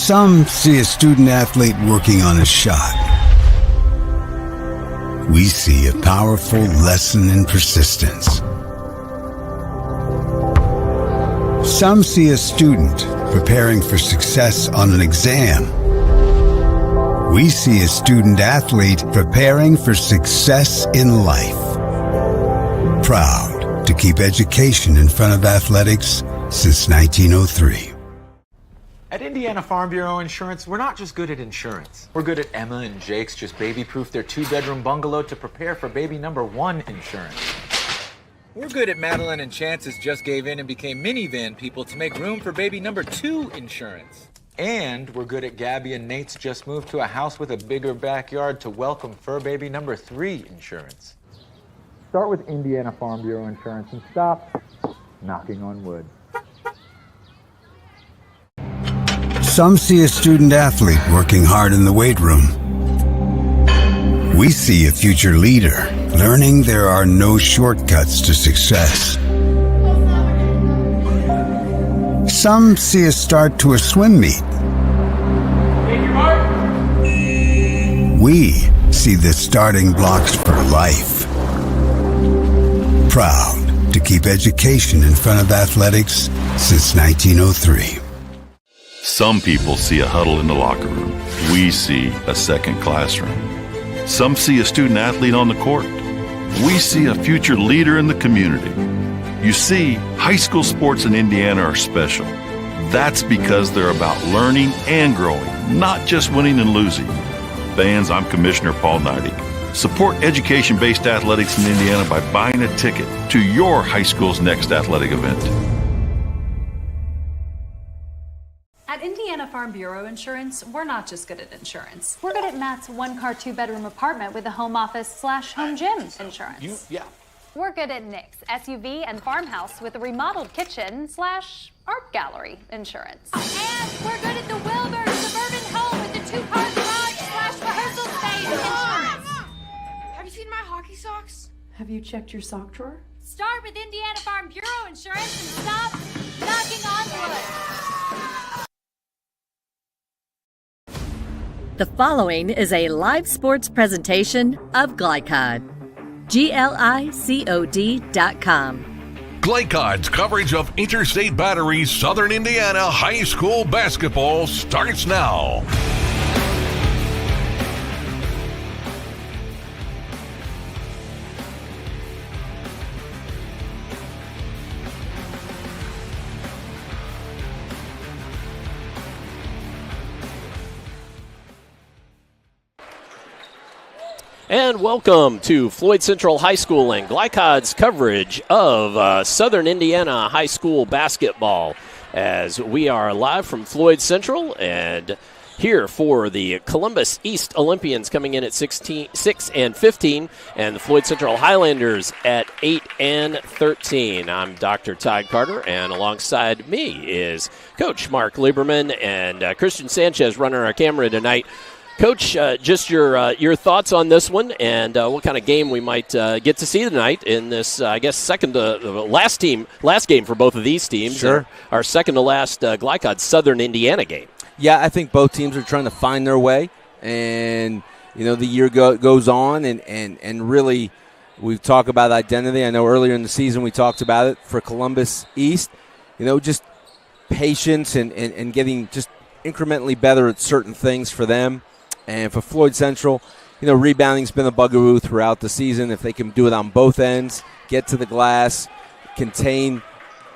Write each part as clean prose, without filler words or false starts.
Some see a student athlete working on a shot. We see a powerful lesson in persistence. Some see a student preparing for success on an exam. We see a student athlete preparing for success in life. Proud to keep education in front of athletics since 1903. At Indiana Farm Bureau Insurance, we're not just good at insurance. We're good at Emma and Jake's just baby-proof their 2-bedroom bungalow to prepare for baby number 1 insurance. We're good at Madeline and Chance's just gave in and became minivan people to make room for baby number 2 insurance. And we're good at Gabby and Nate's just moved to a house with a bigger backyard to welcome fur baby number 3 insurance. Start with Indiana Farm Bureau Insurance and stop knocking on wood. Some see a student athlete working hard in the weight room. We see a future leader learning there are no shortcuts to success. Some see a start to a swim meet. We see the starting blocks for life. Proud to keep education in front of athletics since 1903. Some people see a huddle in the locker room. We see a second classroom. Some see a student athlete on the court. We see a future leader in the community. You see, high school sports in Indiana are special. That's because they're about learning and growing, not just winning and losing. Fans, I'm Commissioner Paul Neidig. Support education-based athletics in Indiana by buying a ticket to your high school's next athletic event. At Indiana Farm Bureau Insurance, we're not just good at insurance. We're good at Matt's 1-car, 2-bedroom apartment with a home office/home gym insurance. We're good at Nick's SUV and farmhouse with a remodeled kitchen/art gallery insurance. And we're good at the Wilbur suburban home with the 2-car garage/rehearsal space insurance. Have you seen my hockey socks? Have you checked your sock drawer? Start with Indiana Farm Bureau Insurance and stop knocking on wood. The following is a live sports presentation of Glycod. GLICOD.com. Glycod's coverage of Interstate Battery's Southern Indiana High School basketball starts now. And welcome to Floyd Central High School and Glycod's coverage of Southern Indiana High School basketball, as we are live from Floyd Central and here for the Columbus East Olympians coming in at 6 and 15, and the Floyd Central Highlanders at 8 and 13. I'm Dr. Todd Carter, and alongside me is Coach Mark Lieberman and Christian Sanchez running our camera tonight. Coach, just your thoughts on this one and what kind of game we might get to see tonight in this, I guess, last game for both of these teams. Sure. Our second to last Glycod Southern Indiana game. Yeah, I think both teams are trying to find their way, and the year goes on, and really we've talked about identity. I know earlier in the season we talked about it for Columbus East. Just patience and getting just incrementally better at certain things for them. And for Floyd Central, rebounding's been a bugaboo throughout the season. If they can do it on both ends, get to the glass, contain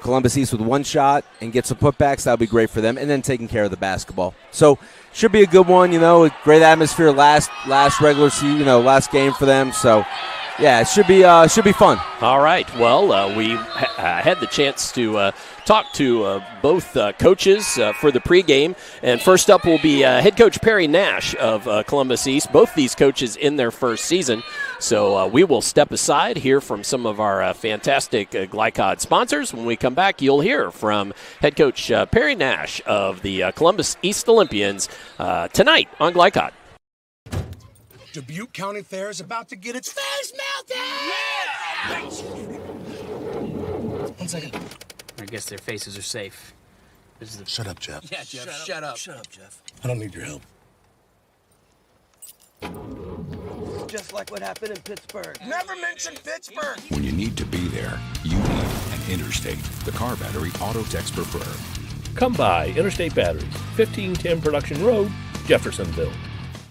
Columbus East with one shot, and get some putbacks, that would be great for them. And then taking care of the basketball. So should be a good one. A great atmosphere. Last regular season, last game for them. So yeah, it should be fun. All right. Well, we had the chance to talk to both coaches for the pregame. And first up will be head coach Perry Nash of Columbus East. Both these coaches in their first season. So we will step aside, hear from some of our fantastic Glycod sponsors. When we come back, you'll hear from head coach Perry Nash of the Columbus East Olympians tonight on Glycod. Dubuque County Fair is about to get its face melted! Yeah! 1 second. I guess their faces are safe. Shut up, Jeff. Yeah, Jeff, shut up. Shut up, Jeff. I don't need your help. Just like what happened in Pittsburgh. Never mention Pittsburgh. When you need to be there, you need an Interstate, the car battery auto techs prefer. Come by Interstate Batteries, 1510 Production Road, Jeffersonville.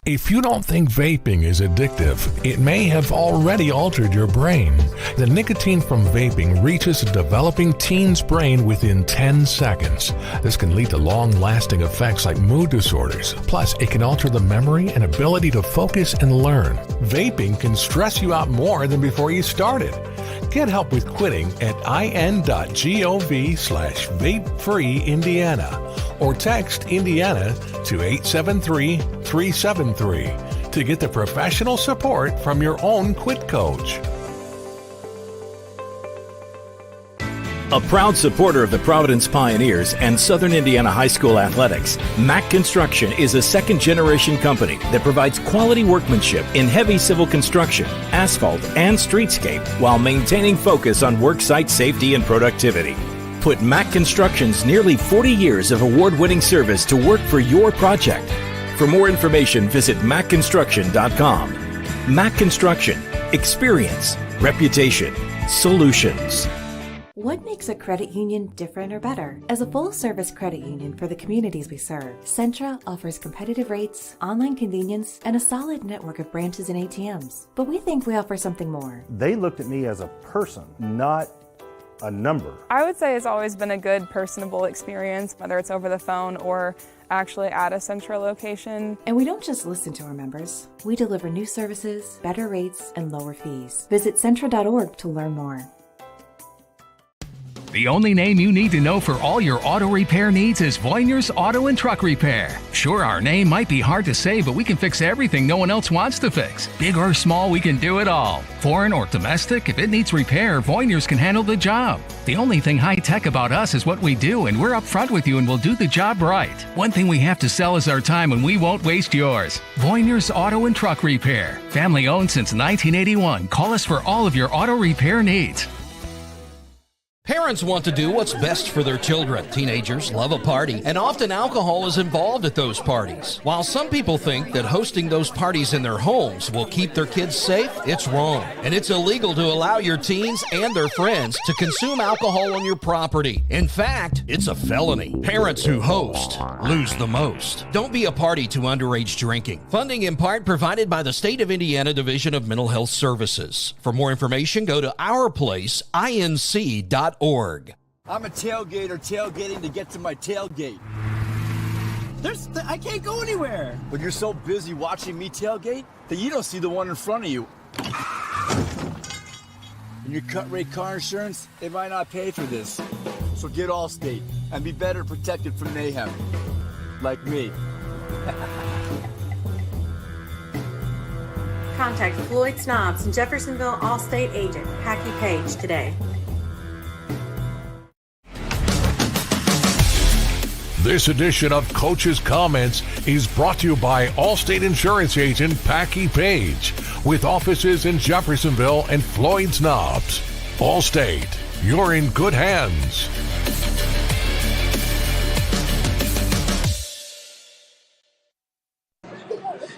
If you don't think vaping is addictive, it may have already altered your brain. The nicotine from vaping reaches a developing teen's brain within 10 seconds. This can lead to long-lasting effects like mood disorders. Plus, it can alter the memory and ability to focus and learn. Vaping can stress you out more than before you started. Get help with quitting at in.gov/vapefreeindiana or text Indiana to 873-373 to get the professional support from your own quit coach. A proud supporter of the Providence Pioneers and Southern Indiana High School athletics, Mack Construction is a second-generation company that provides quality workmanship in heavy civil construction, asphalt, and streetscape while maintaining focus on worksite safety and productivity. Put Mack Construction's nearly 40 years of award-winning service to work for your project. For more information, visit mackconstruction.com. Mack Construction. Experience. Reputation. Solutions. What makes a credit union different or better? As a full-service credit union for the communities we serve, Centra offers competitive rates, online convenience, and a solid network of branches and ATMs. But we think we offer something more. They looked at me as a person, not a number. I would say it's always been a good, personable experience, whether it's over the phone or actually at a Centra location. And we don't just listen to our members. We deliver new services, better rates, and lower fees. Visit Centra.org to learn more. The only name you need to know for all your auto repair needs is Voyner's Auto and Truck Repair. Sure, our name might be hard to say, but we can fix everything no one else wants to fix. Big or small, we can do it all. Foreign or domestic, if it needs repair, Voyner's can handle the job. The only thing high-tech about us is what we do, and we're upfront with you and we'll do the job right. One thing we have to sell is our time, and we won't waste yours. Voyner's Auto and Truck Repair. Family-owned since 1981. Call us for all of your auto repair needs. Parents want to do what's best for their children. Teenagers love a party, and often alcohol is involved at those parties. While some people think that hosting those parties in their homes will keep their kids safe, it's wrong. And it's illegal to allow your teens and their friends to consume alcohol on your property. In fact, it's a felony. Parents who host lose the most. Don't be a party to underage drinking. Funding in part provided by the State of Indiana Division of Mental Health Services. For more information, go to ourplaceinc.org. I'm a tailgater tailgating to get to my tailgate. I can't go anywhere. But you're so busy watching me tailgate that you don't see the one in front of you. And your cut rate car insurance, they might not pay for this. So get Allstate and be better protected from mayhem. Like me. Contact Floyd Snobs and Jeffersonville Allstate agent Packy Page today. This edition of Coach's Comments is brought to you by Allstate Insurance Agent Packy Page, with offices in Jeffersonville and Floyd's Knobs. Allstate, you're in good hands.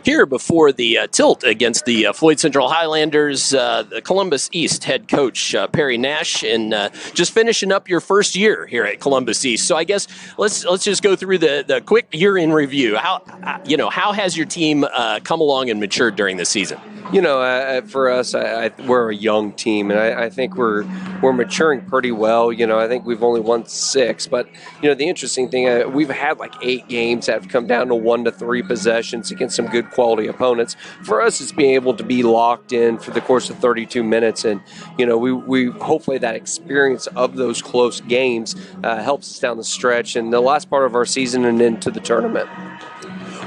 Here before the tilt against the Floyd Central Highlanders, the Columbus East head coach Perry Nash, and just finishing up your first year here at Columbus East. So I guess let's just go through the quick year in review. How has your team come along and matured during the season? For us, we're a young team, and I think we're maturing pretty well. I think we've only won 6, but the interesting thing, we've had like 8 games that have come down to 1 to 3 possessions against some good quality opponents. For us, it's being able to be locked in for the course of 32 minutes, and we hopefully that experience of those close games helps us down the stretch and the last part of our season and into the tournament.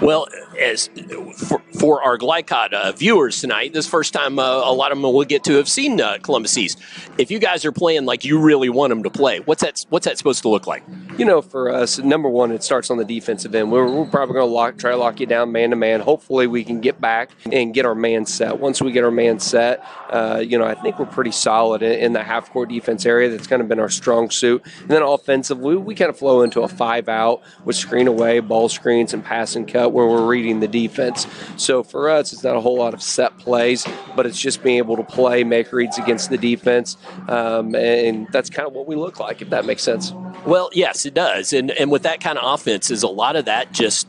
Well, as for our Glycod viewers tonight, this is the first time a lot of them will get to have seen Columbus East. If you guys are playing like you really want them to play, what's that supposed to look like? For us, number one, it starts on the defensive end. We're probably going to try to lock you down man to man. Hopefully, we can get back and get our man set. Once we get our man set, I think we're pretty solid in the half-court defense area. That's kind of been our strong suit. And then offensively, we kind of flow into a 5-out with screen away, ball screens, and pass and cut where we're reading the defense. So for us, it's not a whole lot of set plays, but it's just being able to play, make reads against the defense, and that's kind of what we look like, if that makes sense. Well, yes, it does. And with that kind of offense, is a lot of that just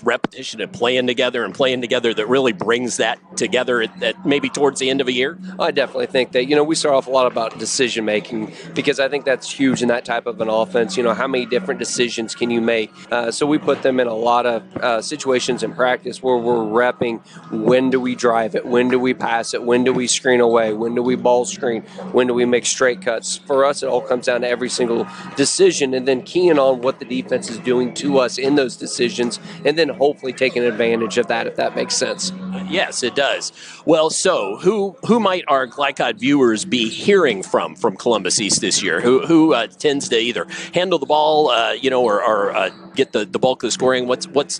repetition and playing together that really brings that together at maybe towards the end of a year? I definitely think that, we start off a lot about decision making, because I think that's huge in that type of an offense. How many different decisions can you make? So we put them in a lot of situations in practice where we're repping when do we drive it, when do we pass it, when do we screen away, when do we ball screen, when do we make straight cuts. For us, it all comes down to every single decision, and then keying on what the defense is doing to us in those decisions, and then hopefully taking advantage of that, if that makes sense. Yes, it does. Well, so who might our Glycod viewers be hearing from Columbus East this year? Who tends to either handle the ball, or get the bulk of the scoring?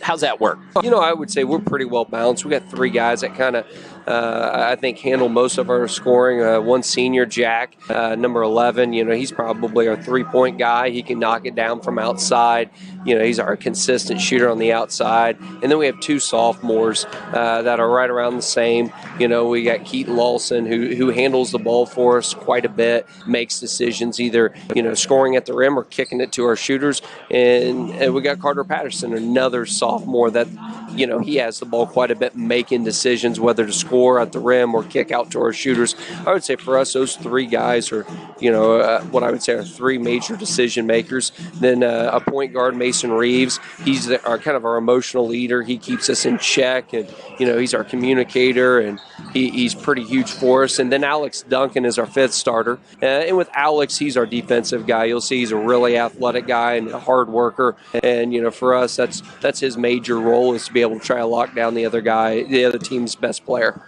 How's that work? I would say we're pretty well balanced. We got 3 guys that kind of I think handle most of our scoring. One senior, Jack, number 11. He's probably our 3-point guy. He can knock it down from outside. He's our consistent shooter on the outside. And then we have 2 sophomores that are right around the same. We got Keaton Lawson, who handles the ball for us quite a bit, makes decisions either, scoring at the rim or kicking it to our shooters. And we got Carter Patterson, another sophomore that, he has the ball quite a bit, making decisions whether to score at the rim or kick out to our shooters. I would say for us, those 3 guys are, what I would say are 3 major decision makers. Then a point guard, Mason Reeves. He's our emotional leader. He keeps us in check, and he's our communicator, and he's pretty huge for us. And then Alex Duncan is our 5th starter. And with Alex, he's our defensive guy. You'll see he's a really athletic guy and a hard worker. And for us, that's his major role, is to be able to try to lock down the other team's best player.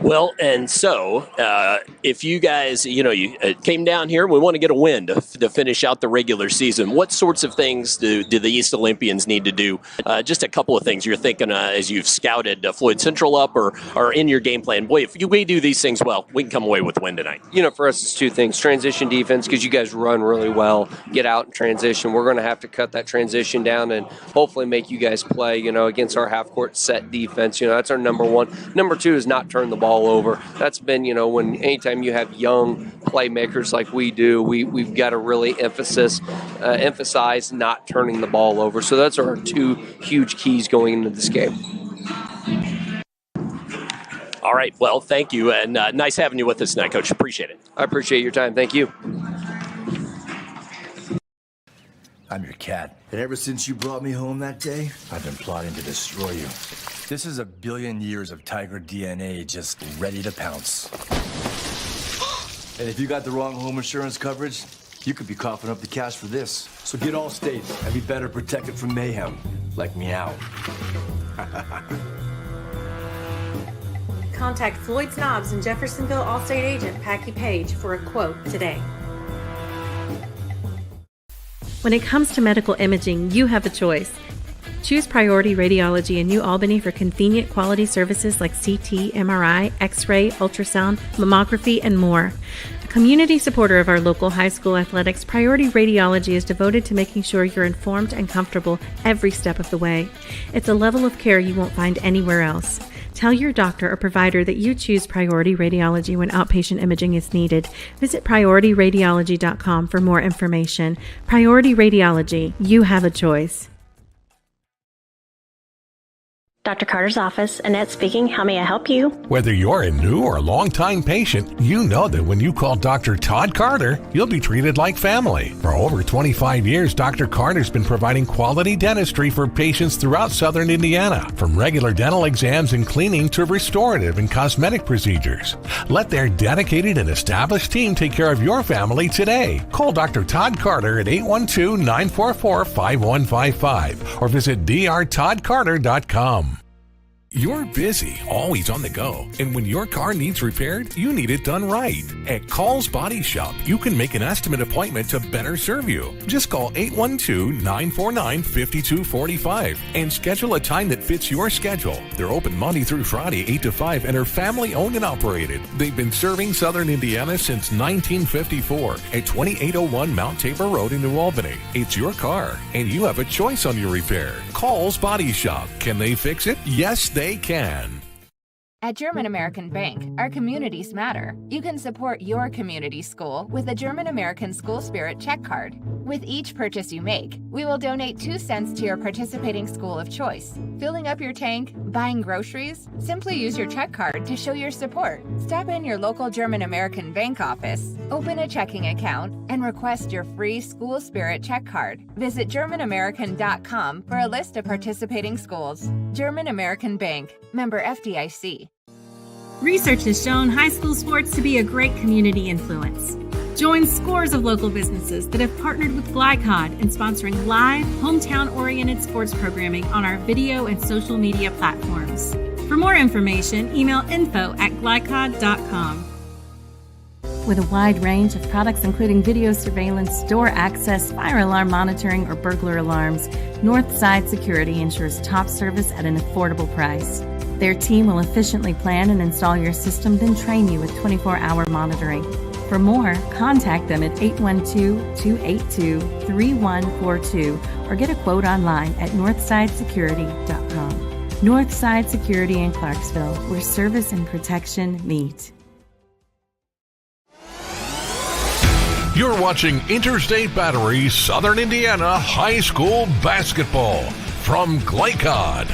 Well, and so if you guys, you came down here, we want to get a win to finish out the regular season. What sorts of things do the East Olympians need to do? Just a couple of things you're thinking as you've scouted Floyd Central up or in your game plan. Boy, if we do these things well, we can come away with a win tonight. For us, it's 2 things. Transition defense, because you guys run really well. Get out in transition. We're going to have to cut that transition down and hopefully make you guys play, against our half-court set defense. That's our number 1. Number 2 is not turn the ball over. That's been, anytime you have young playmakers like we do, we've got to really emphasize not turning the ball over. So that's our 2 huge keys going into this game. All right. Well, thank you. And nice having you with us tonight, Coach. Appreciate it. I appreciate your time. Thank you. I'm your cat. And ever since you brought me home that day, I've been plotting to destroy you. This is a billion years of tiger DNA just ready to pounce. And if you got the wrong home insurance coverage, you could be coughing up the cash for this. So get Allstate and be better protected from mayhem, like meow. Contact Floyd Snobs and Jeffersonville Allstate agent Packy Page for a quote today. When it comes to medical imaging, you have a choice. Choose Priority Radiology in New Albany for convenient quality services like CT, MRI, X-ray, ultrasound, mammography, and more. A community supporter of our local high school athletics, Priority Radiology is devoted to making sure you're informed and comfortable every step of the way. It's a level of care you won't find anywhere else. Tell your doctor or provider that you choose Priority Radiology when outpatient imaging is needed. Visit PriorityRadiology.com for more information. Priority Radiology, you have a choice. Dr. Carter's office. Annette speaking. How may I help you? Whether you're a new or long-time patient, you know that when you call Dr. Todd Carter, you'll be treated like family. For over 25 years, Dr. Carter's been providing quality dentistry for patients throughout Southern Indiana, from regular dental exams and cleaning to restorative and cosmetic procedures. Let their dedicated and established team take care of your family today. Call Dr. Todd Carter at 812-944-5155 or visit drtoddcarter.com. You're busy, always on the go, and when your car needs repaired, you need it done right. At Call's Body Shop, you can make an estimate appointment to better serve you. Just call 812-949-5245 and schedule a time that fits your schedule. They're open Monday through Friday, 8 to 5, and are family-owned and operated. They've been serving Southern Indiana since 1954 at 2801 Mount Tabor Road in New Albany. It's your car, and you have a choice on your repair. Call's Body Shop. Can they fix it? Yes, they can. At German American Bank, our communities matter. You can support your community school with a German American School Spirit check card. With each purchase you make, we will donate 2 cents to your participating school of choice. Filling up your tank, buying groceries? Simply use your check card to show your support. Stop in your local German American Bank office, open a checking account, and request your free School Spirit check card. Visit GermanAmerican.com for a list of participating schools. German American Bank, member FDIC. Research has shown high school sports to be a great community influence. Join scores of local businesses that have partnered with Glycod in sponsoring live, hometown-oriented sports programming on our video and social media platforms. For more information, email info@glycod.com. With a wide range of products including video surveillance, door access, fire alarm monitoring, or burglar alarms, Northside Security ensures top service at an affordable price. Their team will efficiently plan and install your system, then train you with 24-hour monitoring. For more, contact them at 812-282-3142 or get a quote online at northsidesecurity.com. Northside Security in Clarksville, where service and protection meet. You're watching Interstate Battery Southern Indiana High School Basketball from Glycod.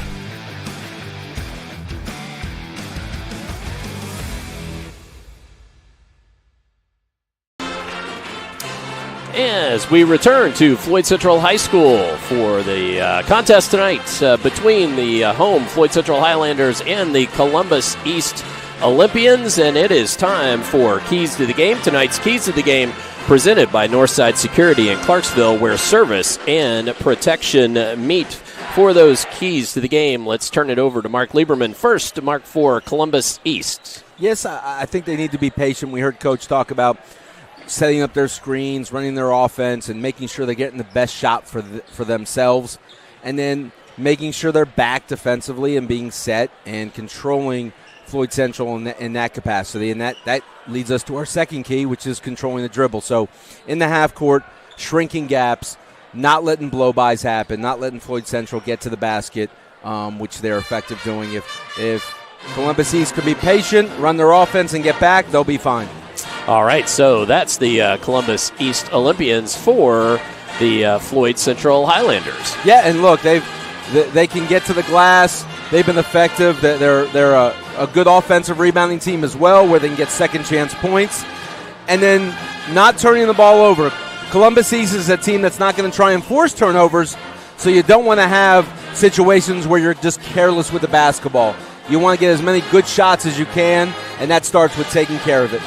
As we return to Floyd Central High School for the contest tonight between the home Floyd Central Highlanders and the Columbus East Olympians, and it is time for Keys to the Game. Tonight's Keys to the Game presented by Northside Security in Clarksville, where service and protection meet. For those keys to the game, let's turn it over to Mark Lieberman. First, Mark, for Columbus East. Yes, I think they need to be patient. We heard Coach talk about setting up their screens, running their offense, and making sure they're getting the best shot for themselves, and then making sure they're back defensively and being set and controlling Floyd Central in that capacity. And that leads us to our second key, which is controlling the dribble. So in the half court, shrinking gaps, not letting blow-bys happen, not letting Floyd Central get to the basket, which they're effective doing. If Columbus East could be patient, run their offense, and get back, they'll be fine. All right, so that's the Columbus East Olympians for the Floyd Central Highlanders. Yeah, and look, they can get to the glass. They've been effective. They're a good offensive rebounding team as well, where they can get second chance points, and then not turning the ball over. Columbus East is a team that's not going to try and force turnovers, so you don't want to have situations where you're just careless with the basketball. You want to get as many good shots as you can, and that starts with taking care of it.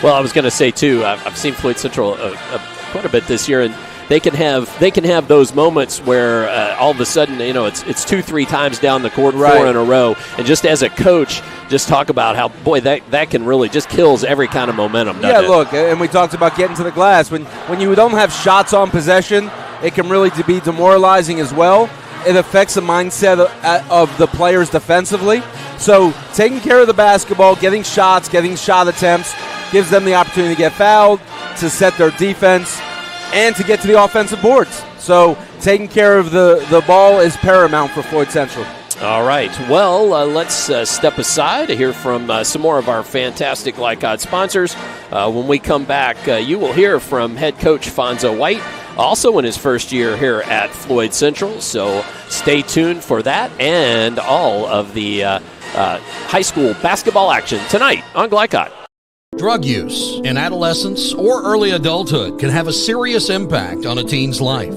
Well, I was going to say, too, I've seen Floyd Central quite a bit this year, and they can have those moments where all of a sudden, it's 2-3 times down the court, right, 4 in a row. And just as a coach, just talk about how, boy, that can really just kills every kind of momentum, doesn't it? Look, and we talked about getting to the glass. When you don't have shots on possession, it can really be demoralizing as well. It affects the mindset of the players defensively. So taking care of the basketball, getting shots, getting shot attempts, gives them the opportunity to get fouled, to set their defense, and to get to the offensive boards. So taking care of the ball is paramount for Floyd Central. All right. Well, let's step aside to hear from some more of our fantastic Glycod sponsors. When we come back, you will hear from head coach Fonzo White also in his first year here at Floyd Central. So stay tuned for that and all of the high school basketball action tonight on Glycod. Drug use in adolescence or early adulthood can have a serious impact on a teen's life.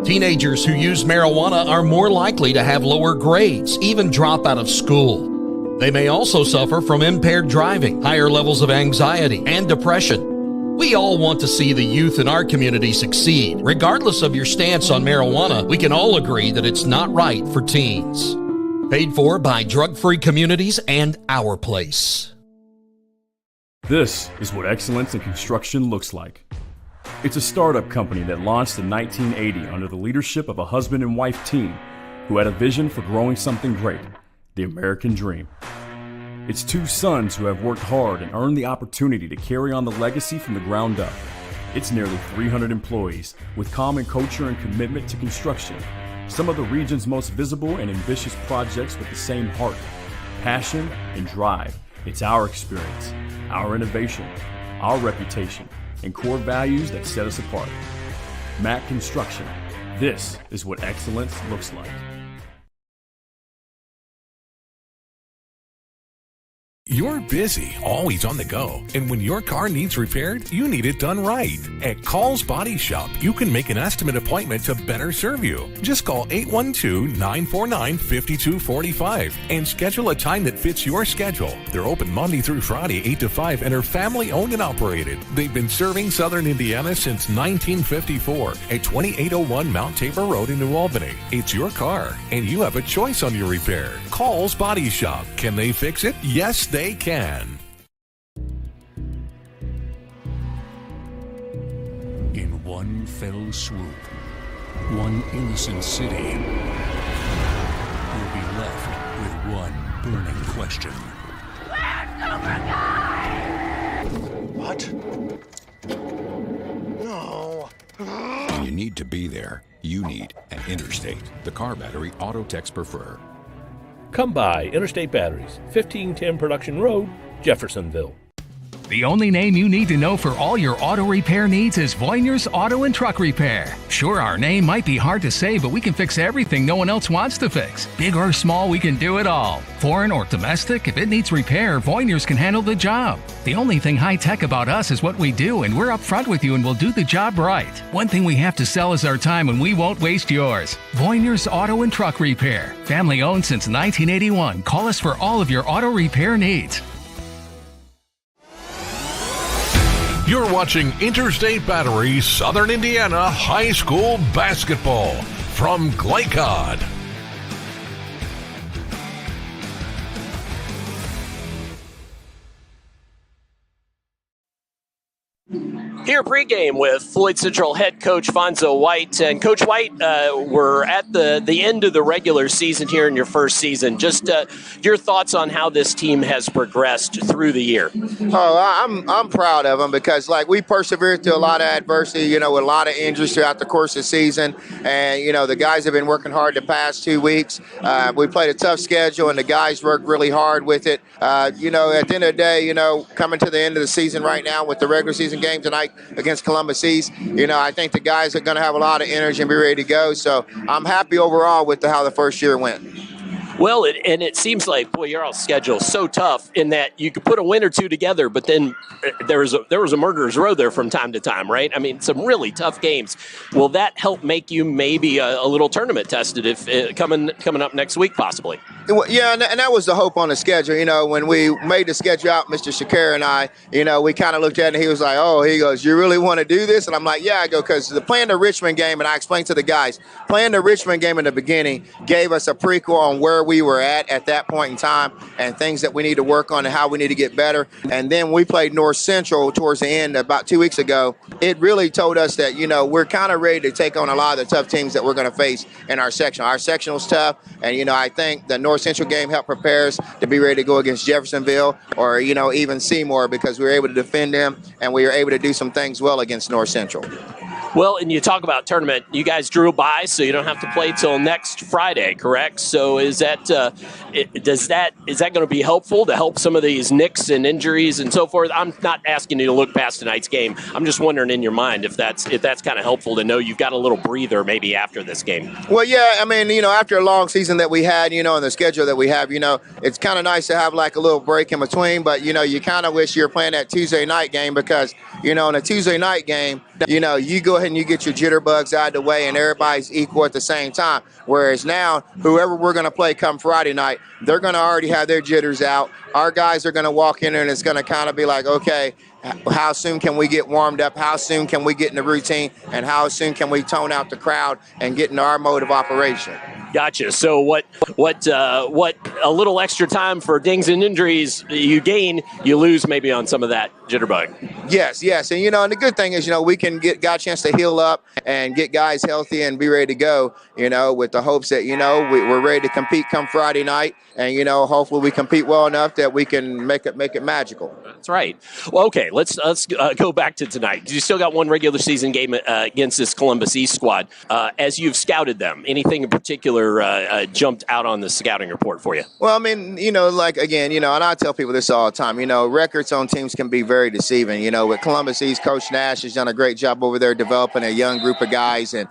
Teenagers who use marijuana are more likely to have lower grades, even drop out of school. They may also suffer from impaired driving, higher levels of anxiety, and depression. We all want to see the youth in our community succeed. Regardless of your stance on marijuana, we can all agree that it's not right for teens. Paid for by Drug Free Communities and Our Place. This is what excellence in construction looks like. It's a startup company that launched in 1980 under the leadership of a husband and wife team who had a vision for growing something great, the American dream. It's two sons who have worked hard and earned the opportunity to carry on the legacy from the ground up. It's nearly 300 employees with common culture and commitment to construction. Some of the region's most visible and ambitious projects with the same heart, passion, and drive. It's our experience, our innovation, our reputation, and core values that set us apart. Mac Construction. This is what excellence looks like. You're busy, always on the go, and when your car needs repaired, you need it done right. At Call's Body Shop, you can make an estimate appointment to better serve you. Just call 812-949-5245 and schedule a time that fits your schedule. They're open Monday through Friday, 8 to 5, and are family-owned and operated. They've been serving Southern Indiana since 1954 at 2801 Mount Tabor Road in New Albany. It's your car, and you have a choice on your repair. Call's Body Shop. Can they fix it? Yes, they can. In one fell swoop, one innocent city will be left with one burning question. What? No. When you need to be there, you need an Interstate, the car battery auto techs prefer. Come by Interstate Batteries, 1510 Production Road, Jeffersonville. The only name you need to know for all your auto repair needs is Voyner's Auto and Truck Repair. Sure, our name might be hard to say, but we can fix everything no one else wants to fix. Big or small, we can do it all. Foreign or domestic, if it needs repair, Voyner's can handle the job. The only thing high-tech about us is what we do, and we're upfront with you and we'll do the job right. One thing we have to sell is our time, and we won't waste yours. Voyner's Auto and Truck Repair. Family-owned since 1981. Call us for all of your auto repair needs. You're watching Interstate Battery Southern Indiana High School Basketball from Glycod. Here pregame with Floyd Central head coach Fonzo White. And Coach White, we're at the end of the regular season here in your first season. Just your thoughts on how this team has progressed through the year. Oh, I'm proud of them because, like, we persevered through a lot of adversity, with a lot of injuries throughout the course of the season. And, the guys have been working hard the past 2 weeks. We played a tough schedule, and the guys worked really hard with it. At the end of the day, coming to the end of the season right now with the regular season game tonight against Columbus East, I think the guys are going to have a lot of energy and be ready to go. So I'm happy overall with how the first year went. Well, it seems like, boy, your all schedule is so tough in that you could put a win or two together, but then there was a murderer's row there from time to time, right? I mean, some really tough games. Will that help make you maybe a little tournament tested if coming up next week, possibly? Yeah, and that was the hope on the schedule. When we made the schedule out, Mr. Shakir and I, we kind of looked at it, and he was like, he goes, you really want to do this? And I'm like, yeah, I go, because playing the Richmond game, and I explained to the guys, playing the Richmond game in the beginning gave us a prequel on where we were at that point in time and things that we need to work on and how we need to get better. And then we played North Central towards the end about 2 weeks ago. It really told us that, we're kind of ready to take on a lot of the tough teams that we're going to face in our section. Our section was tough, and, I think the North Central game helped prepare us to be ready to go against Jeffersonville or, even Seymour, because we were able to defend them and we were able to do some things well against North Central. Well, and you talk about tournament. You guys drew by, so you don't have to play till next Friday, correct? So is that is that going to be helpful to help some of these nicks and injuries and so forth? I'm not asking you to look past tonight's game. I'm just wondering in your mind if that's kind of helpful to know you've got a little breather maybe after this game. Well, yeah, I mean, after a long season that we had, and the schedule that we have, it's kind of nice to have like a little break in between. But you kind of wish you were playing that Tuesday night game because in a Tuesday night game, you go ahead and you get your jitterbugs out of the way and everybody's equal at the same time. Whereas now, whoever we're going to play come Friday night, they're going to already have their jitters out. Our guys are going to walk in there and it's going to kind of be like, okay, how soon can we get warmed up? How soon can we get in the routine? And how soon can we tone out the crowd and get into our mode of operation? Gotcha. So what a little extra time for dings and injuries you gain, you lose maybe on some of that jitterbug. Yes. And, and the good thing is, we can got a chance to heal up and get guys healthy and be ready to go, with the hopes that, we're ready to compete come Friday night. And, hopefully we compete well enough that we can make it magical. That's right. Well, okay, let's go back to tonight. You still got one regular season game against this Columbus East squad. As you've scouted them, anything in particular jumped out on the scouting report for you? Well, I mean, again, and I tell people this all the time, records on teams can be very deceiving. With Columbus East, Coach Nash has done a great job over there developing a young group of guys and,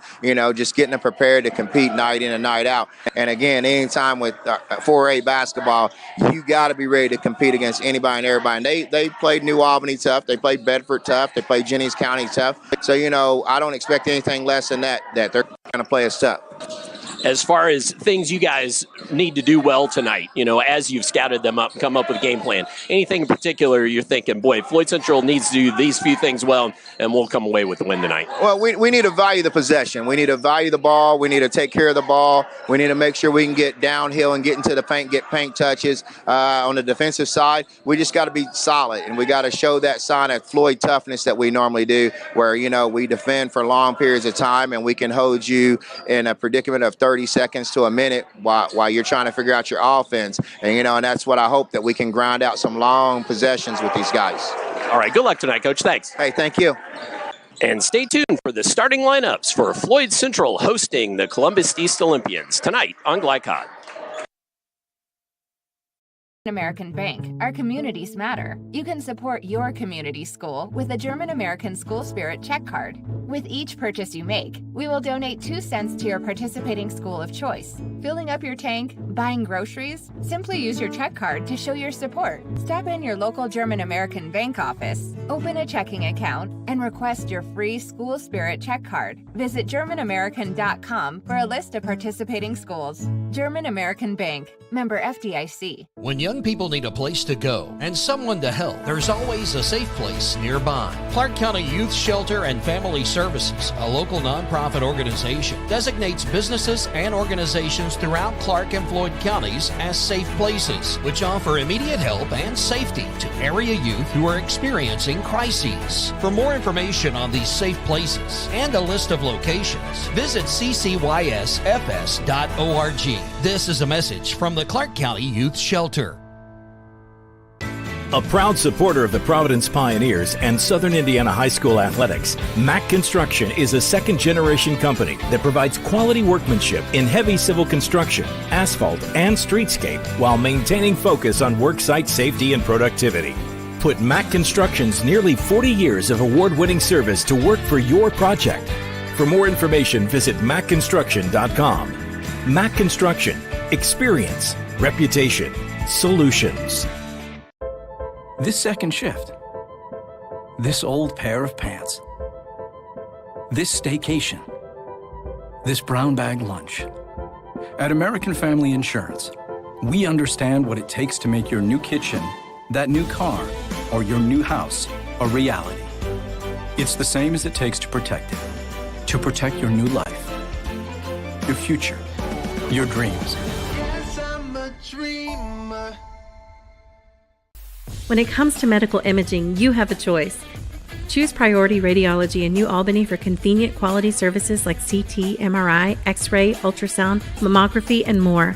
just getting them prepared to compete night in and night out. And again, anytime with 4A basketball, you got to be ready to compete against anybody and everybody. And they played New Albany tough. They played Bedford tough. They played Jennings County tough. So, I don't expect anything less than that they're going to play us tough. As far as things you guys need to do well tonight, as you've scouted them up, come up with a game plan, anything in particular you're thinking, boy, Floyd Central needs to do these few things well, and we'll come away with the win tonight? Well, we need to value the possession. We need to value the ball. We need to take care of the ball. We need to make sure we can get downhill and get into the paint, get paint touches. On the defensive side, we just got to be solid, and we got to show that sign of Floyd toughness that we normally do, where, we defend for long periods of time, and we can hold you in a predicament of 30 seconds to a minute while you're trying to figure out your offense. And, and that's what I hope, that we can grind out some long possessions with these guys. All right, good luck tonight, Coach. Thanks. Hey, thank you. And stay tuned for the starting lineups for Floyd Central hosting the Columbus East Olympians tonight on Glycod. American Bank. Our communities matter. You can support your community school with a German American School Spirit check card. With each purchase you make, we will donate 2 cents to your participating school of choice. Filling up your tank, buying groceries? Simply use your check card to show your support. Stop in your local German American Bank office, open a checking account, and request your free School Spirit check card. Visit GermanAmerican.com for a list of participating schools. German American Bank. Member FDIC. When young people need a place to go and someone to help, there's always a safe place nearby. Clark County Youth Shelter and Family Services, a local nonprofit organization, designates businesses and organizations throughout Clark and Floyd counties as safe places, which offer immediate help and safety to area youth who are experiencing crises. For more information on these safe places and a list of locations, visit ccysfs.org. This is a message from the Clark County Youth Shelter. A proud supporter of the Providence Pioneers and Southern Indiana High School athletics, Mack Construction is a second-generation company that provides quality workmanship in heavy civil construction, asphalt, and streetscape while maintaining focus on worksite safety and productivity. Put Mack Construction's nearly 40 years of award-winning service to work for your project. For more information, visit mackconstruction.com. Mack Construction. Experience. Reputation. Solutions. This second shift. This old pair of pants. This staycation. This brown bag lunch. At American Family Insurance, we understand what it takes to make your new kitchen, that new car, or your new house a reality. It's the same as it takes to protect it. To protect your new life, your future, your dreams. Yes, I'm a dreamer. When it comes to medical imaging, you have a choice. Choose Priority Radiology in New Albany for convenient quality services like CT, MRI, X-ray, ultrasound, mammography, and more.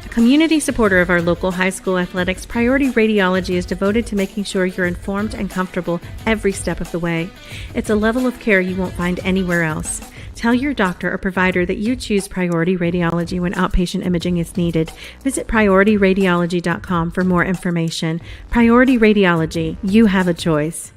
A community supporter of our local high school athletics, Priority Radiology is devoted to making sure you're informed and comfortable every step of the way. It's a level of care you won't find anywhere else. Tell your doctor or provider that you choose Priority Radiology when outpatient imaging is needed. Visit PriorityRadiology.com for more information. Priority Radiology, you have a choice.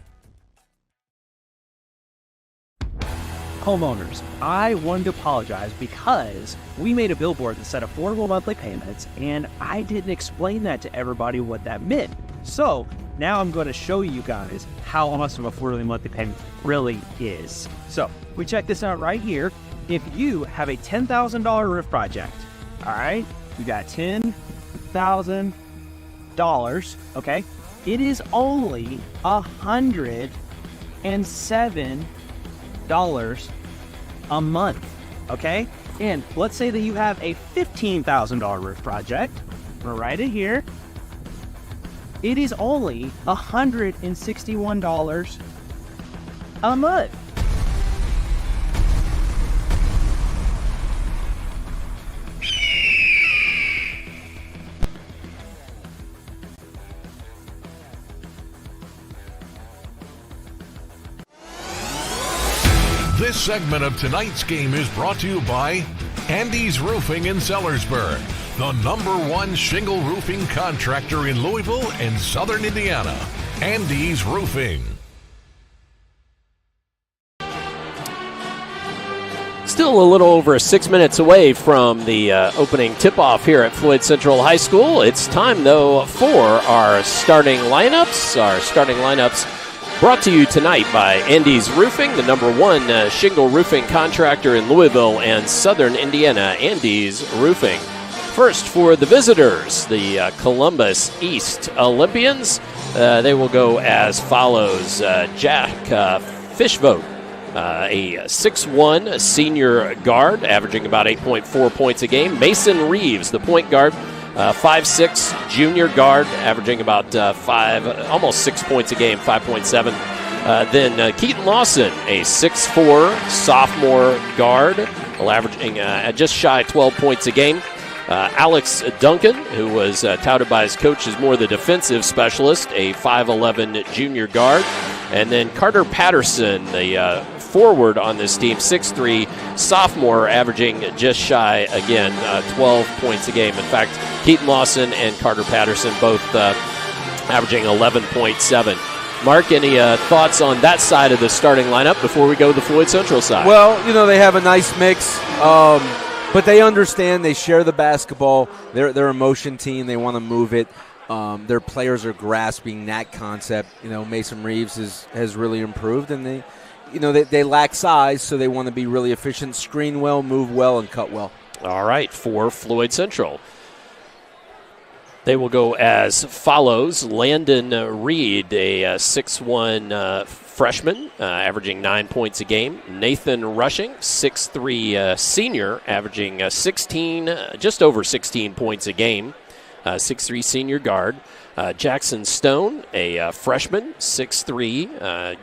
Homeowners, I wanted to apologize because we made a billboard that said affordable monthly payments, and I didn't explain that to everybody what that meant. So now I'm going to show you guys how much of affordable monthly payment really is. So we check this out right here. If you have a $10,000 roof project, all right, you got $10,000, okay, it is only $107 a month, okay? And let's say that you have a $15,000 roof project. We'll write it here. It is only $161 a month. This segment of tonight's game is brought to you by Andy's Roofing in Sellersburg, the #1 shingle roofing contractor in Louisville and Southern Indiana. Andy's Roofing. Still a little over 6 minutes away from the opening tip-off here at Floyd Central High School. It's time, though, for our starting lineups. Our starting lineups brought to you tonight by Andy's Roofing, the #1 shingle roofing contractor in Louisville and Southern Indiana, Andy's Roofing. First, for the visitors, the Columbus East Olympians. They will go as follows. Jack Fishvote, a 6'1 senior guard, averaging about 8.4 points a game. Mason Reeves, the point guard, 5'6 junior guard, averaging about almost 6 points a game, 5.7. Then Keaton Lawson, a 6'4 sophomore guard, averaging just shy 12 points a game. Alex Duncan, who was touted by his coach as more the defensive specialist, a 5'11 junior guard. And then Carter Patterson, the forward on this team, 6'3 sophomore, averaging just shy, again, 12 points a game. In fact, Keaton Lawson and Carter Patterson both averaging 11.7. Mark, any thoughts on that side of the starting lineup before we go to the Floyd Central side? Well, they have a nice mix, but they understand, they share the basketball. They're a motion team. They want to move it. Their players are grasping that concept. Mason Reeves has really improved, and they lack size, so they want to be really efficient, screen well, move well, and cut well. All right, for Floyd Central, they will go as follows. Landon Reed, a 6'1 freshman, averaging 9 points a game. Nathan Rushing, 6'3 senior, averaging just over 16 points a game. 6'3 senior guard. Jackson Stone, a freshman, 6'3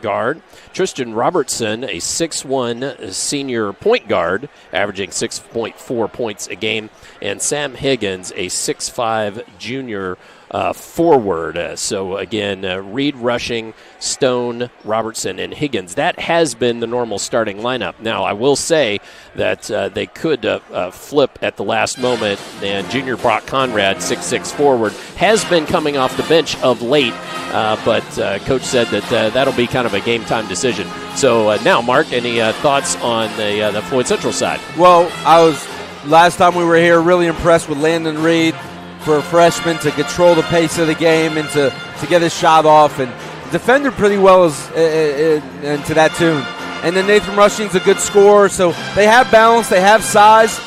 guard. Tristan Robertson, a 6'1 senior point guard, averaging 6.4 points a game. And Sam Higgins, a 6'5 junior forward. So again, Reed, Rushing, Stone, Robertson, and Higgins. That has been the normal starting lineup. Now, I will say that they could flip at the last moment, and junior Brock Conrad, 6'6 forward, has been coming off the bench of late, but Coach said that that'll be kind of a game-time decision. So now, Mark, any thoughts on the Floyd Central side? Well, last time we were here, really impressed with Landon Reed for a freshman to control the pace of the game and to get his shot off, and defended pretty well and to that tune. And then Nathan Rushing's a good scorer, so they have balance, they have size.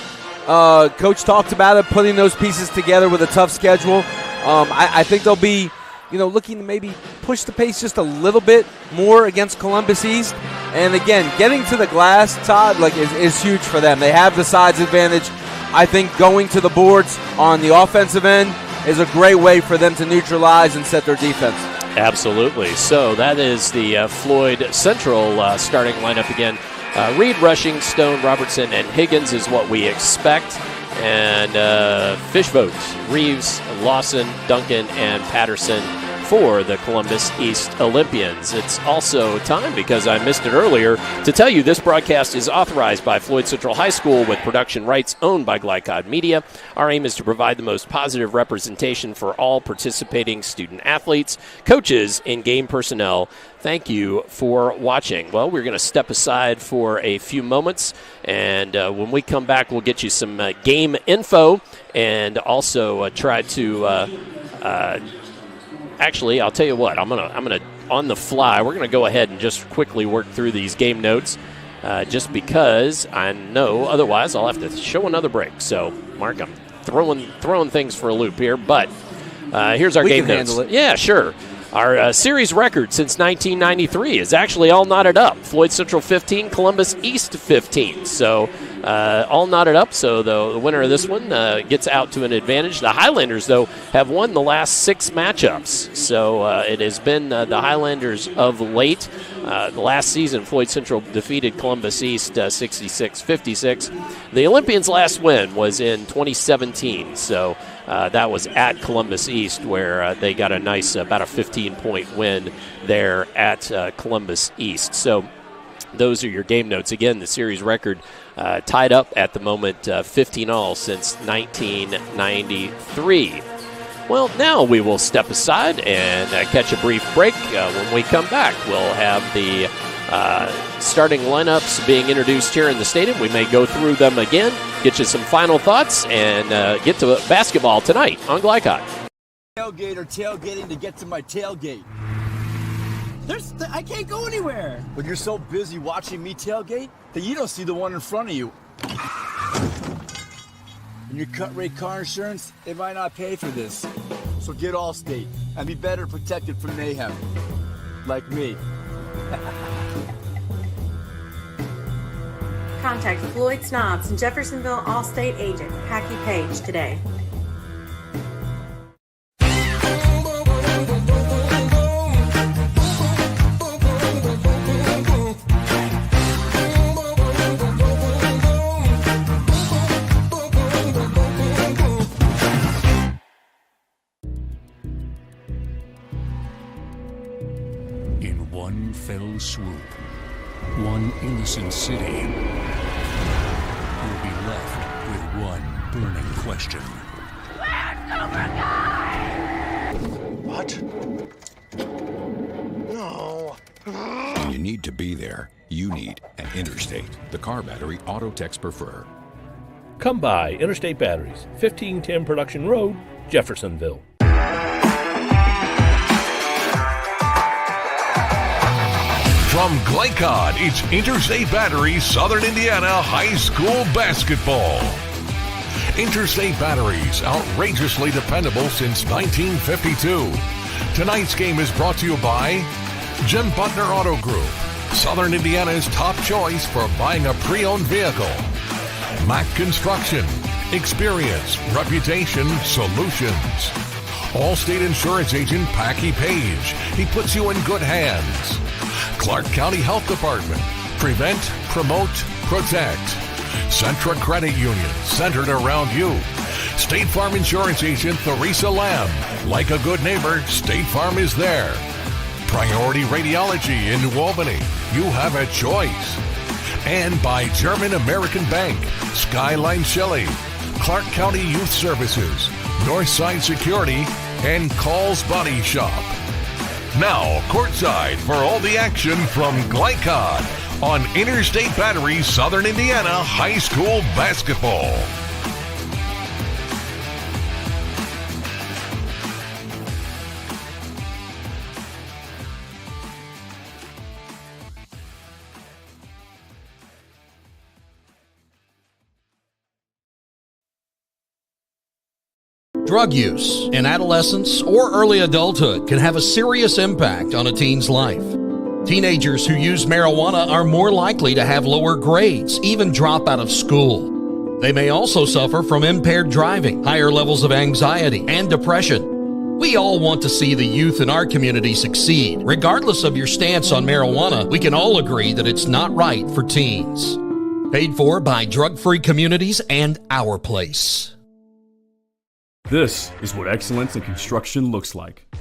Coach talked about it, putting those pieces together with a tough schedule. I think they'll be, looking to maybe push the pace just a little bit more against Columbus East. And again, getting to the glass, Todd, is huge for them. They have the size advantage. I think going to the boards on the offensive end is a great way for them to neutralize and set their defense. Absolutely. So that is the Floyd Central starting lineup again. Reed, Rushing, Stone, Robertson, and Higgins is what we expect. And Fishboat, Reeves, Lawson, Duncan, and Patterson for the Columbus East Olympians. It's also time, because I missed it earlier, to tell you this broadcast is authorized by Floyd Central High School with production rights owned by Glycod Media. Our aim is to provide the most positive representation for all participating student athletes, coaches, and game personnel. Thank you for watching. Well, we're going to step aside for a few moments, and when we come back, we'll get you some game info and also try to actually, I'll tell you what, I'm gonna on the fly, we're gonna go ahead and just quickly work through these game notes, just because I know otherwise I'll have to show another break. So, Mark, I'm throwing things for a loop here, but here's our game notes. Yeah, sure. Our series record since 1993 is actually all knotted up. Floyd Central 15, Columbus East 15. So all knotted up, so the winner of this one gets out to an advantage. The Highlanders, though, have won the last 6 matchups. So it has been the Highlanders of late. The last season, Floyd Central defeated Columbus East 66-56. The Olympians' last win was in 2017, so that was at Columbus East, where they got a nice, about a 15-point win there at Columbus East. So those are your game notes. Again, the series record tied up at the moment, 15-all since 1993. Well, now we will step aside and catch a brief break. When we come back, we'll have the starting lineups being introduced here in the stadium. We may go through them again, get you some final thoughts, and get to basketball tonight on Glycod. Tailgate or tailgating to get to my tailgate. I can't go anywhere. But you're so busy watching me tailgate that you don't see the one in front of you. And your cut rate car insurance, it might not pay for this. So get Allstate and be better protected from mayhem. Like me. Contact Floyd Snobs and Jeffersonville Allstate agent Packy Page today. In one fell swoop, one innocent city will be left with one burning question. What? No. When you need to be there, you need an Interstate, the car battery auto techs prefer. Come by Interstate Batteries, 1510 Production Road, Jeffersonville. From Glycod, it's Interstate Batteries Southern Indiana High School Basketball. Interstate Batteries, outrageously dependable since 1952. Tonight's game is brought to you by Jim Butner Auto Group, Southern Indiana's top choice for buying a pre-owned vehicle. Mack Construction, experience, reputation, solutions. Allstate Insurance Agent Packy Page, he puts you in good hands. Clark County Health Department, prevent, promote, protect. Centra Credit Union, centered around you. State Farm Insurance Agent Theresa Lamb, like a good neighbor, State Farm is there. Priority Radiology in New Albany, you have a choice. And by German American Bank, Skyline Shelley, Clark County Youth Services, Northside Security, and Call's Body Shop. Now, courtside for all the action from Glycod on Interstate Batteries Southern Indiana High School Basketball. Drug use in adolescence or early adulthood can have a serious impact on a teen's life. Teenagers who use marijuana are more likely to have lower grades, even drop out of school. They may also suffer from impaired driving, higher levels of anxiety and depression. We all want to see the youth in our community succeed. Regardless of your stance on marijuana, we can all agree that it's not right for teens. Paid for by Drug Free Communities and Our Place. This is what excellence in construction looks like.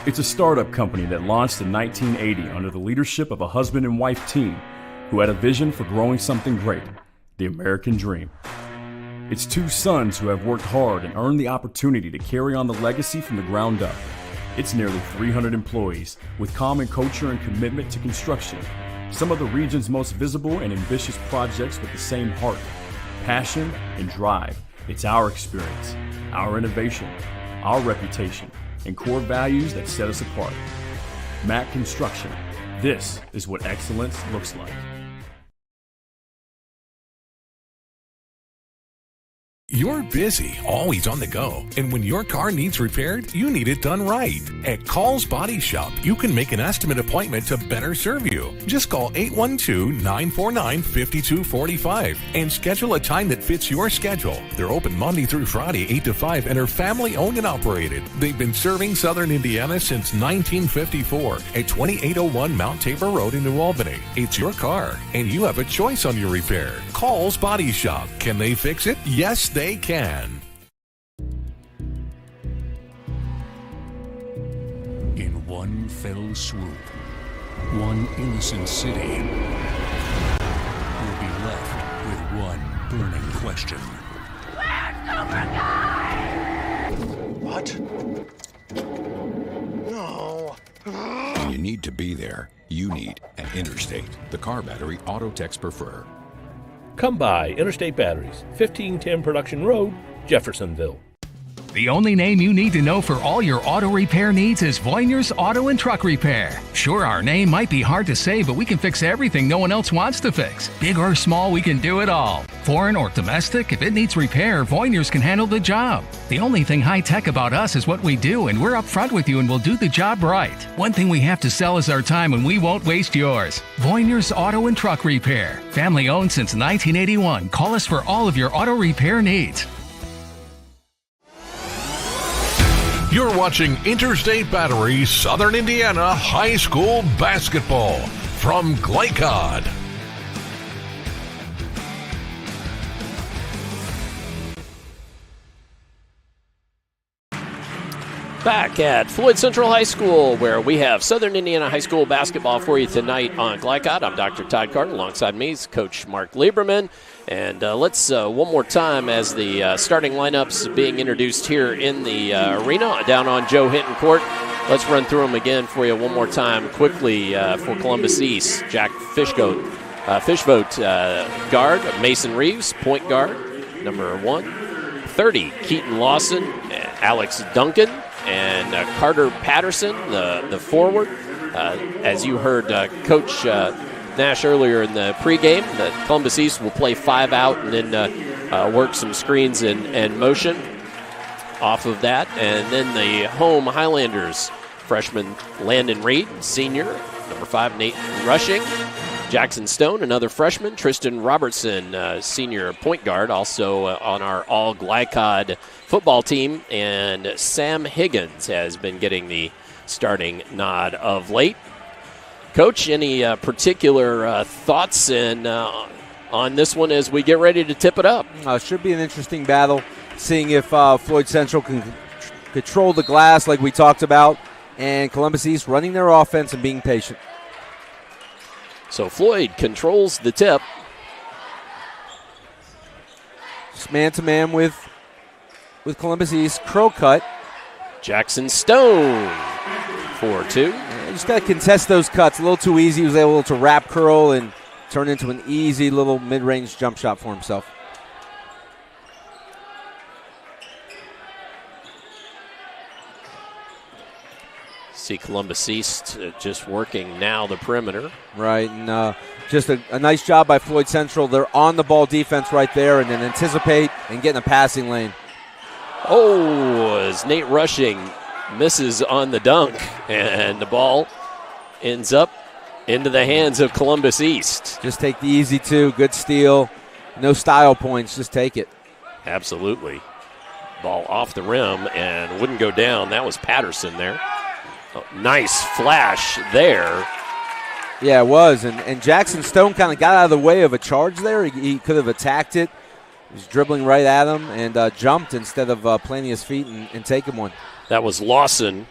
It's a startup company that launched in 1980 under the leadership of a husband and wife team who had a vision for growing something great, the American dream. It's two sons who have worked hard and earned the opportunity to carry on the legacy from the ground up. It's nearly 300 employees with common culture and commitment to construction. Some of the region's most visible and ambitious projects with the same heart, passion, and drive. It's our experience, our innovation, our reputation, and core values that set us apart. Mack Construction. This is what excellence looks like. You're busy, always on the go, and when your car needs repaired, you need it done right. At Call's Body Shop, you can make an estimate appointment to better serve you. Just call 812-949-5245 and schedule a time that fits your schedule. They're open Monday through Friday, 8 to 5, and are family-owned and operated. They've been serving Southern Indiana since 1954 at 2801 Mount Tabor Road in New Albany. It's your car, and you have a choice on your repair. Call's Body Shop. Can they fix it? Yes, they can. In one fell swoop, one innocent city will be left with one burning question. Where's Silver Guy? What? No. When you need to be there, you need an Interstate, the car battery auto techs prefer. Come by Interstate Batteries, 1510 Production Road, Jeffersonville. The only name you need to know for all your auto repair needs is Voyner's Auto and Truck Repair. Sure, our name might be hard to say, but we can fix everything no one else wants to fix. Big or small, we can do it all. Foreign or domestic, if it needs repair, Voyner's can handle the job. The only thing high-tech about us is what we do, and we're up front with you and we'll do the job right. One thing we have to sell is our time, and we won't waste yours. Voyner's Auto and Truck Repair. Family-owned since 1981. Call us for all of your auto repair needs. You're watching Interstate Battery Southern Indiana High School Basketball from Glycod. Back at Floyd Central High School, where we have Southern Indiana High School basketball for you tonight on Glycod. I'm Dr. Todd Carter. Alongside me is Coach Mark Lieberman. And let's one more time as the starting lineups being introduced here in the arena down on Joe Hinton Court. Let's run through them again for you one more time quickly for Columbus East. Jack Fishvote, guard. Mason Reeves, point guard, number 1. 30, Keaton Lawson, Alex Duncan, and Carter Patterson, the forward. As you heard Coach Nash earlier in the pregame, that Columbus East will play 5 out and then work some screens and motion off of that. And then the home Highlanders, freshman Landon Reed, senior, number 5, Nate Rushing. Jackson Stone, another freshman. Tristan Robertson, senior point guard, also on our all-Glycod football team. And Sam Higgins has been getting the starting nod of late. Coach, any particular thoughts on this one as we get ready to tip it up? Should be an interesting battle, seeing if Floyd Central can control the glass like we talked about, and Columbus East running their offense and being patient. So Floyd controls the tip. Just man-to-man with Columbus East. Curl cut. Jackson Stone, 4-2. You just got to contest those cuts. A little too easy. He was able to wrap curl and turn into an easy little mid-range jump shot for himself. See Columbus East just working now the perimeter. Right, and just a nice job by Floyd Central. They're on the ball defense right there, and then anticipate and get in the passing lane. Oh, as Nate Rushing misses on the dunk, and the ball ends up into the hands of Columbus East. Just take the easy two. Good steal. No style points. Just take it. Absolutely. Ball off the rim and wouldn't go down. That was Patterson there. Oh, nice flash there. Yeah, it was. And Jackson Stone kind of got out of the way of a charge there. He could have attacked it. He was dribbling right at him and jumped instead of planting his feet and taking one. That was Lawson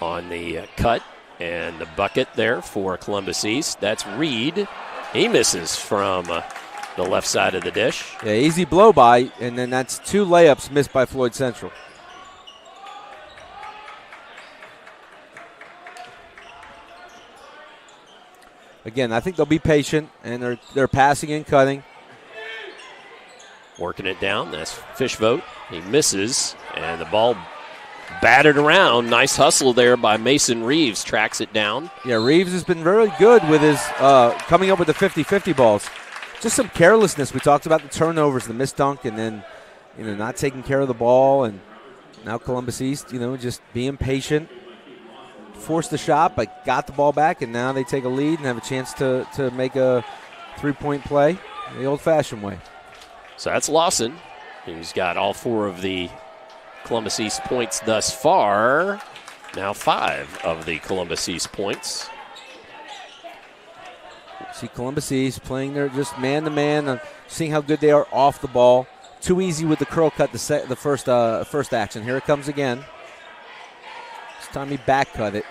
on the cut and the bucket there for Columbus East. That's Reed. He misses from the left side of the dish. Yeah, easy blow by, and then that's 2 layups missed by Floyd Central. Again, I think they'll be patient, and they're passing and cutting. Working it down. That's Fishvote. He misses, and the ball batted around. Nice hustle there by Mason Reeves. Tracks it down. Yeah, Reeves has been very good with his coming up with the 50-50 balls. Just some carelessness. We talked about the turnovers, the missed dunk, and then not taking care of the ball. And now Columbus East, just being patient. Forced the shot, but got the ball back, and now they take a lead and have a chance to make a 3-point play the old-fashioned way. So that's Lawson. He's got all 4 of the Columbus East points thus far. Now 5 of the Columbus East points. See Columbus East playing their just man-to-man, seeing how good they are off the ball. Too easy with the curl cut the first action. Here it comes again. This time he back cut it.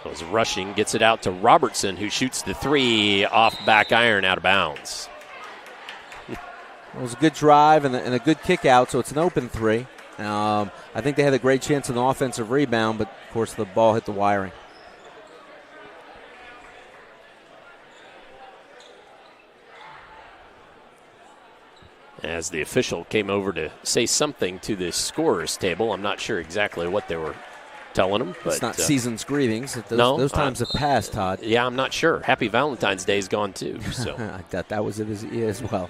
That was Rushing, gets it out to Robertson, who shoots the 3 off back iron out of bounds. It was a good drive and a good kick out, so it's an open 3. I think they had a great chance of an offensive rebound, but, of course, the ball hit the wiring. As the official came over to say something to the scorer's table, I'm not sure exactly what they were telling him. But, it's not season's greetings. Those times have passed, Todd. Yeah, I'm not sure. Happy Valentine's Day is gone, too. So I thought that was it as well.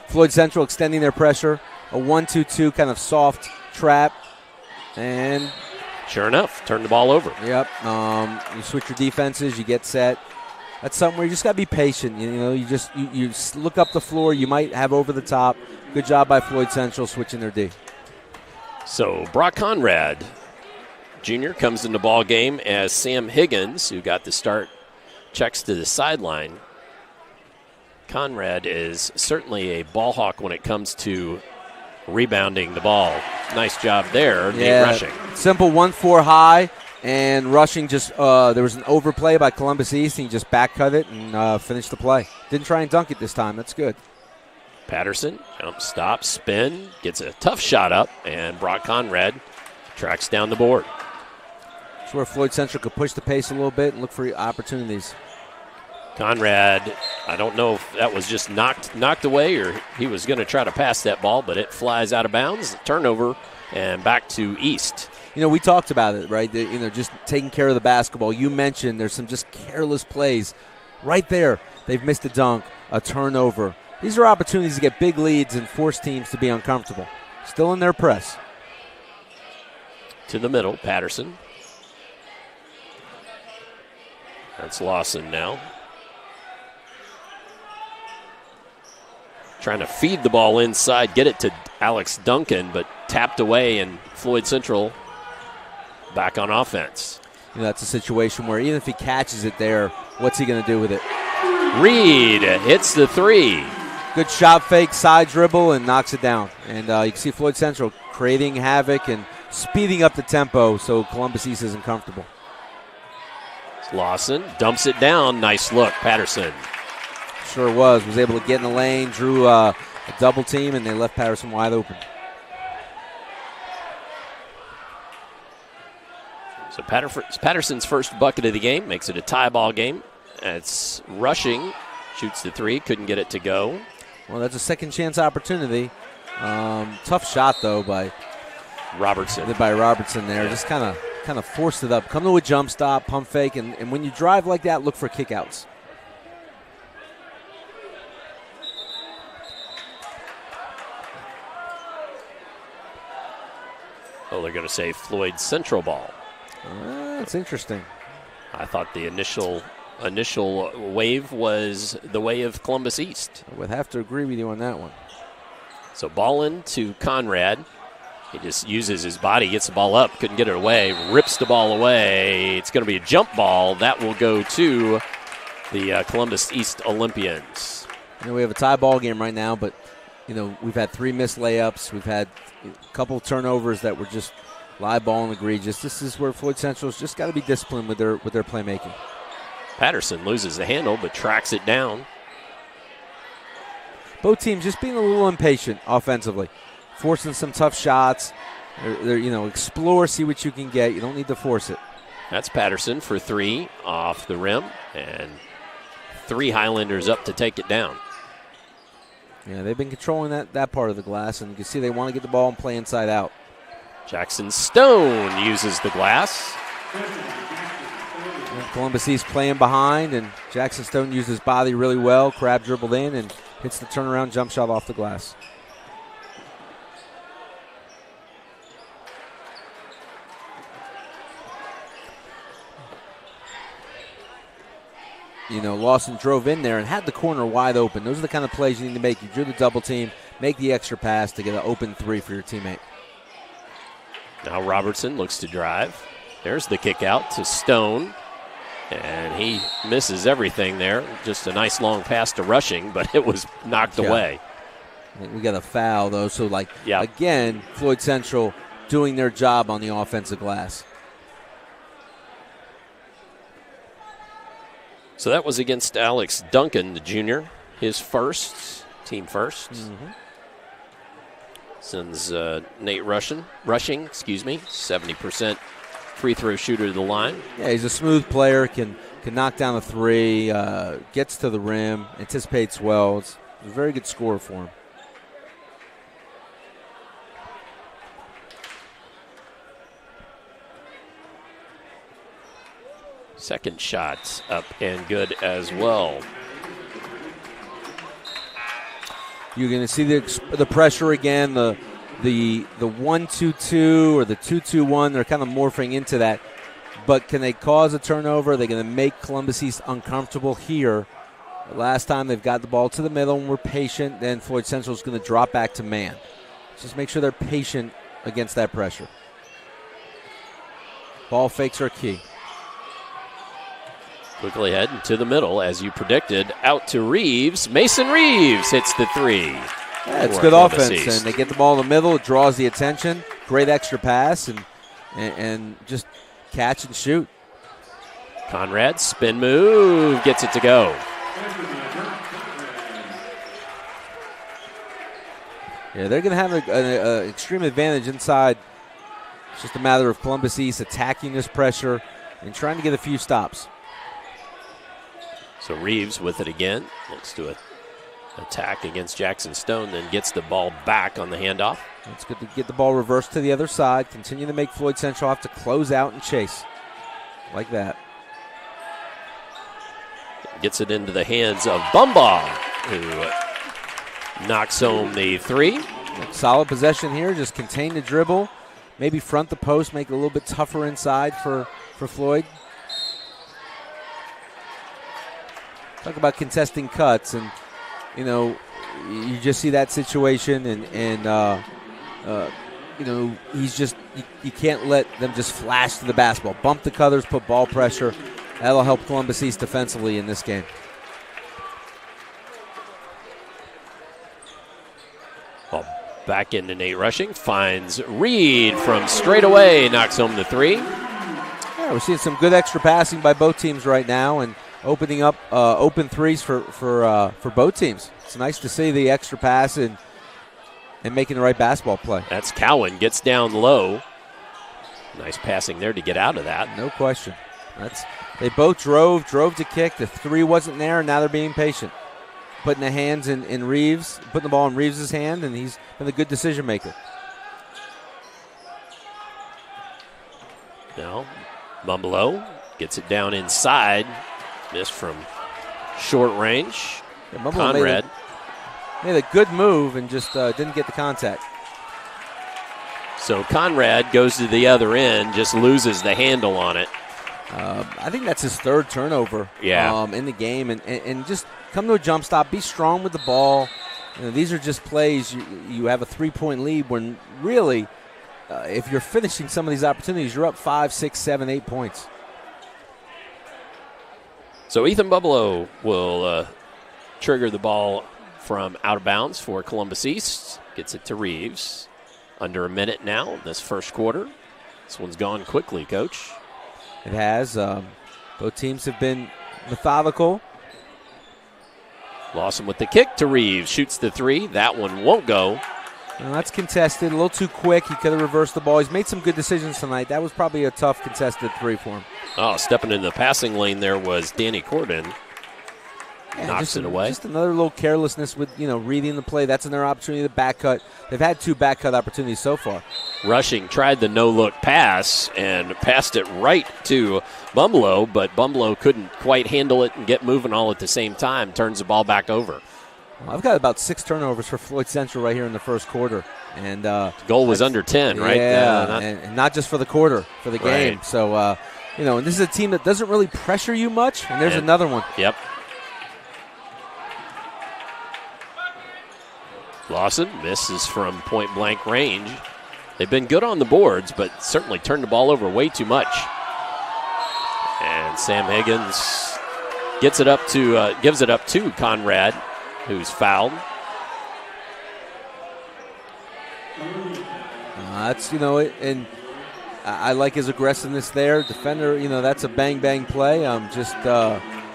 Floyd Central extending their pressure. A 1-2-2 kind of soft trap. And sure enough, turn the ball over. Yep. You switch your defenses. You get set. That's something where you just got to be patient. You look up the floor. You might have over the top. Good job by Floyd Central switching their D. So Brock Conrad Jr. comes in the ball game as Sam Higgins, who got the start, checks to the sideline. Conrad is certainly a ball hawk when it comes to rebounding the ball. Nice job there, Nate Rushing. Simple 1-4 high, and Rushing just there was an overplay by Columbus East, and he just back cut it and finished the play. Didn't try and dunk it this time. That's good. Patterson, jump, stop, spin, gets a tough shot up, and Brock Conrad tracks down the board. That's where Floyd Central could push the pace a little bit and look for opportunities. Conrad, I don't know if that was just knocked away or he was going to try to pass that ball, but it flies out of bounds. Turnover and back to East. We talked about it, right? Just taking care of the basketball. You mentioned there's some just careless plays right there. They've missed a dunk, a turnover. These are opportunities to get big leads and force teams to be uncomfortable. Still in their press. To the middle, Patterson. That's Lawson now. Trying to feed the ball inside, get it to Alex Duncan, but tapped away, and Floyd Central back on offense. That's a situation where even if he catches it there, what's he going to do with it? Reed hits the 3. Good shot fake, side dribble, and knocks it down. And you can see Floyd Central creating havoc and speeding up the tempo so Columbus East isn't comfortable. Lawson dumps it down. Nice look, Patterson. Sure was able to get in the lane, drew a double team, and they left Patterson wide open. So Patterson's first bucket of the game makes it a tie ball game. It's Rushing, shoots the 3, couldn't get it to go. Well, that's a second chance opportunity. Tough shot though by Robertson. There, just kind of forced it up. Come to a jump stop, pump fake, and when you drive like that, look for kickouts. Oh, they're going to say Floyd Central ball. That's interesting. I thought the initial wave was the way of Columbus East. I would have to agree with you on that one. So ball in to Conrad. He just uses his body, gets the ball up, couldn't get it away, rips the ball away. It's going to be a jump ball. That will go to the Columbus East Olympians. We have a tie ball game right now, but we've had 3 missed layups. We've had a couple of turnovers that were just live ball and egregious. This is where Floyd Central's just got to be disciplined with their playmaking. Patterson loses the handle, but tracks it down. Both teams just being a little impatient offensively, forcing some tough shots. They're explore, see what you can get. You don't need to force it. That's Patterson for 3 off the rim, and 3 Highlanders up to take it down. Yeah, they've been controlling that part of the glass, and you can see they want to get the ball and play inside out. Jackson Stone uses the glass. Columbus East playing behind, and Jackson Stone used his body really well. Crab dribbled in and hits the turnaround jump shot off the glass. Lawson drove in there and had the corner wide open. Those are the kind of plays you need to make. You drew the double team, make the extra pass to get an open 3 for your teammate. Now Robertson looks to drive. There's the kick out to Stone. And he misses everything there. Just a nice long pass to Rushing, but it was knocked away. I think we got a foul, though. So, again, Floyd Central doing their job on the offensive glass. So that was against Alex Duncan, the junior. His first, team first. Mm-hmm. Sends Nate Rushing, 70% free throw shooter to the line. Yeah, he's a smooth player, can knock down a 3, gets to the rim, anticipates well. It's a very good scorer for him. Second shot up and good as well. You're going to see the pressure again, the 1-2-2 or the 2-2-1. They're kind of morphing into that. But can they cause a turnover? Are they going to make Columbus East uncomfortable here? Last time they've got the ball to the middle and we're patient, then Floyd Central is going to drop back to man. Just make sure they're patient against that pressure. Ball fakes are key. Quickly head to the middle, as you predicted, out to Reeves. Mason Reeves hits the 3. Yeah, it's good offense, and they get the ball in the middle. It draws the attention. Great extra pass, and just catch and shoot. Conrad, spin move, gets it to go. Yeah, they're going to have an extreme advantage inside. It's just a matter of Columbus East attacking this pressure and trying to get a few stops. So Reeves with it again. Looks to attack against Jackson Stone, then gets the ball back on the handoff. It's good to get the ball reversed to the other side. Continue to make Floyd Central have to close out and chase. Like that. Gets it into the hands of Bumbaugh, who knocks home the 3. Solid possession here. Just contain the dribble. Maybe front the post, make it a little bit tougher inside for Floyd. Talk about contesting cuts, and you just see that situation, and he's just you can't let them just flash to the basketball. Bump the cutters, put ball pressure. That'll help Columbus East defensively in this game. Ball back into Nate Rushing, finds Reed from straight away, knocks home the 3. Yeah, we're seeing some good extra passing by both teams right now, and opening up open 3s for both teams. It's nice to see the extra pass and making the right basketball play. That's Cowan, gets down low. Nice passing there to get out of that. No question. They both drove to kick. The 3 wasn't there, and now they're being patient. Putting the hands in Reeves, putting the ball in Reeves' hand, and he's been a good decision maker. Now, Mumbelow gets it down inside. Missed from short range. Yeah, Conrad made a good move and just didn't get the contact. So Conrad goes to the other end, just loses the handle on it. I think that's his 3rd turnover in the game. And just come to a jump stop, be strong with the ball, these are just plays. You have a 3-point lead when really, if you're finishing some of these opportunities, you're up 5, 6, 7, 8 points. So Ethan Bubbelow will trigger the ball from out of bounds for Columbus East. Gets it to Reeves. Under a minute now in this first quarter. This one's gone quickly, Coach. It has. Both teams have been methodical. Lawson with the kick to Reeves. Shoots the three. That one won't go. Well, that's contested. A little too quick. He could have reversed the ball. He's made some good decisions tonight. That was probably a tough contested three for him. Oh, stepping in the passing lane there was Danny Corbin. Yeah, knocks it away. Just another little carelessness with, reading the play. That's another opportunity to back cut. They've had 2 back cut opportunities so far. Rushing tried the no-look pass and passed it right to Bumbelow, but Bumbelow couldn't quite handle it and get moving all at the same time. Turns the ball back over. Well, I've got about 6 turnovers for Floyd Central right here in the first quarter. And the goal was under 10, right? Yeah, and not just for the quarter, for the game. Right. So, and this is a team that doesn't really pressure you much, and there's another one. Yep. Lawson misses from point-blank range. They've been good on the boards, but certainly turned the ball over way too much. And Sam Higgins gives it up to Conrad, who's fouled. And I like his aggressiveness there. Defender, that's a bang-bang play.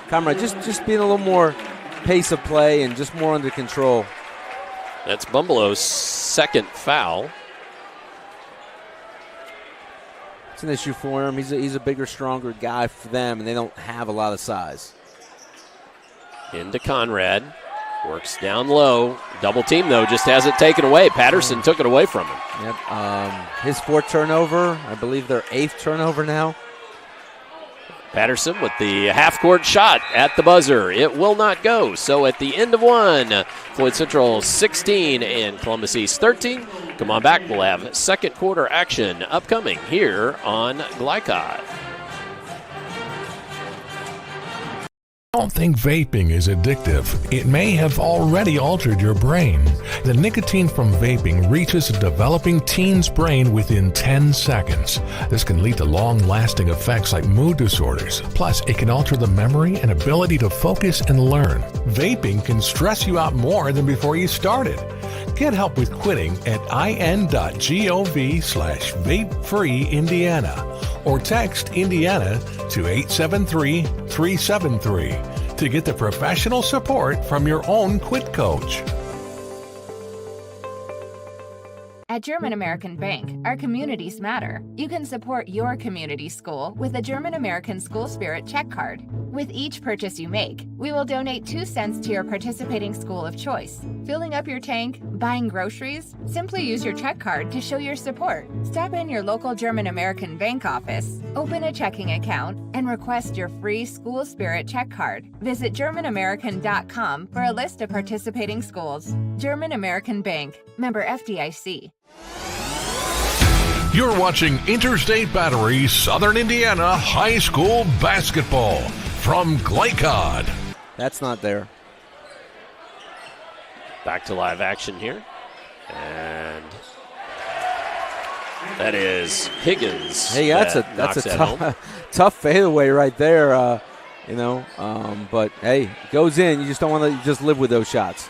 Conrad just being a little more pace of play and just more under control. That's Bumbelow's second foul. It's an issue for him. He's a bigger, stronger guy for them, and they don't have a lot of size. Into Conrad. Works down low. Double team, though, just has it taken away. Patterson took it away from him. Yep. His 4th turnover. I believe their 8th turnover now. Patterson with the half-court shot at the buzzer. It will not go. So at the end of one, Floyd Central 16 and Columbus East 13. Come on back. We'll have second quarter action upcoming here on Glycod. Don't think vaping is addictive. It may have already altered your brain. The nicotine from vaping reaches a developing teen's brain within 10 seconds. This can lead to long-lasting effects like mood disorders. Plus, it can alter the memory and ability to focus and learn. Vaping can stress you out more than before you started. Get help with quitting at in.gov/vapefreeindiana or text Indiana to 873-373 to get the professional support from your own quit coach. At German American Bank, our communities matter. You can support your community school with a German American School Spirit check card. With each purchase you make, we will donate 2 cents to your participating school of choice. Filling up your tank, buying groceries? Simply use your check card to show your support. Stop in your local German American Bank office, open a checking account, and request your free School Spirit check card. Visit GermanAmerican.com for a list of participating schools. German American Bank, member FDIC. You're watching Interstate Battery Southern Indiana High School Basketball from Glycod. That's not there. Back to live action here. And that is Higgins. Hey, that's a tough fadeaway right there, but hey, it goes in. You just don't want to just live with those shots.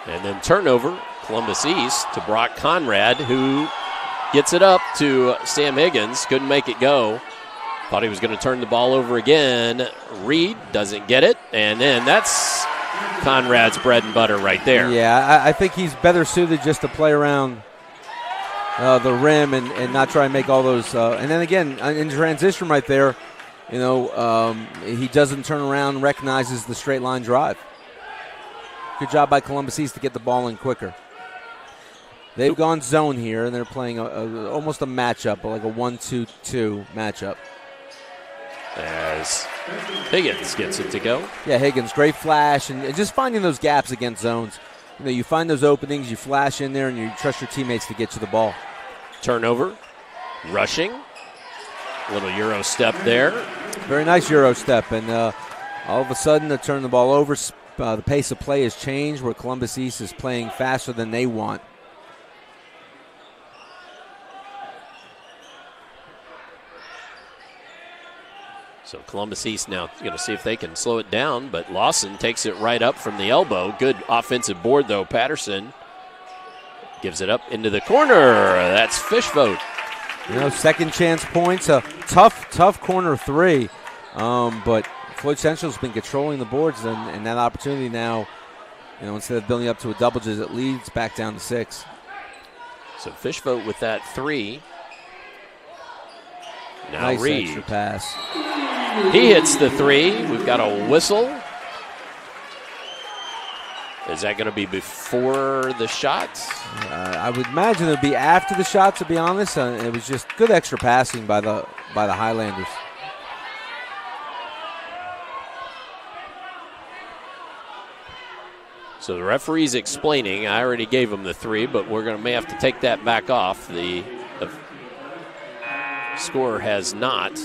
And then turnover, Columbus East to Brock Conrad, who gets it up to Sam Higgins. Couldn't make it go. Thought he was going to turn the ball over again. Reed doesn't get it. And then that's Conrad's bread and butter right there. Yeah, I think he's better suited just to play around the rim and not try and make all those. And then again, in transition right there, he doesn't turn around and recognizes the straight line drive. Good job by Columbus East to get the ball in quicker. They've gone zone here, and they're playing almost a matchup, like a 1-2-2 matchup. As Higgins gets it to go. Yeah, Higgins, great flash, and just finding those gaps against zones. You find those openings, you flash in there, and you trust your teammates to get you the ball. Turnover, rushing, little Euro step there. Very nice Euro step, and all of a sudden they turn the ball over. the pace of play has changed where Columbus East is playing faster than they want. So Columbus East now going to see if they can slow it down, but Lawson takes it right up from the elbow. Good offensive board, though. Patterson gives it up into the corner. That's Fishvote. Second chance points, a tough corner three, but Floyd Central's been controlling the boards, and that opportunity now, instead of building up to a double-digit lead, it's back down to 6. So Fishvote with that 3. Now nice Reed. Extra pass. He hits the 3. We've got a whistle. Is that going to be before the shot? I would imagine it would be after the shot, to be honest. It was just good extra passing by the Highlanders. So the referee's explaining. I already gave him the 3, but may have to take that back off. The scorer has not.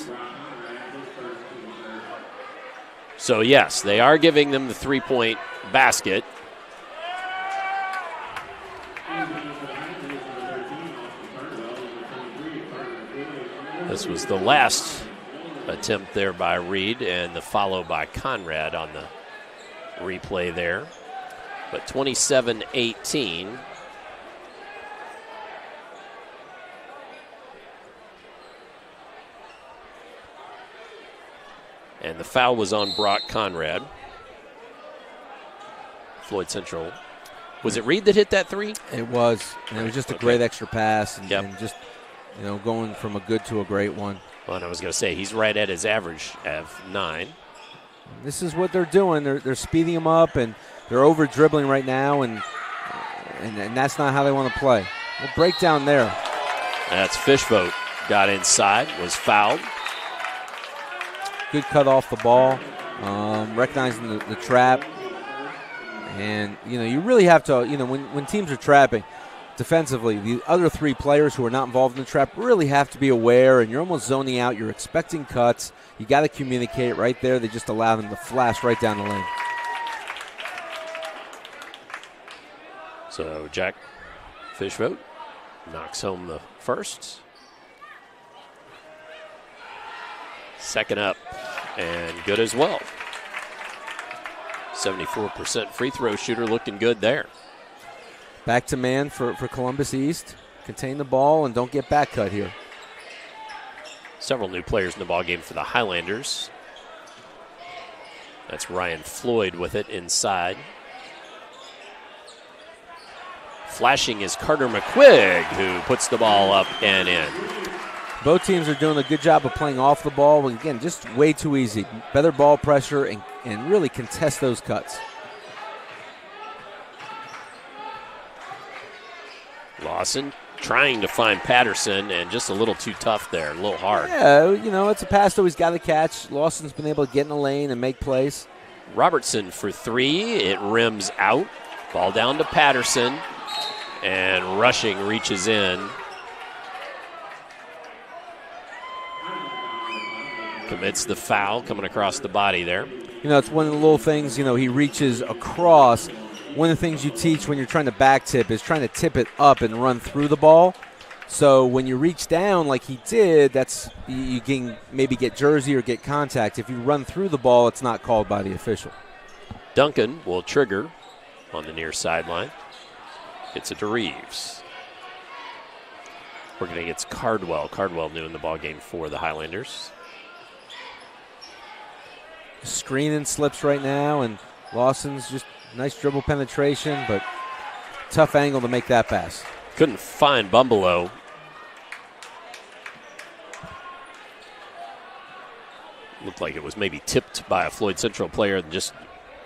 So yes, they are giving them the 3-point basket. This was the last attempt there by Reed, and the follow by Conrad on the replay there. But 27-18. And the foul was on Brock Conrad. Floyd Central. Was it Reed that hit that 3? It was. And it was just a great extra pass and just, going from a good to a great one. Well, and I was going to say, he's right at his average of 9. This is what they're doing. They're speeding him up, and they're over dribbling right now, and that's not how they want to play. We'll break down there. That's Fishvote. Got inside, was fouled. Good cut off the ball, recognizing the trap. And, you really have to, when teams are trapping defensively, the other 3 players who are not involved in the trap really have to be aware, and you're almost zoning out. You're expecting cuts. You got to communicate right there. They just allow them to flash right down the lane. So Jack Fishvote knocks home the first. Second up, and good as well. 74% free throw shooter, looking good there. Back to man for Columbus East. Contain the ball and don't get back cut here. Several new players in the ballgame for the Highlanders. That's Ryan Floyd with it inside. Flashing is Carter McQuigg, who puts the ball up and in. Both teams are doing a good job of playing off the ball. Again, just way too easy. Better ball pressure and really contest those cuts. Lawson trying to find Patterson, and just a little too tough there, a little hard. Yeah, it's a pass that he's got to catch. Lawson's been able to get in the lane and make plays. Robertson for 3. It rims out. Ball down to Patterson, and Rushing reaches in. Commits the foul coming across the body there. It's one of the little things, he reaches across. One of the things you teach when you're trying to back tip is trying to tip it up and run through the ball. So when you reach down like he did, you can maybe get jersey or get contact. If you run through the ball, it's not called by the official. Duncan will trigger on the near sideline. Gets it to Reeves. Working against Cardwell. Cardwell new in the ballgame for the Highlanders. Screening slips right now, and Lawson's just nice dribble penetration, but tough angle to make that pass. Couldn't find Bumbelow. Looked like it was maybe tipped by a Floyd Central player and just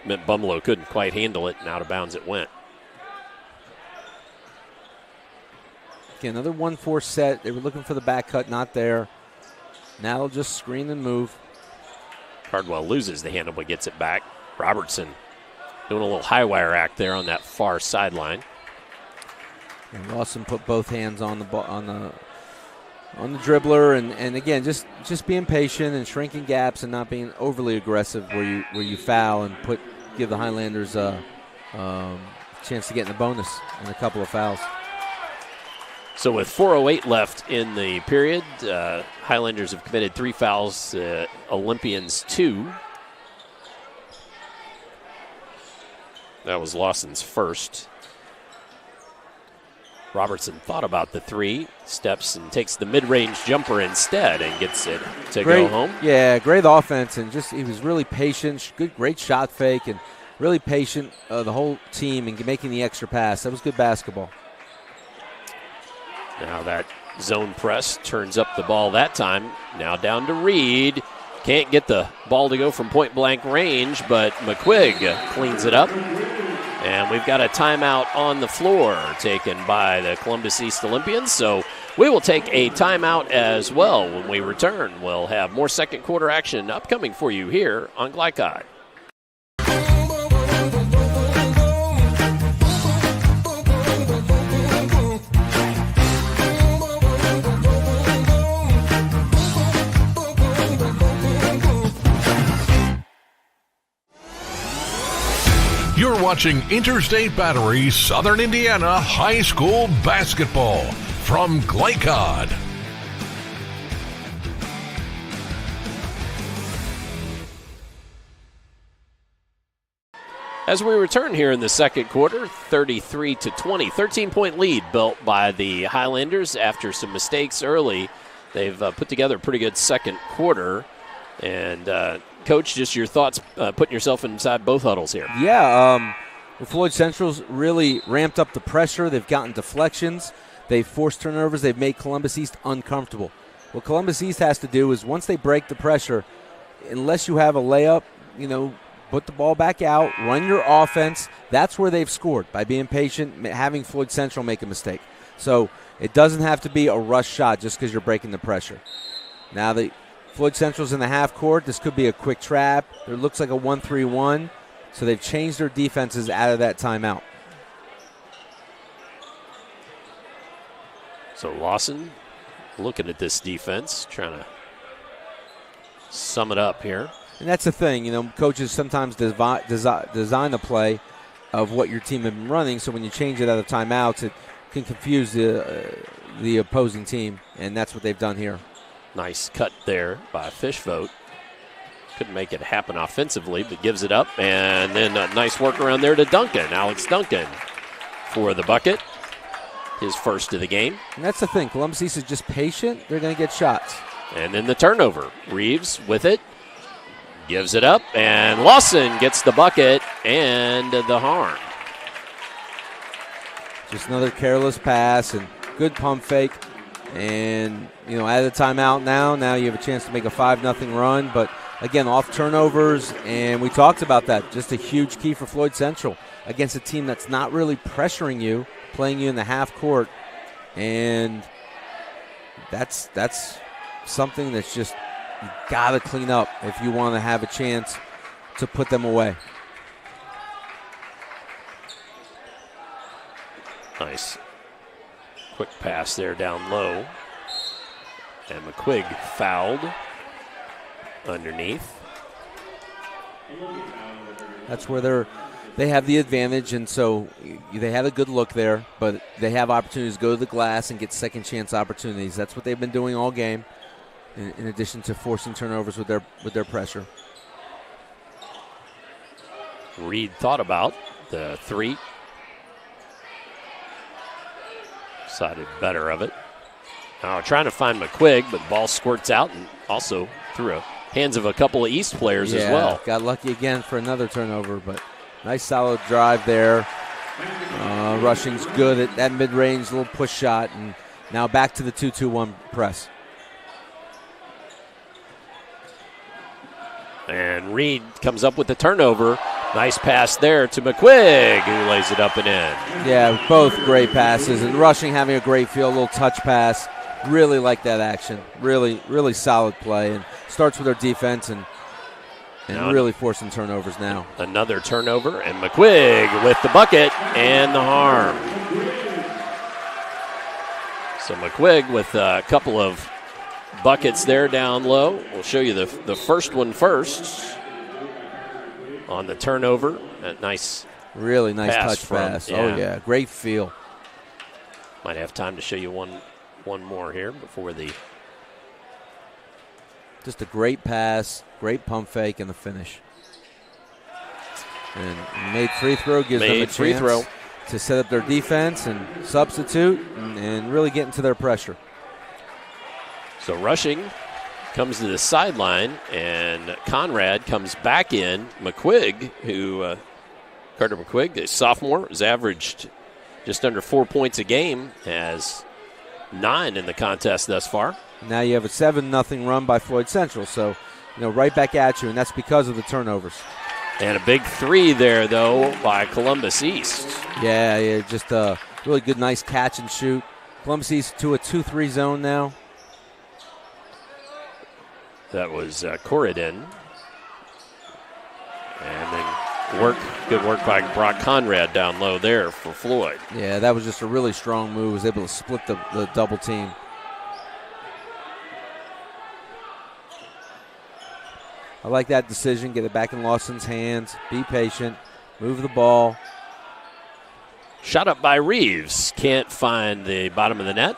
meant Bumbelow couldn't quite handle it, and out of bounds it went. Again, another 1-4 set. They were looking for the back cut, not there. Now they'll just screen and move. Cardwell loses the handle but gets it back. Robertson doing a little high wire act there on that far sideline. And Lawson put both hands on the dribbler, and again just being patient and shrinking gaps and not being overly aggressive where you foul and put give the Highlanders a chance to get in the bonus and a couple of fouls. So with 4:08 left in the period, Highlanders have committed 3 fouls, Olympians 2. That was Lawson's first. Robertson thought about the 3, steps and takes the mid-range jumper instead and gets it to go home. Yeah, great offense, and just he was really patient. Great shot fake, and really patient, the whole team, in making the extra pass. That was good basketball. Now that zone press turns up the ball that time. Now down to Reed. Can't get the ball to go from point-blank range, but McQuigg cleans it up. And we've got a timeout on the floor taken by the Columbus East Olympians. So we will take a timeout as well. When we return, we'll have more second quarter action upcoming for you here on Glycod. You're watching Interstate Battery Southern Indiana High School Basketball from Glycod. As we return here in the second quarter, 33-20, 13-point lead built by the Highlanders after some mistakes early. They've put together a pretty good second quarter. And Coach, just your thoughts putting yourself inside both huddles here. Yeah, Floyd Central's really ramped up the pressure. They've gotten deflections. They've forced turnovers. They've made Columbus East uncomfortable. What Columbus East has to do is once they break the pressure, unless you have a layup, put the ball back out, run your offense. That's where they've scored, by being patient, having Floyd Central make a mistake. So it doesn't have to be a rush shot just because you're breaking the pressure. Now Floyd Central's in the half court. This could be a quick trap. It looks like a 1-3-1. So they've changed their defenses out of that timeout. So Lawson looking at this defense, trying to sum it up here. And that's the thing. Coaches sometimes design the play of what your team has been running. So when you change it out of timeouts, it can confuse the opposing team. And that's what they've done here. Nice cut there by Fishvote. Couldn't make it happen offensively, but gives it up. And then a nice work around there to Duncan. Alex Duncan for the bucket. His first of the game. And that's the thing. Columbus East is just patient. They're going to get shots. And then the turnover. Reeves with it. Gives it up. And Lawson gets the bucket and the harm. Just another careless pass and good pump fake. And, out of the timeout now you have a chance to make a 5-0 run. But, again, off turnovers, and we talked about that. Just a huge key for Floyd Central against a team that's not really pressuring you, playing you in the half court. And that's something that's just you got to clean up if you want to have a chance to put them away. Nice. Quick pass there down low. And McQuigg fouled underneath. That's where they have the advantage, and so they had a good look there, but they have opportunities to go to the glass and get second chance opportunities. That's what they've been doing all game, in addition to forcing turnovers with their pressure. Reed thought about the 3. Decided better of it. Now trying to find McQuigg, but the ball squirts out and also through the hands of a couple of East players as well. Got lucky again for another turnover, but nice solid drive there. Rushing's good at that mid-range little push shot, and now back to the 2-2-1 press. And Reed comes up with the turnover. Nice pass there to McQuigg, who lays it up and in. Yeah, both great passes. And Rushing having a great feel, a little touch pass. Really like that action. Really, really solid play. And starts with their defense and really forcing turnovers now. Another turnover, and McQuigg with the bucket and the harm. So McQuigg with a couple of buckets there down low. We'll show you the first one first. On the turnover, nice. Really nice pass touch pass. Oh, yeah. Great feel. Might have time to show you one more here before the. Just a great pass, great pump fake, and the finish. And made free throw gives them a chance to set up their defense and substitute and really get into their pressure. So rushing comes to the sideline, and Conrad comes back in. McQuigg, Carter McQuigg, the sophomore, has averaged just under 4 points a game, has 9 in the contest thus far. Now you have a 7-0 run by Floyd Central, so right back at you, and that's because of the turnovers. And a big 3 there, though, by Columbus East. Yeah, just a really good, nice catch and shoot. Columbus East to a 2-3 zone now. That was Corridon. And then good work by Brock Conrad down low there for Floyd. Yeah, that was just a really strong move. Was able to split the double team. I like that decision. Get it back in Lawson's hands. Be patient. Move the ball. Shot up by Reeves. Can't find the bottom of the net.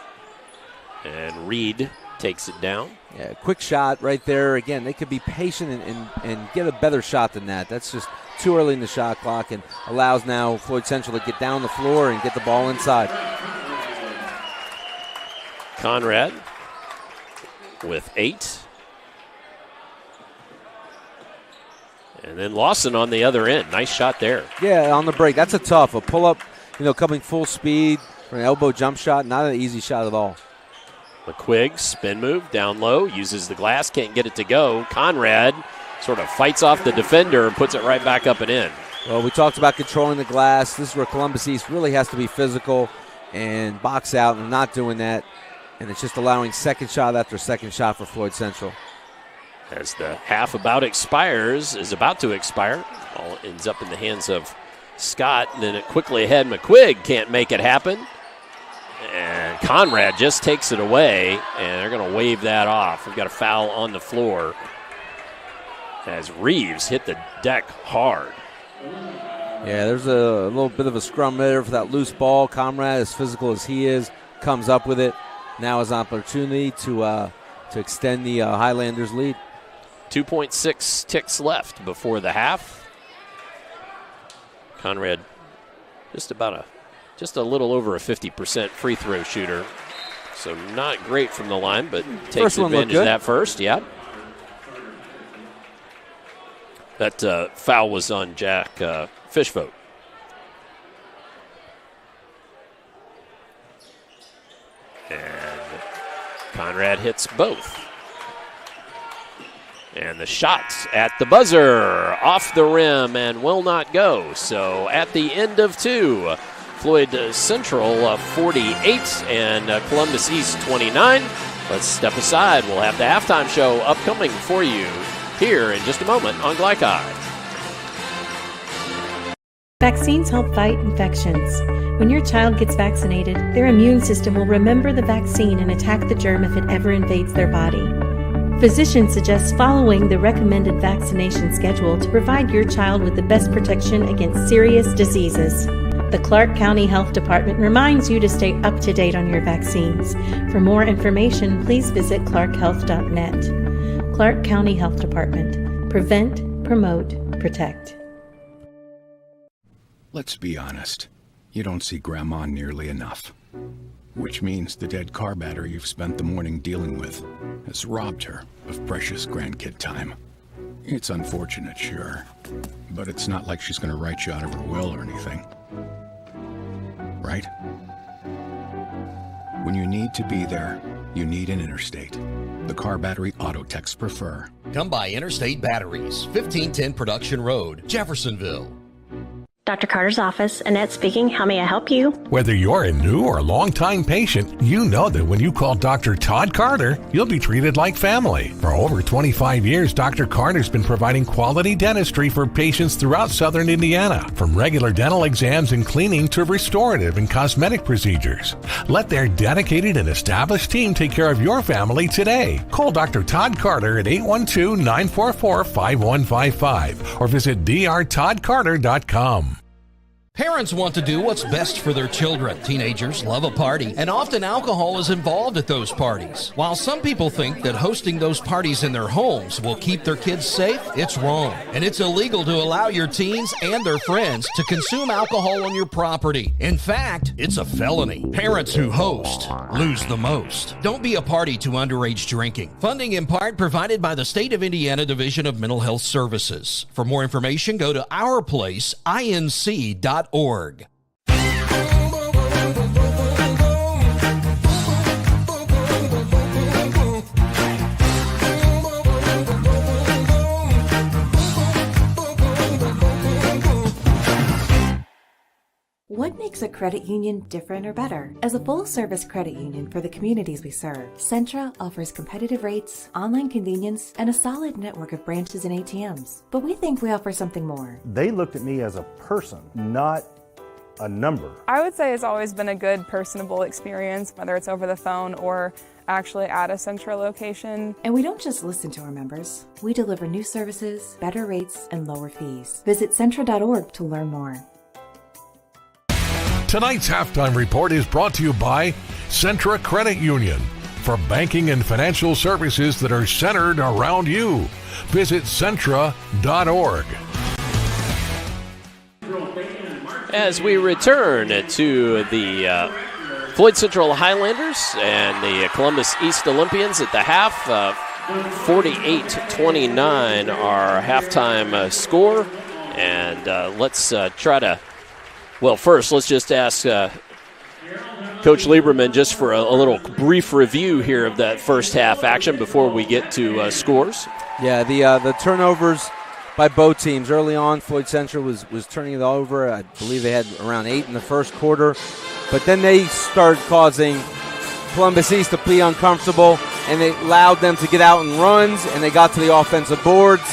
And Reed takes it down. Yeah, quick shot right there. Again, they could be patient and get a better shot than that. That's just too early in the shot clock and allows now Floyd Central to get down the floor and get the ball inside. Conrad with 8. And then Lawson on the other end. Nice shot there. Yeah, on the break. That's a pull-up, coming full speed for an elbow jump shot. Not an easy shot at all. McQuigg, spin move, down low, uses the glass, can't get it to go. Conrad sort of fights off the defender and puts it right back up and in. Well, we talked about controlling the glass. This is where Columbus East really has to be physical and box out, and not doing that. And it's just allowing second shot after second shot for Floyd Central. As the half is about to expire. Ball ends up in the hands of Scott. And then it quickly ahead. McQuigg can't make it happen. And Conrad just takes it away, and they're going to wave that off. We've got a foul on the floor as Reeves hit the deck hard. Yeah, there's a little bit of a scrum there for that loose ball. Conrad, as physical as he is, comes up with it. Now is an opportunity to extend the Highlanders' lead. 2.6 ticks left before the half. Conrad just a little over a 50% free throw shooter. So not great from the line, but takes advantage of that first. Yeah. That foul was on Jack Fishvote. And Conrad hits both. And the shot at the buzzer, off the rim and will not go. So at the end of 2, Floyd Central 48 and Columbus East 29. Let's step aside. We'll have the halftime show upcoming for you here in just a moment on Glycod. Vaccines help fight infections. When your child gets vaccinated, their immune system will remember the vaccine and attack the germ if it ever invades their body. Physicians suggest following the recommended vaccination schedule to provide your child with the best protection against serious diseases. The Clark County Health Department reminds you to stay up to date on your vaccines. For more information, please visit clarkhealth.net. Clark County Health Department. Prevent, promote, protect. Let's be honest. You don't see Grandma nearly enough. Which means the dead car battery you've spent the morning dealing with has robbed her of precious grandkid time. It's unfortunate, sure, but it's not like she's going to write you out of her will or anything. Right? When you need to be there, you need an Interstate. The car battery auto techs prefer. Come by Interstate Batteries, 1510 Production Road, Jeffersonville. Dr. Carter's office, Annette speaking. How may I help you? Whether you're a new or long-time patient, you know that when you call Dr. Todd Carter, you'll be treated like family. For over 25 years, Dr. Carter's been providing quality dentistry for patients throughout Southern Indiana, from regular dental exams and cleaning to restorative and cosmetic procedures. Let their dedicated and established team take care of your family today. Call Dr. Todd Carter at 812-944-5155 or visit drtoddcarter.com. Parents want to do what's best for their children. Teenagers love a party, and often alcohol is involved at those parties. While some people think that hosting those parties in their homes will keep their kids safe, it's wrong. And it's illegal to allow your teens and their friends to consume alcohol on your property. In fact, it's a felony. Parents who host lose the most. Don't be a party to underage drinking. Funding in part provided by the State of Indiana Division of Mental Health Services. For more information, go to ourplaceinc.org. What makes a credit union different or better? As a full-service credit union for the communities we serve, Centra offers competitive rates, online convenience, and a solid network of branches and ATMs. But we think we offer something more. They looked at me as a person, not a number. I would say it's always been a good, personable experience, whether it's over the phone or actually at a Centra location. And we don't just listen to our members. We deliver new services, better rates, and lower fees. Visit Centra.org to learn more. Tonight's halftime report is brought to you by Centra Credit Union for banking and financial services that are centered around you. Visit Centra.org. As we return to the Floyd Central Highlanders and the Columbus East Olympians at the half, 48-29 our halftime score. And let's try to... Well, first, let's just ask Coach Lieberman just for a little brief review here of that first half action before we get to scores. Yeah, the turnovers by both teams. Early on, Floyd Central was turning it over. I believe they had around 8 in the first quarter. But then they started causing Columbus East to be uncomfortable, and they allowed them to get out in runs, and they got to the offensive boards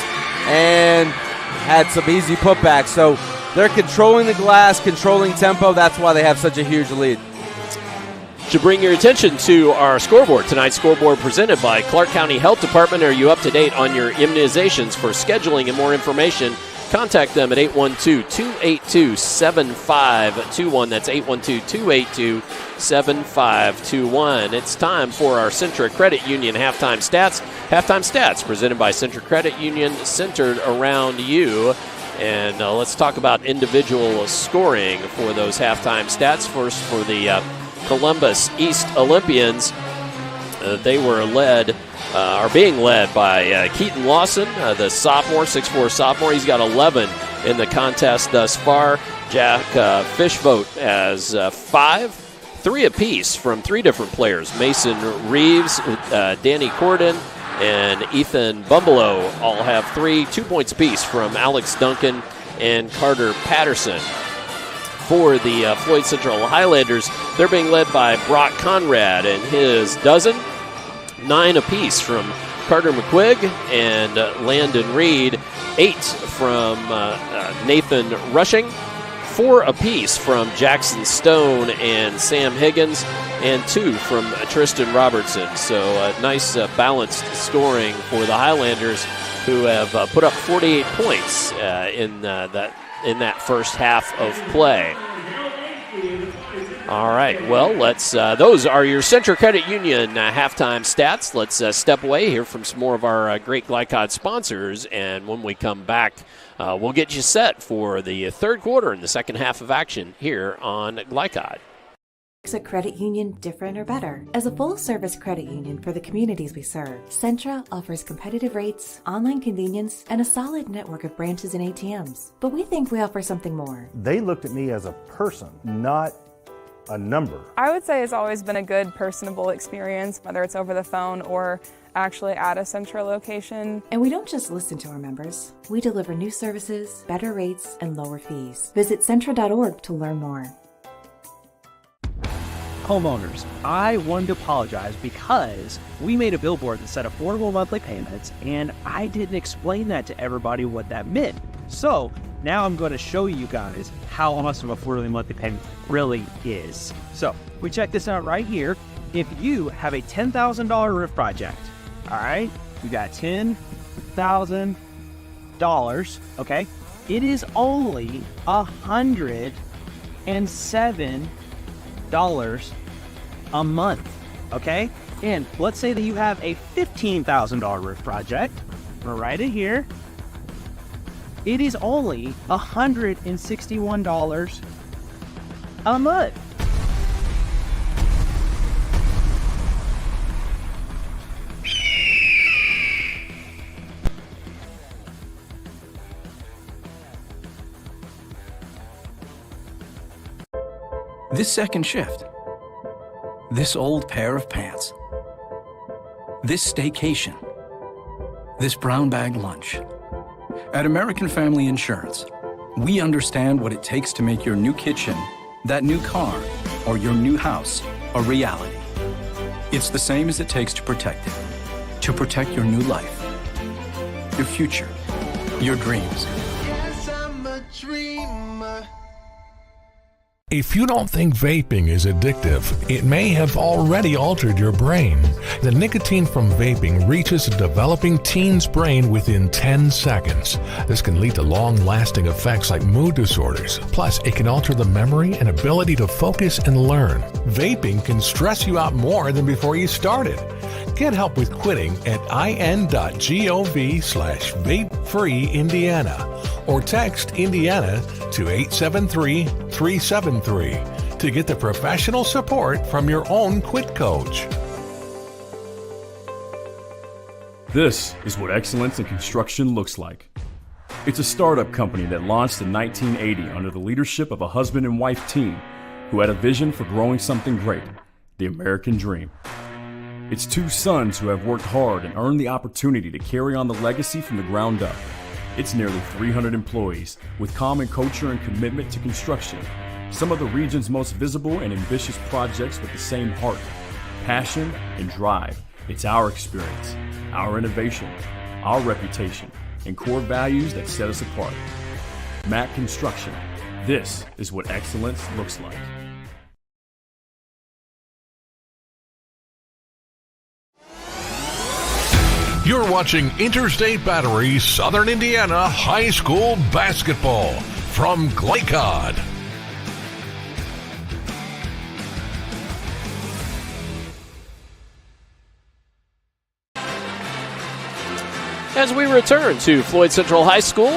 and had some easy putbacks. So they're controlling the glass, controlling tempo. That's why they have such a huge lead. Should bring your attention to our scoreboard. Tonight's scoreboard presented by Clark County Health Department. Are you up to date on your immunizations? For scheduling and more information, contact them at 812-282-7521. That's 812-282-7521. It's time for our Centra Credit Union Halftime Stats. Halftime Stats presented by Centra Credit Union, centered around you. And let's talk about individual scoring for those halftime stats. First, for the Columbus East Olympians, they were being led by Keaton Lawson, the sophomore, 6'4" sophomore. He's got 11 in the contest thus far. Jack Fishvote has 5, 3 apiece from 3 different players. Mason Reeves, Danny Corden, and Ethan Bumbleau all have 3, 2 points apiece from Alex Duncan and Carter Patterson. For the Floyd Central Highlanders, they're being led by Brock Conrad and his dozen, 9 apiece from Carter McQuigg and Landon Reed, 8 from Nathan Rushing, 4 apiece from Jackson Stone and Sam Higgins, and 2 from Tristan Robertson. So nice balanced scoring for the Highlanders, who have put up 48 points in that first half of play. All right, well, let's. Those are your Centra Credit Union halftime stats. Let's step away here from some more of our great Glycod sponsors, and when we come back, we'll get you set for the third quarter and the second half of action here on Glycod. Makes a credit union different or better? As a full-service credit union for the communities we serve, Centra offers competitive rates, online convenience, and a solid network of branches and ATMs. But we think we offer something more. They looked at me as a person, not a number. I would say it's always been a good, personable experience, whether it's over the phone or actually at a Centra location. And we don't just listen to our members. We deliver new services, better rates, and lower fees. Visit Centra.org to learn more. Homeowners, I wanted to apologize because we made a billboard that said affordable monthly payments, and I didn't explain that to everybody what that meant. So now I'm going to show you guys how much of an affordable monthly payment really is. So we check this out right here. If you have a $10,000 roof project, all right, you got $10,000, okay, it is only $107 a month, okay? And let's say that you have a $15,000 roof project. I'm gonna write it here. It is only $161 a month. This second shift, this old pair of pants, this staycation, this brown bag lunch. At American Family Insurance, we understand what it takes to make your new kitchen, that new car, or your new house a reality. It's the same as it takes to protect it, to protect your new life, your future, your dreams. Yes, I'm a dreamer. If you don't think vaping is addictive, it may have already altered your brain. The nicotine from vaping reaches a developing teen's brain within 10 seconds. This can lead to long-lasting effects like mood disorders. Plus, it can alter the memory and ability to focus and learn. Vaping can stress you out more than before you started. Get help with quitting at in.gov/vape-free-Indiana or text Indiana to 873-373 to get the professional support from your own quit coach. This is what excellence in construction looks like. It's a startup company that launched in 1980 under the leadership of a husband and wife team who had a vision for growing something great, the American dream. It's two sons who have worked hard and earned the opportunity to carry on the legacy from the ground up. It's nearly 300 employees with common culture and commitment to construction. Some of the region's most visible and ambitious projects with the same heart, passion, and drive. It's our experience, our innovation, our reputation, and core values that set us apart. Mac Construction. This is what excellence looks like. You're watching Interstate Battery Southern Indiana High School Basketball from Glycod. As we return to Floyd Central High School,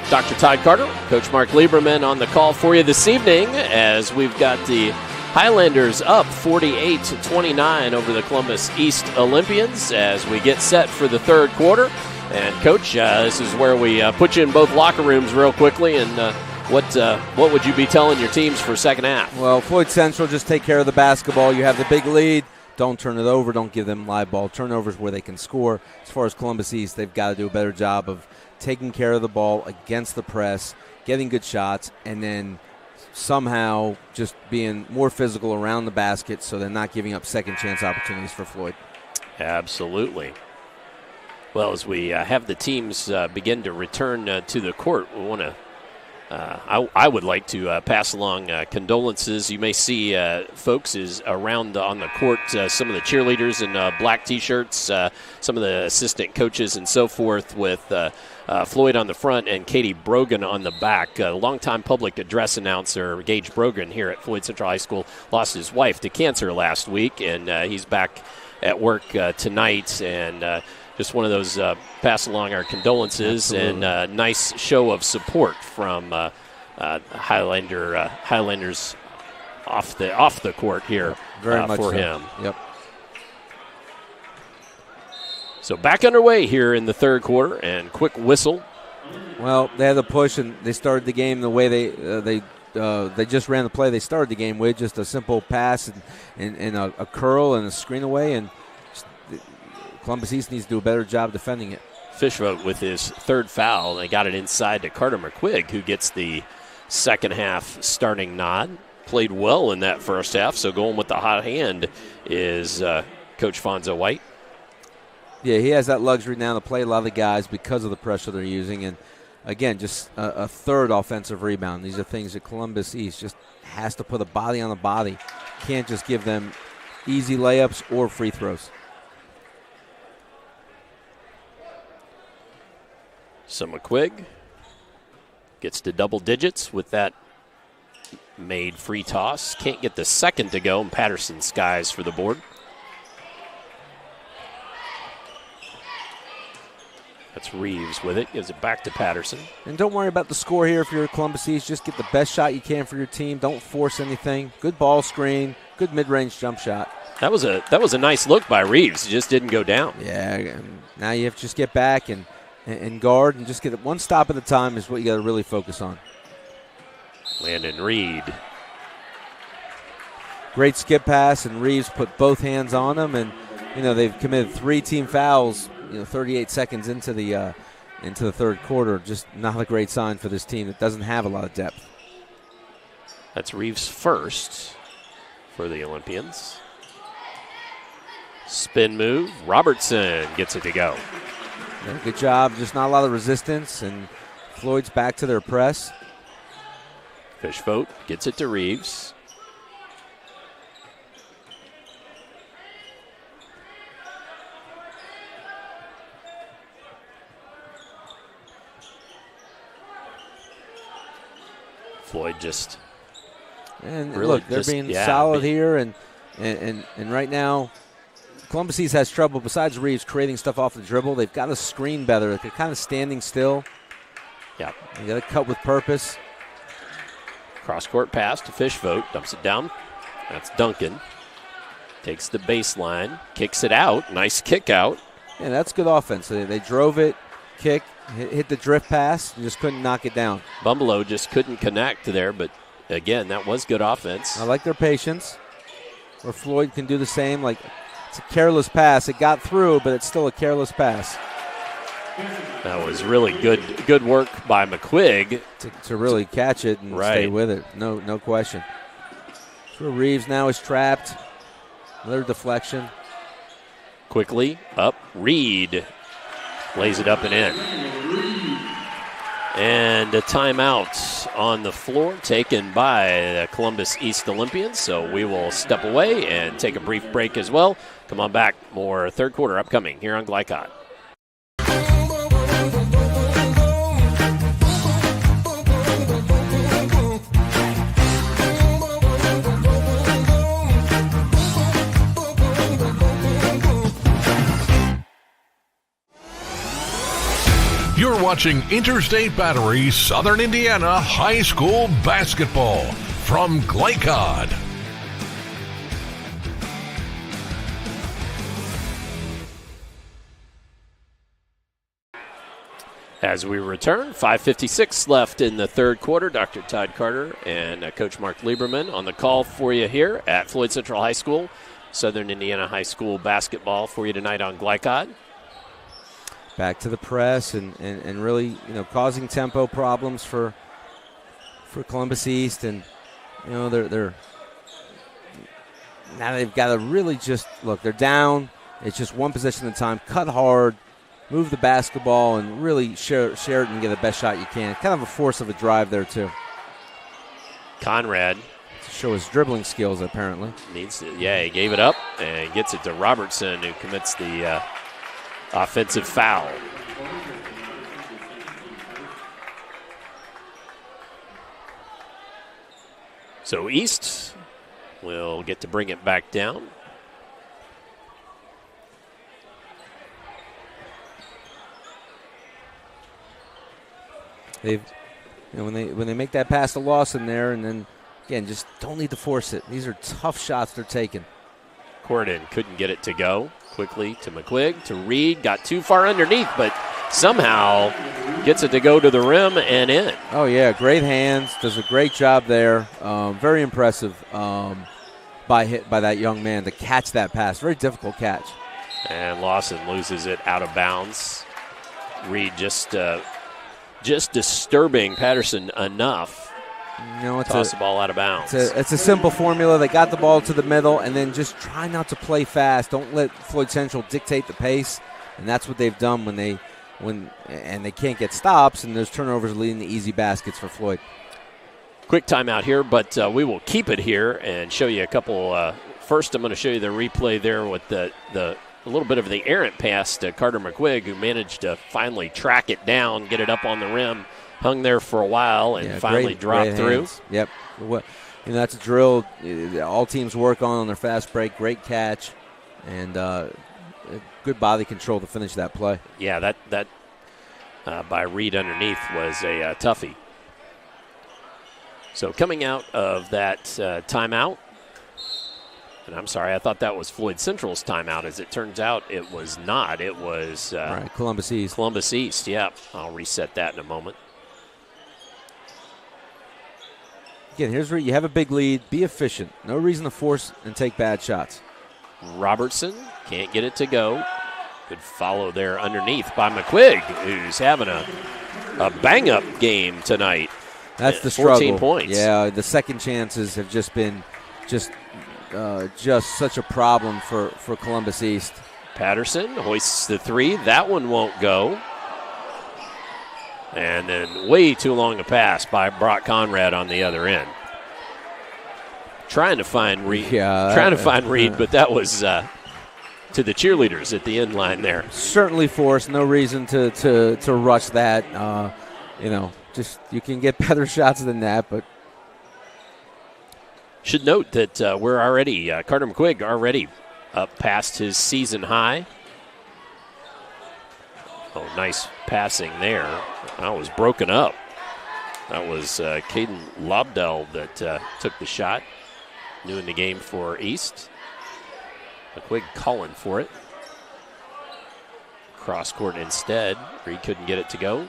Dr. Todd Carter, Coach Mark Lieberman on the call for you this evening as we've got the Highlanders up 48-29 over the Columbus East Olympians as we get set for the third quarter. And, Coach, this is where we put you in both locker rooms real quickly. And what would you be telling your teams for second half? Well, Floyd Central, just take care of the basketball. You have the big lead. Don't turn it over. Don't give them live ball turnovers where they can score. As far as Columbus East, they've got to do a better job of taking care of the ball against the press, getting good shots, and then somehow just being more physical around the basket so they're not giving up second chance opportunities for Floyd. Absolutely. Well, as we have the teams begin to return to the court, we want to I would like to pass along condolences. You may see folks is around on the court, some of the cheerleaders in black T-shirts, some of the assistant coaches and so forth with Floyd on the front and Katie Brogan on the back. Longtime public address announcer Gage Brogan here at Floyd Central High School lost his wife to cancer last week, and he's back at work tonight. And just one of those pass along our condolences. Absolutely. And nice show of support from Highlanders off the court here. Very much for so. him. Yep. So back underway here in the third quarter, and quick whistle. Well, they had the push, and they started the game the way they just ran the play they started the game with, just a simple pass and a curl and a screen away, and Columbus East needs to do a better job defending it. Fishvote with his third foul. They got it inside to Carter McQuigg, who gets the second half starting nod. Played well in that first half, so going with the hot hand is Coach Fonzo White. Yeah, he has that luxury now to play a lot of the guys because of the pressure they're using. And, again, just a third offensive rebound. These are things that Columbus East just has to put a body on the body. Can't just give them easy layups or free throws. So McQuigg gets to double digits with that made free toss. Can't get the second to go, and Patterson skies for the board. That's Reeves with it. Gives it back to Patterson. And don't worry about the score here if you're Columbus East. Just get the best shot you can for your team. Don't force anything. Good ball screen. Good mid-range jump shot. That was a nice look by Reeves. It just didn't go down. Yeah, and now you have to just get back and guard and just get it one stop at a time is what you got to really focus on. Landon Reed. Great skip pass, and Reeves put both hands on him, and they've committed 3 team fouls. 38 seconds into the third quarter. Just not a great sign for this team that doesn't have a lot of depth. That's Reeves' first for the Olympians. Spin move. Robertson gets it to go. Yeah, good job. Just not a lot of resistance, and Floyd's back to their press. Fishvote gets it to Reeves. Floyd just and really look, they're being solid here, and right now Columbus East has trouble besides Reeves creating stuff off the dribble. They've got to screen better. They're kind of standing still. Yeah, they got to cut with purpose. Cross-court pass to Fishvote, dumps it down. That's Duncan. Takes the baseline, kicks it out. Nice kick out. Yeah, that's good offense. They drove it, kicked, hit the drift pass, and just couldn't knock it down. Bumbleau just couldn't connect there, but again, that was good offense. I like their patience. Or Floyd can do the same. Like, it's a careless pass. It got through, but it's still a careless pass. That was really good work by McQuigg to really catch it and stay with it. No question. So Reeves now is trapped. Another deflection. Quickly up. Reed lays it up and in. And a timeout on the floor taken by the Columbus East Olympians. So we will step away and take a brief break as well. Come on back. More third quarter upcoming here on Glycod. You're watching Interstate Battery Southern Indiana High School Basketball from Glycod. As we return, 5:56 left in the third quarter. Dr. Todd Carter and Coach Mark Lieberman on the call for you here at Floyd Central High School. Southern Indiana High School basketball for you tonight on Glycod. Back to the press and really, causing tempo problems for Columbus East, and they're now they've got to really just look. They're down. It's just one possession at a time. Cut hard, move the basketball, and really share it and get the best shot you can. Kind of a force of a drive there too. Conrad to show his dribbling skills apparently needs to. Yeah, he gave it up and gets it to Robertson, who commits the offensive foul. So East will get to bring it back down. They've, when they make that pass to Lawson there, and then again just don't need to force it. These are tough shots they're taking. Corden couldn't get it to go. Quickly to McQuigg, to Reed, got too far underneath, but somehow gets it to go to the rim and in. Oh, yeah, great hands, does a great job there. Very impressive by that young man to catch that pass. Very difficult catch. And Lawson loses it out of bounds. Reed just disturbing Patterson enough. Toss the ball out of bounds. It's a simple formula. They got the ball to the middle, and then just try not to play fast. Don't let Floyd Central dictate the pace, and that's what they've done when they can't get stops, and those turnovers are leading to easy baskets for Floyd. Quick timeout here, but we will keep it here and show you a couple. First, I'm going to show you the replay there with a little bit of the errant pass to Carter McQuigg, who managed to finally track it down, get it up on the rim. Hung there for a while and finally dropped through. Hands. Yep. That's a drill all teams work on their fast break. Great catch and good body control to finish that play. Yeah, that by Reed underneath was a toughie. So coming out of that timeout, and I'm sorry, I thought that was Floyd Central's timeout. As it turns out, it was not. It was Columbus East. Columbus East, yeah. I'll reset that in a moment. Again, here's where you have a big lead. Be efficient. No reason to force and take bad shots. Robertson can't get it to go. Good follow there underneath by McQuigg, who's having a bang-up game tonight. That's the struggle. 14 points. Yeah, the second chances have just been just such a problem for Columbus East. Patterson hoists the three. That one won't go. And then way too long a pass by Brock Conrad on the other end. Trying to find Reed. But that was to the cheerleaders at the end line there. Certainly forced. No reason to rush that. Just you can get better shots than that. But should note that we're already Carter McQuigg already up past his season high. Oh, nice passing there. That was broken up. That was Caden Lobdell that took the shot. New in the game for East. McQuigg calling for it. Cross court instead. Reed couldn't get it to go.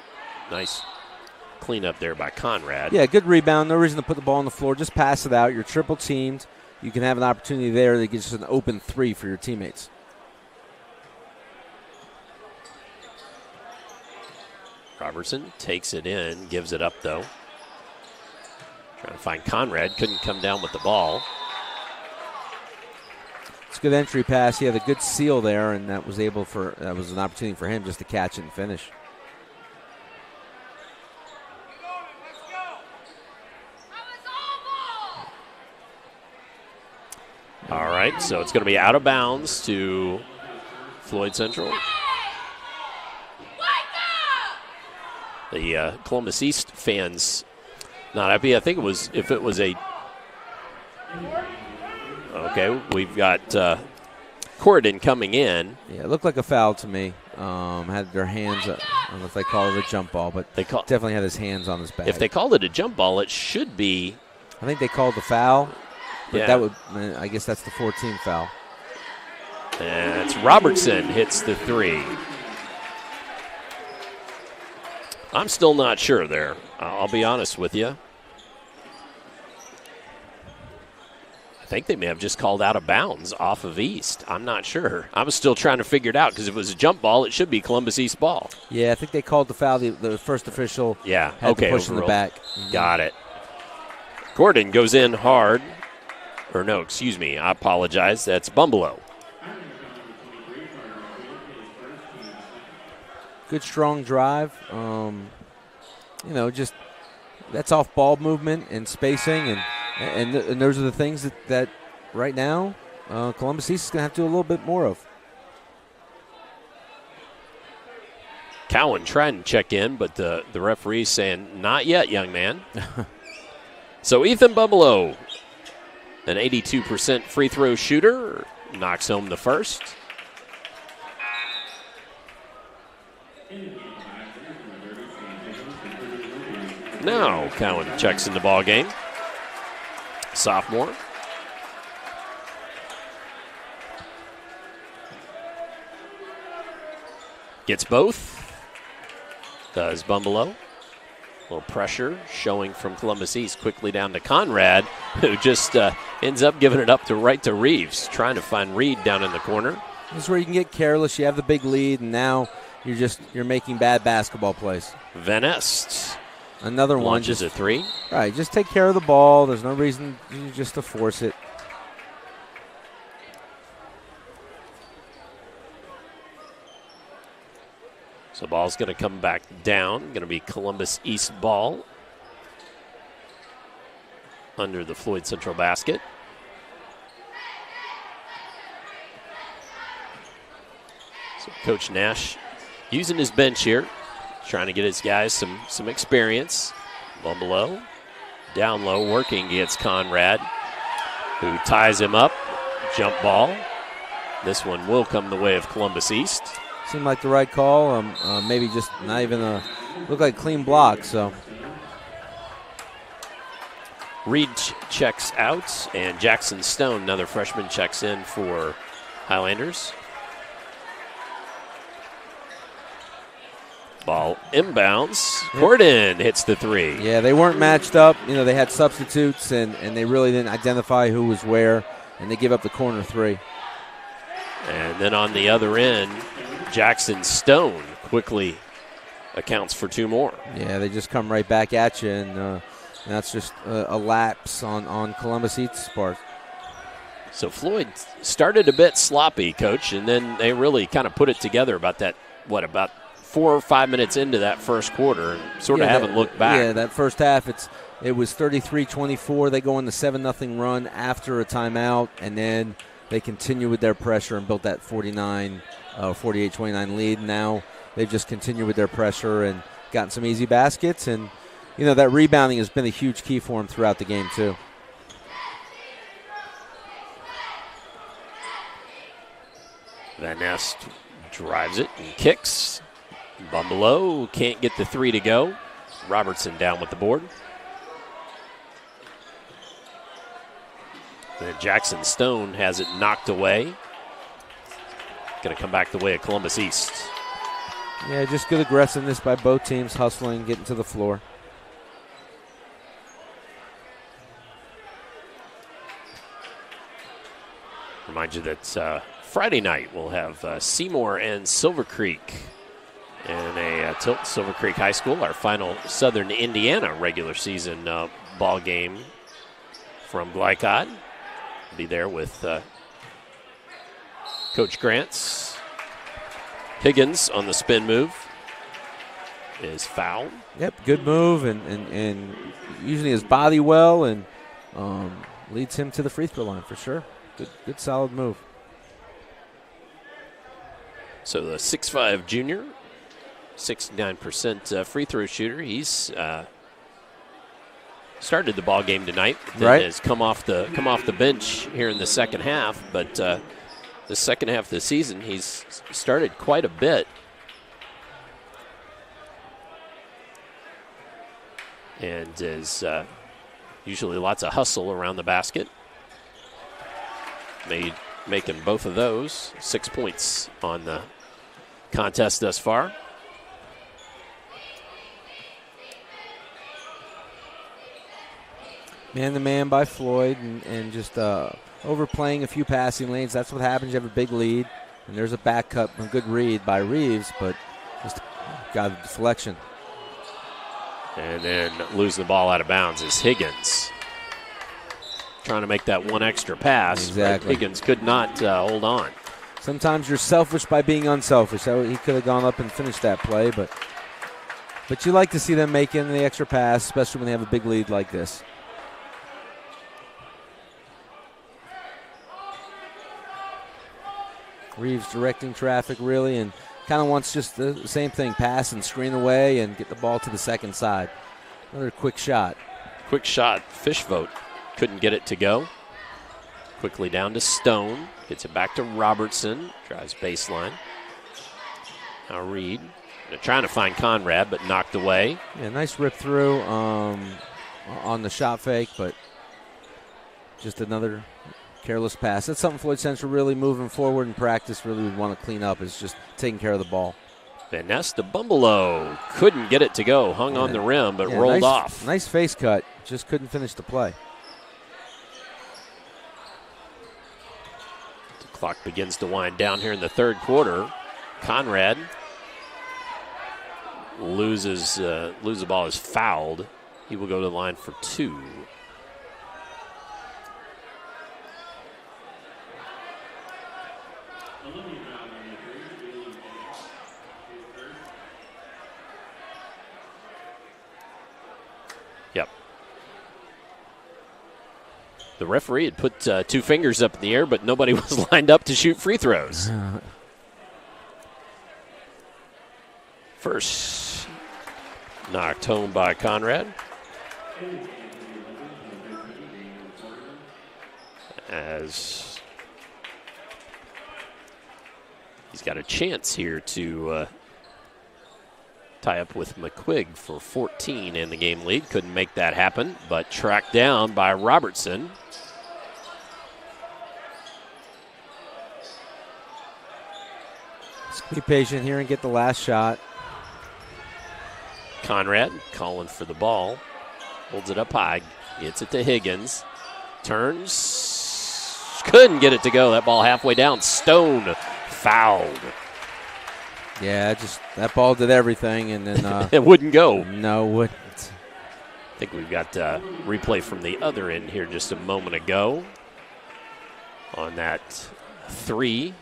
Nice cleanup there by Conrad. Yeah, good rebound. No reason to put the ball on the floor. Just pass it out. You're triple teamed. You can have an opportunity there that gives an open three for your teammates. Robertson takes it in, gives it up though. Trying to find Conrad, couldn't come down with the ball. It's a good entry pass. He had a good seal there, and that was an opportunity for him just to catch it and finish. All right, so it's going to be out of bounds to Floyd Central. The Columbus East fans not happy. I think it was if it was a. Okay, we've got Corridon coming in. Yeah, it looked like a foul to me. Had their hands. I don't know if they called it a jump ball, but they definitely had his hands on his back. If they called it a jump ball, it should be. I think they called the foul, but yeah. That would. I guess that's the 14th foul. And it's Robertson hits the three. I'm still not sure there. I'll be honest with you. I think they may have just called out of bounds off of East. I'm not sure. I was still trying to figure it out because if it was a jump ball, it should be Columbus East ball. Yeah, I think they called the foul. The first official had to push in the back. Got it. Gordon goes in hard. Or no, excuse me. I apologize. That's Bumbelow. Good strong drive. Just that's off ball movement and spacing, and those are the things that right now Columbus East is going to have to do a little bit more of. Cowan trying to check in, but the referee's saying, not yet, young man. So Ethan Bumbelow, an 82% free throw shooter, knocks home the first. Now Cowan checks in the ball game. Sophomore. Gets both. Does Bumbelow. A little pressure showing from Columbus East. Quickly down to Conrad, who just ends up giving it up right to Reeves. Trying to find Reed down in the corner. This is where you can get careless. You have the big lead, and now you're making bad basketball plays. Van Est. Another one. Launches a three. Right, just take care of the ball. There's no reason just to force it. So ball's going to come back down. Going to be Columbus East ball under the Floyd Central basket. So Coach Nash using his bench here, trying to get his guys some experience. Ball below, down low, working against Conrad, who ties him up. Jump ball. This one will come the way of Columbus East. Seemed like the right call. Maybe just not even look like clean block. So Reed checks out, and Jackson Stone, another freshman, checks in for Highlanders. Ball inbounds. Corden hits the three. Yeah, they weren't matched up. They had substitutes, and they really didn't identify who was where, and they give up the corner three. And then on the other end, Jackson Stone quickly accounts for two more. Yeah, they just come right back at you, and that's just a lapse on Columbus East's part. So Floyd started a bit sloppy, Coach, and then they really kind of put it together about 4 or 5 minutes into that first quarter, and sort of haven't looked back. Yeah, that first half, it was 33-24. They go on the 7-0 run after a timeout, and then they continue with their pressure and built that 48-29 lead. Now they've just continued with their pressure and gotten some easy baskets, and that rebounding has been a huge key for them throughout the game too. Van Nest drives it and kicks. Bumbelow can't get the three to go. Robertson down with the board. Then Jackson Stone has it knocked away. Going to come back the way of Columbus East. Yeah, just good aggressiveness by both teams, hustling, getting to the floor. Remind you that Friday night we'll have Seymour and Silver Creek in a Tilton Silver Creek High School, our final Southern Indiana regular season ball game from Glycod. Be there with Coach Grants. Higgins on the spin move is fouled. Yep, good move and using his body well and leads him to the free throw line for sure. Good solid move. So the 6'5" junior, 69% free throw shooter. He's started the ball game tonight. Right. Has come off the bench here in the second half, but the second half of the season he's started quite a bit. And is usually lots of hustle around the basket. Making both of those. 6 points on the contest thus far. Man-to-man by Floyd and just overplaying a few passing lanes. That's what happens. You have a big lead, and there's a back cut, a good read by Reeves, but just got a deflection. And then losing the ball out of bounds is Higgins. Trying to make that one extra pass. Exactly. Higgins could not hold on. Sometimes you're selfish by being unselfish. So he could have gone up and finished that play, but you like to see them making the extra pass, especially when they have a big lead like this. Reeves directing traffic really and kind of wants just the same thing, pass and screen away and get the ball to the second side. Another quick shot. Quick shot, Fishvote. Couldn't get it to go. Quickly down to Stone. Gets it back to Robertson. Drives baseline. Now Reed. They're trying to find Conrad, but knocked away. Yeah, nice rip through on the shot fake, but just another careless pass. That's something Floyd Central really moving forward in practice really would want to clean up, is just taking care of the ball. Van Nest to Bumbelow. Couldn't get it to go. Hung on the rim, but rolled off. Nice face cut. Just couldn't finish the play. Clock begins to wind down here in the third quarter. Conrad loses the ball, is fouled. He will go to the line for 2. Yep. The referee had put 2 fingers up in the air, but nobody was lined up to shoot free throws. First knocked home by Conrad. As he's got a chance here to tie up with McQuigg for 14 in the game lead. Couldn't make that happen, but tracked down by Robertson. Let's be patient here and get the last shot. Conrad calling for the ball. Holds it up high. Gets it to Higgins. Turns. Couldn't get it to go. That ball halfway down. Stone fouled. Yeah, just that ball did everything, and then it wouldn't go. No, it wouldn't. I think we've got replay from the other end here just a moment ago on that 3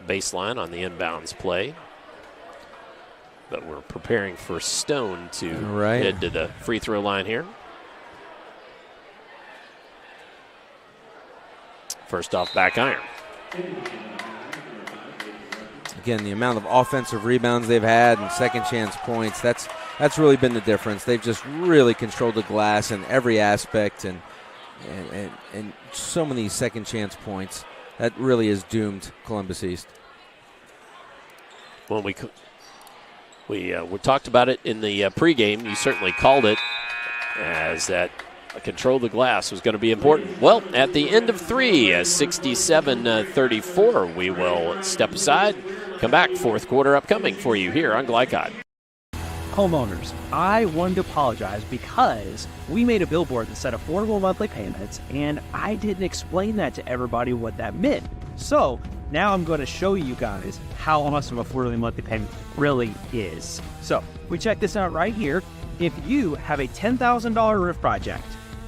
baseline on the inbounds play. But we're preparing for Stone to head to the free throw line here. First off, back iron. Again, the amount of offensive rebounds they've had and second chance points, that's really been the difference. They've just really controlled the glass in every aspect and so many second chance points. That really has doomed Columbus East. Well, we talked about it in the pregame. You certainly called it as that control the glass was going to be important. Well, at the end of 3, 67-34, we will step aside. Come back, fourth quarter upcoming for you here on Glycod. Homeowners, I wanted to apologize because we made a billboard that said affordable monthly payments, and I didn't explain that to everybody what that meant. So now I'm going to show you guys how much of affordable monthly payment really is. So we check this out right here. If you have a $10,000 roof project,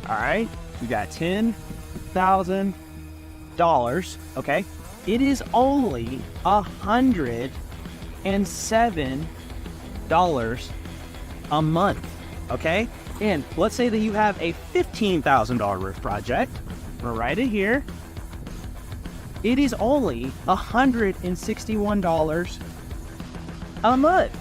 all right, you got $10,000, okay? It is only $107 a month, okay? And let's say that you have a $15,000 roof project. We'll write it here. It is only $161 a month.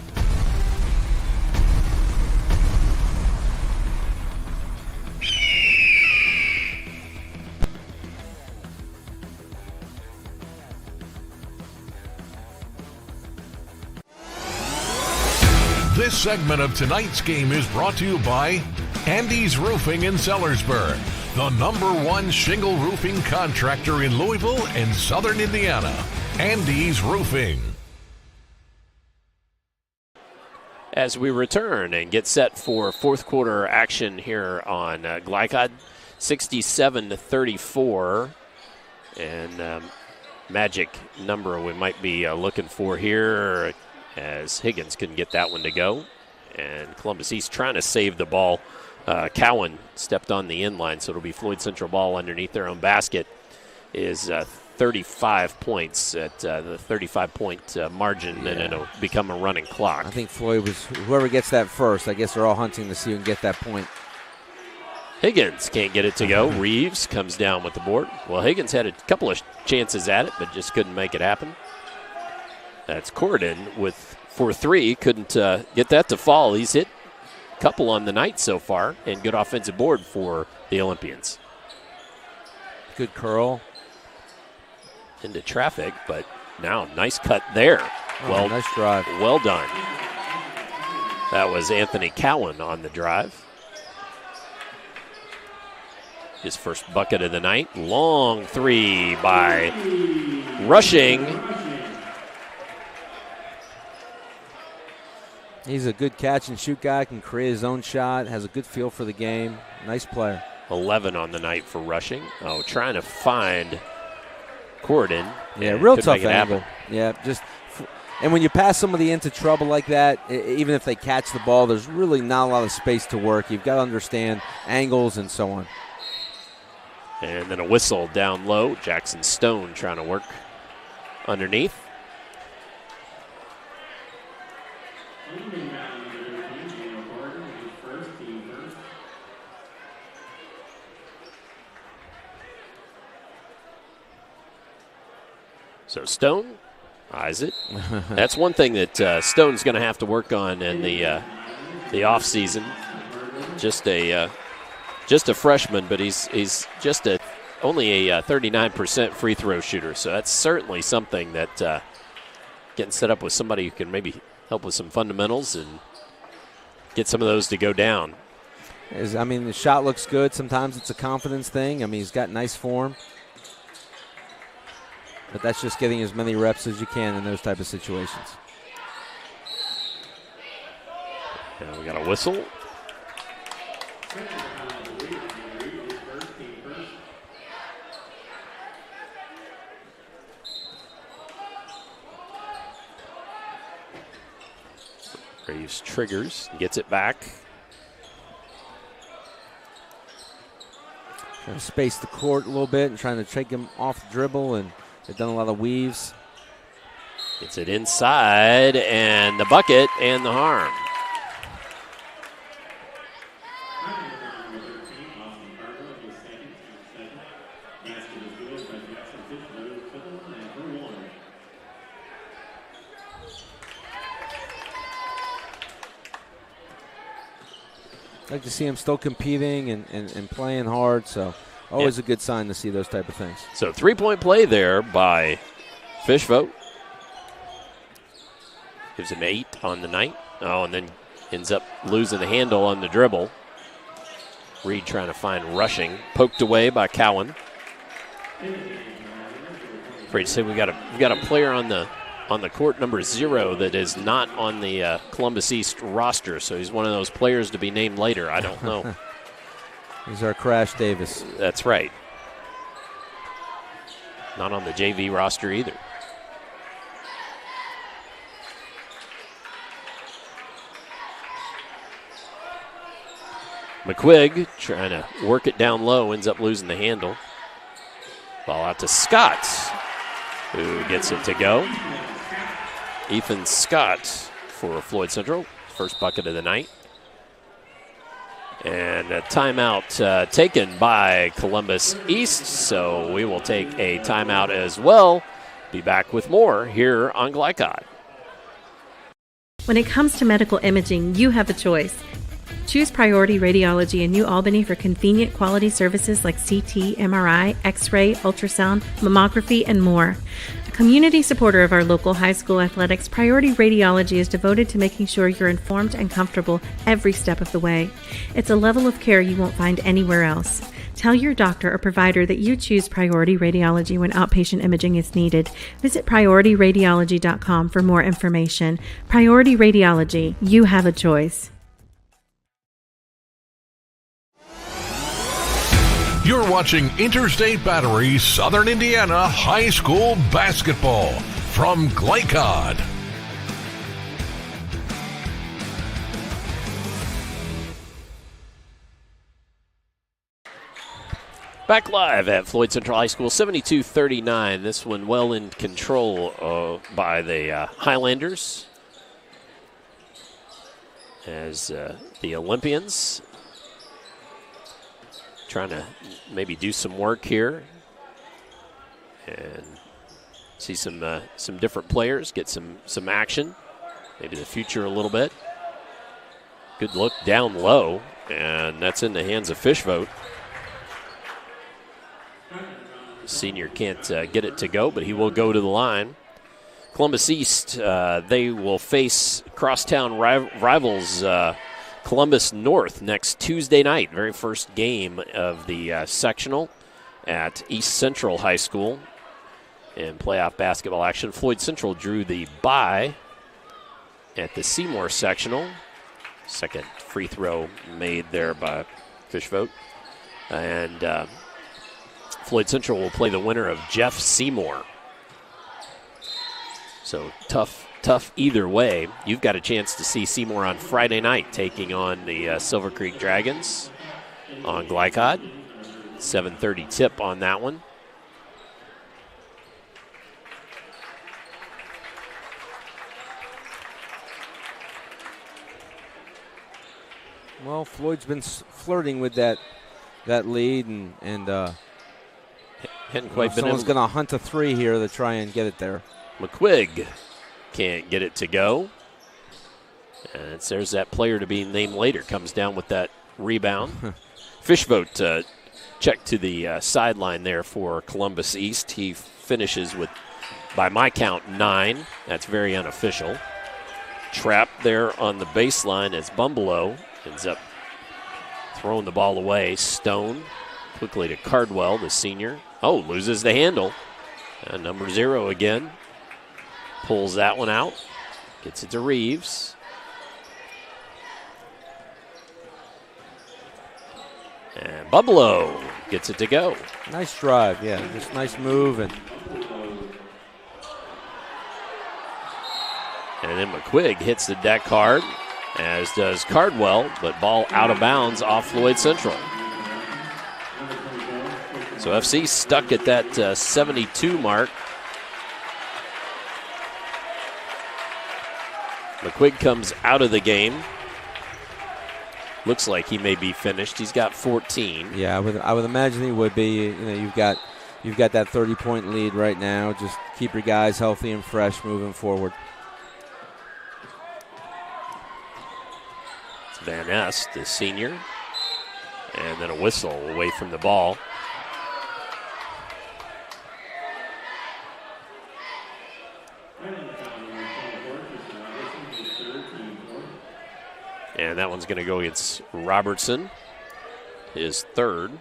This segment of tonight's game is brought to you by Andy's Roofing in Sellersburg, the #1 shingle roofing contractor in Louisville and Southern Indiana. Andy's Roofing. As we return and get set for fourth quarter action here on Glycod, 67-34, and magic number we might be looking for here, as Higgins couldn't get that one to go. And Columbus East trying to save the ball. Cowan stepped on the inline, so it'll be Floyd Central ball underneath their own basket. Is 35 points at the 35-point margin, and it'll become a running clock. I think Floyd was, whoever gets that first, I guess they're all hunting to see who can get that point. Higgins can't get it to go. Reeves comes down with the board. Well, Higgins had a couple of chances at it, but just couldn't make it happen. That's Corridon for 3. Couldn't get that to fall. He's hit a couple on the night so far, and good offensive board for the Olympians. Good curl. Into traffic, but now nice cut there. Oh, nice drive. Well done. That was Anthony Cowan on the drive. His first bucket of the night. Long 3 by Rushing. He's a good catch and shoot guy, can create his own shot, has a good feel for the game. Nice player. 11 on the night for Rushing. Oh, trying to find court in. Yeah, real couldn't tough make it angle. happen. Yeah, and when you pass somebody into trouble like that, even if they catch the ball, there's really not a lot of space to work. You've got to understand angles and so on. And then a whistle down low. Jackson Stone trying to work underneath. So Stone eyes it. That's one thing that Stone's going to have to work on in the off season. Just a freshman, but he's just only a 39% free throw shooter. So that's certainly something that getting set up with somebody who can maybe help with some fundamentals and get some of those to go down. The shot looks good. Sometimes it's a confidence thing. He's got nice form. But that's just getting as many reps as you can in those type of situations. Now we got a whistle. Graves triggers, gets it back. Trying to space the court a little bit and trying to take him off the dribble, and they've done a lot of weaves. Gets it inside, and the bucket and the harm. I'd like to see him still competing and playing hard, so always a good sign to see those type of things. So 3-point play there by Fishvote. Gives him 8 on the night. Oh, and then ends up losing the handle on the dribble. Reed trying to find Rushing. Poked away by Cowan. Afraid to say we got a player on the court, number 0, that is not on the Columbus East roster. So he's one of those players to be named later. I don't know. He's our Crash Davis. That's right. Not on the JV roster either. McQuigg trying to work it down low, ends up losing the handle. Ball out to Scott, who gets it to go. Ethan Scott for Floyd Central, first bucket of the night. And a timeout taken by Columbus East, so we will take a timeout as well. Be back with more here on Glycod. When it comes to medical imaging, you have a choice. Choose Priority Radiology in New Albany for convenient quality services like CT, MRI, X-ray, ultrasound, mammography, and more. A community supporter of our local high school athletics, Priority Radiology is devoted to making sure you're informed and comfortable every step of the way. It's a level of care you won't find anywhere else. Tell your doctor or provider that you choose Priority Radiology when outpatient imaging is needed. Visit PriorityRadiology.com for more information. Priority Radiology, you have a choice. You're watching Interstate Battery Southern Indiana High School Basketball from Glycod. Back live at Floyd Central High School, 72-39. This one well in control by the Highlanders, as the Olympians trying to maybe do some work here and see some different players get some action, maybe the future a little bit. Good look down low, and that's in the hands of Fishvote. Senior can't get it to go, but he will go to the line. Columbus East, they will face crosstown rivals Columbus North next Tuesday night. Very first game of the sectional at East Central High School in playoff basketball action. Floyd Central drew the bye at the Seymour sectional. Second free throw made there by Fishvote. And Floyd Central will play the winner of Jeff Seymour. So tough either way. You've got a chance to see Seymour on Friday night taking on the Silver Creek Dragons on Glycod. 7:30 tip on that one. Well, Floyd's been flirting with that lead, and hadn't quite been someone's going to hunt a 3 here to try and get it there. McQuigg can't get it to go. And there's that player to be named later. Comes down with that rebound. Fishvote check to the sideline there for Columbus East. He finishes with, by my count, 9. That's very unofficial. Trap there on the baseline as Bumbleau ends up throwing the ball away. Stone quickly to Cardwell, the senior. Oh, loses the handle. Number 0 again. Pulls that one out. Gets it to Reeves. And Bumbleau gets it to go. Nice drive, yeah. Just nice move. And then McQuigg hits the deck hard, as does Cardwell, but ball out of bounds off Floyd Central. So FC stuck at that 72 mark. McQuigg comes out of the game. Looks like he may be finished. He's got 14. Yeah, I would imagine he would be. You know, you've got that 30-point lead right now. Just keep your guys healthy and fresh moving forward. It's Van Est, the senior, and then a whistle away from the ball. And that one's going to go against Robertson, his 3rd.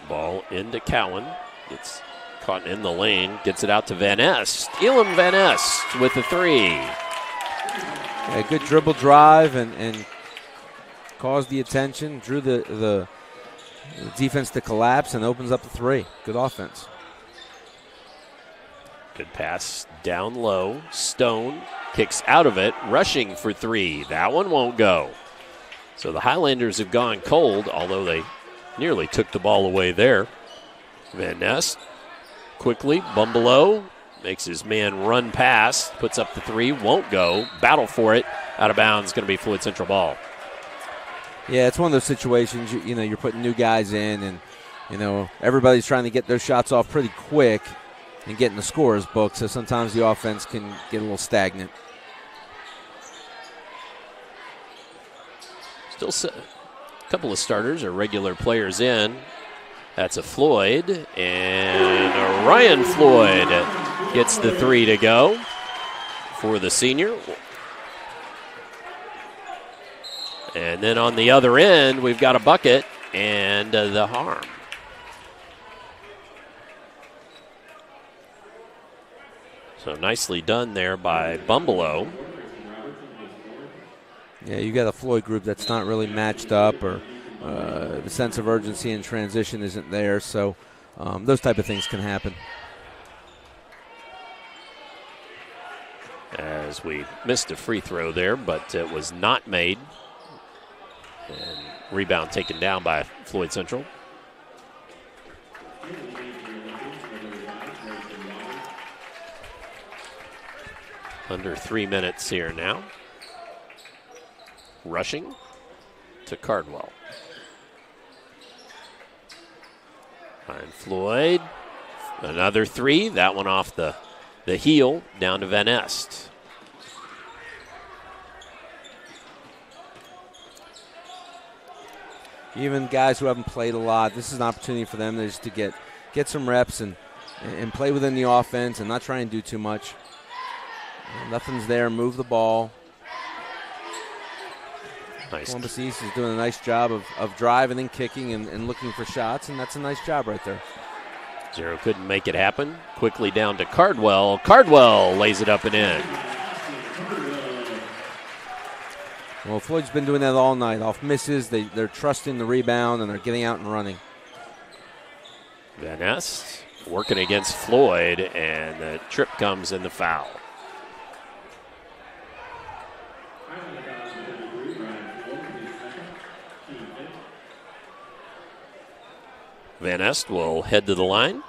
Ball into Cowan. Gets caught in the lane. Gets it out to Van Est. Elam Van Est with the 3. Yeah, good dribble drive and caused the attention. Drew the defense to collapse and opens up the 3. Good offense. Good pass down low. Stone kicks out of it, rushing for 3. That one won't go. So the Highlanders have gone cold, although they nearly took the ball away there. Van Ness quickly, Bumbleau makes his man run past, puts up the 3, won't go. Battle for it, out of bounds, going to be Floyd Central ball. Yeah, it's one of those situations, you know, you're putting new guys in and, you know, everybody's trying to get their shots off pretty quick and get in the scorer's book, so sometimes the offense can get a little stagnant. Still a couple of starters or regular players in. That's a Floyd, and a Ryan Floyd gets the 3 to go for the senior. And then on the other end, we've got a bucket and the harm. So nicely done there by Bumbleau. Yeah, you got a Floyd group that's not really matched up, or the sense of urgency and transition isn't there, so those type of things can happen. As we missed a free throw there, but it was not made. And rebound taken down by Floyd Central. Under 3 minutes here now. Rushing to Cardwell. And Floyd, another 3. That one off the heel, down to Van Est. Even guys who haven't played a lot, this is an opportunity for them just to get some reps and play within the offense and not try and do too much. Nothing's there. Move the ball. Nice. Columbus East is doing a nice job of driving and kicking and looking for shots, and that's a nice job right there. Zero couldn't make it happen. Quickly down to Cardwell. Cardwell lays it up and in. Well, Floyd's been doing that all night. Off misses, they're trusting the rebound, and they're getting out and running. Van Ness working against Floyd, and the trip comes in the foul. Van Ness will head to the line.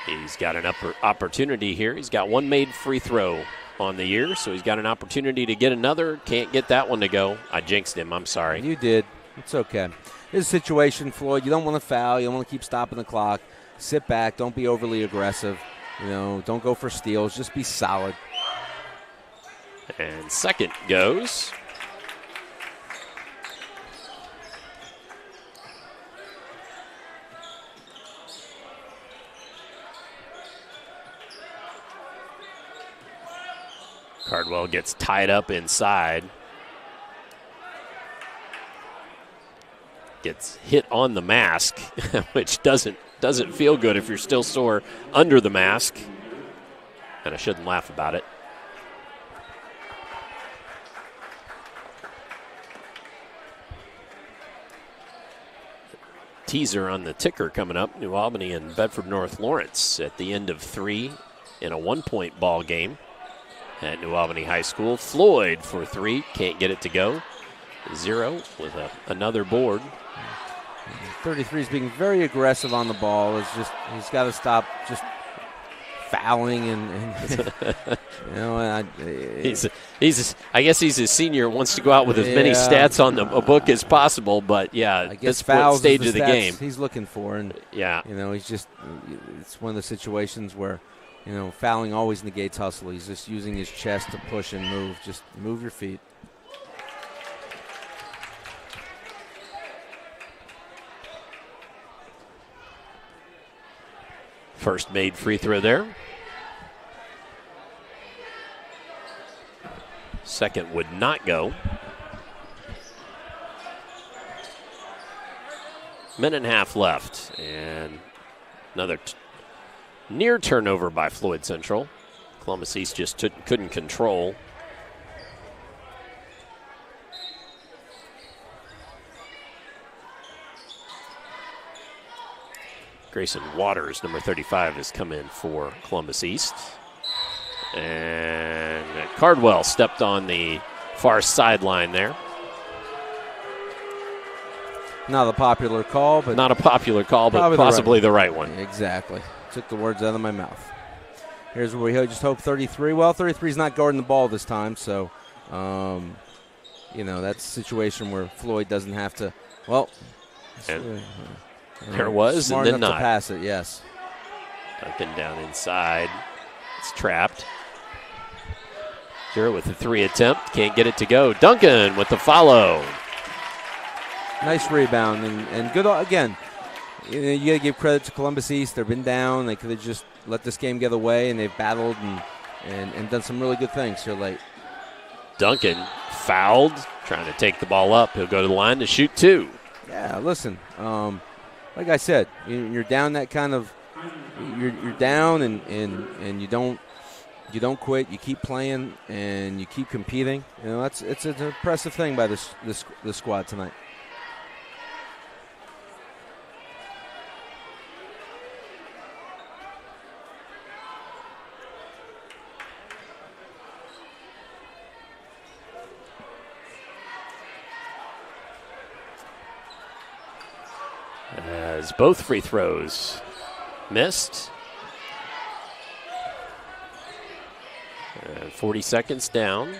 He's got an opportunity here. He's got one made free throw on the year, so he's got an opportunity to get another. Can't get that one to go. I jinxed him. I'm sorry. You did. It's okay. This situation, Floyd, you don't want to foul. You don't want to keep stopping the clock. Sit back. Don't be overly aggressive. Don't go for steals. Just be solid. And second goes. Cardwell gets tied up inside. Gets hit on the mask, which doesn't feel good if you're still sore under the mask. And I shouldn't laugh about it. Teaser on the ticker coming up. New Albany and Bedford North Lawrence at the end of 3 in a 1-point ball game at New Albany High School. Floyd for 3, can't get it to go. 0 with another board. 33 is being very aggressive on the ball. He's got to stop just fouling and I guess he's a senior, wants to go out with as many stats on a book as possible. But I guess that's what stage of the stats game he's looking for, and it's one of the situations where fouling always negates hustle. He's just using his chest to push and move. Just move your feet. First made free throw there. Second would not go. Minute and a half left, and another near turnover by Floyd Central. Columbus East just couldn't control. Grayson Waters, number 35, has come in for Columbus East. And Cardwell stepped on the far sideline there. Not a popular call, but possibly the right one. Exactly. Took the words out of my mouth. Here's where we just hope 33. Well, 33 is not guarding the ball this time, so that's a situation where Floyd doesn't have to. Well, there was, smart and then enough not. to pass it, yes. Duncan down inside. It's trapped. Sure, with the 3 attempt, can't get it to go. Duncan with the follow. Nice rebound and good again. You got to give credit to Columbus East. They've been down. They could have just let this game get away, and they've battled and done some really good things here late. Duncan fouled, trying to take the ball up. He'll go to the line to shoot 2. Yeah, listen. Like I said, you're down that kind of. You're down and you don't quit. You keep playing and you keep competing. It's an impressive thing by this squad tonight. As both free throws missed. And 40 seconds down.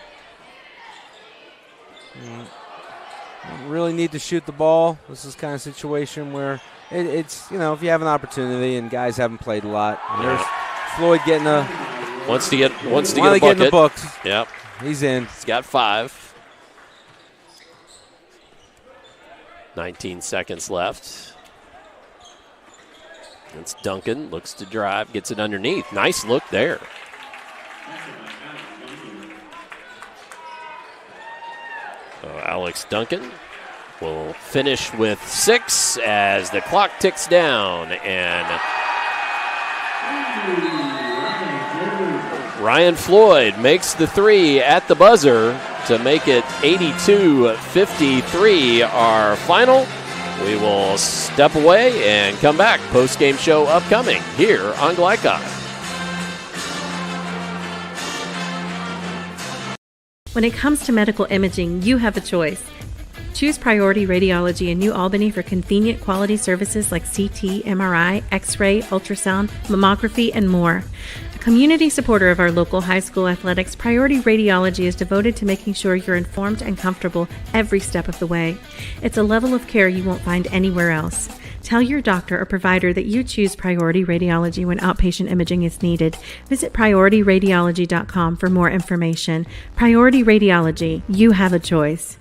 Really need to shoot the ball. This is kind of situation where it's if you have an opportunity and guys haven't played a lot. And there's Floyd getting wants to get a bucket. Get in the books. Yep, he's in. He's got 5. 19 seconds left. It's Duncan, looks to drive, gets it underneath. Nice look there. So Alex Duncan will finish with 6 as the clock ticks down. And Ryan Floyd makes the three at the buzzer to make it 82-53 our final. We will step away and come back. Post-game show upcoming here on Glycod. When it comes to medical imaging, you have a choice. Choose Priority Radiology in New Albany for convenient quality services like CT, MRI, X-ray, ultrasound, mammography, and more. A community supporter of our local high school athletics, Priority Radiology is devoted to making sure you're informed and comfortable every step of the way. It's a level of care you won't find anywhere else. Tell your doctor or provider that you choose Priority Radiology when outpatient imaging is needed. Visit PriorityRadiology.com for more information. Priority Radiology, you have a choice.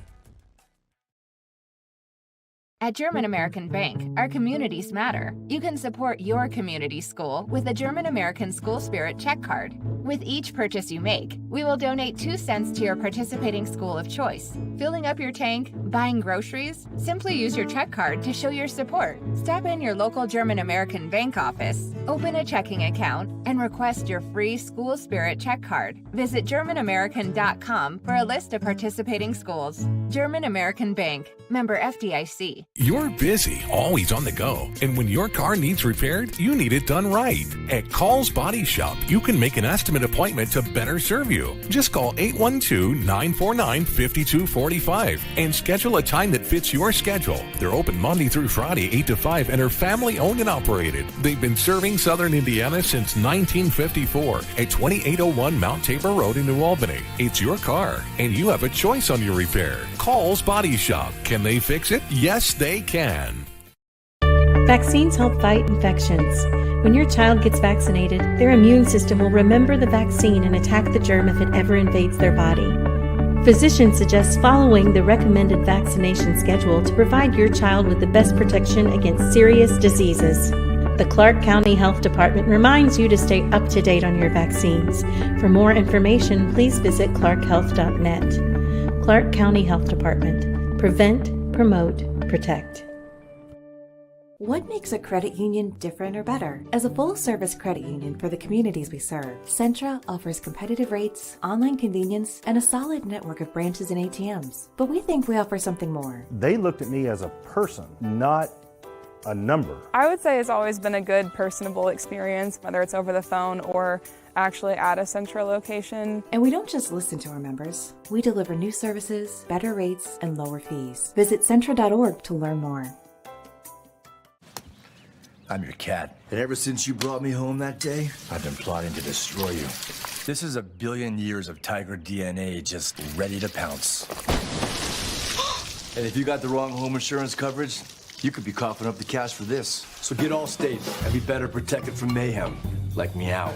At German American Bank, our communities matter. You can support your community school with a German American School Spirit check card. With each purchase you make, we will donate 2 cents to your participating school of choice. Filling up your tank, buying groceries? Simply use your check card to show your support. Stop in your local German American Bank office, open a checking account, and request your free School Spirit check card. Visit GermanAmerican.com for a list of participating schools. German American Bank, member FDIC. You're busy, always on the go. And when your car needs repaired, you need it done right. At Call's Body Shop, you can make an estimate appointment to better serve you. Just call 812-949-5245 and schedule a time that fits your schedule. They're open Monday through Friday, 8 to 5, and are family owned and operated. They've been serving Southern Indiana since 1954 at 2801 Mount Tabor Road in New Albany. It's your car, and you have a choice on your repair. Call's Body Shop. Can they fix it? Yes, they can. Vaccines help fight infections. When your child gets vaccinated, their immune system will remember the vaccine and attack the germ if it ever invades their body. Physicians suggest following the recommended vaccination schedule to provide your child with the best protection against serious diseases. The Clark County Health Department reminds you to stay up to date on your vaccines. For more information, please visit clarkhealth.net. Clark County Health Department. Prevent, promote, protect. What makes a credit union different or better? As a full-service credit union for the communities we serve, Centra offers competitive rates, online convenience, and a solid network of branches and ATMs. But we think we offer something more. They looked at me as a person, not a number. I would say it's always been a good, personable experience, whether it's over the phone or actually at a Centra location. And we don't just listen to our members. We deliver new services, better rates, and lower fees. Visit Centra.org to learn more. I'm your cat. And ever since you brought me home that day, I've been plotting to destroy you. This is 1 billion years of tiger DNA just ready to pounce. And if you got the wrong home insurance coverage, you could be coughing up the cash for this. So get Allstate and be better protected from mayhem, like meow.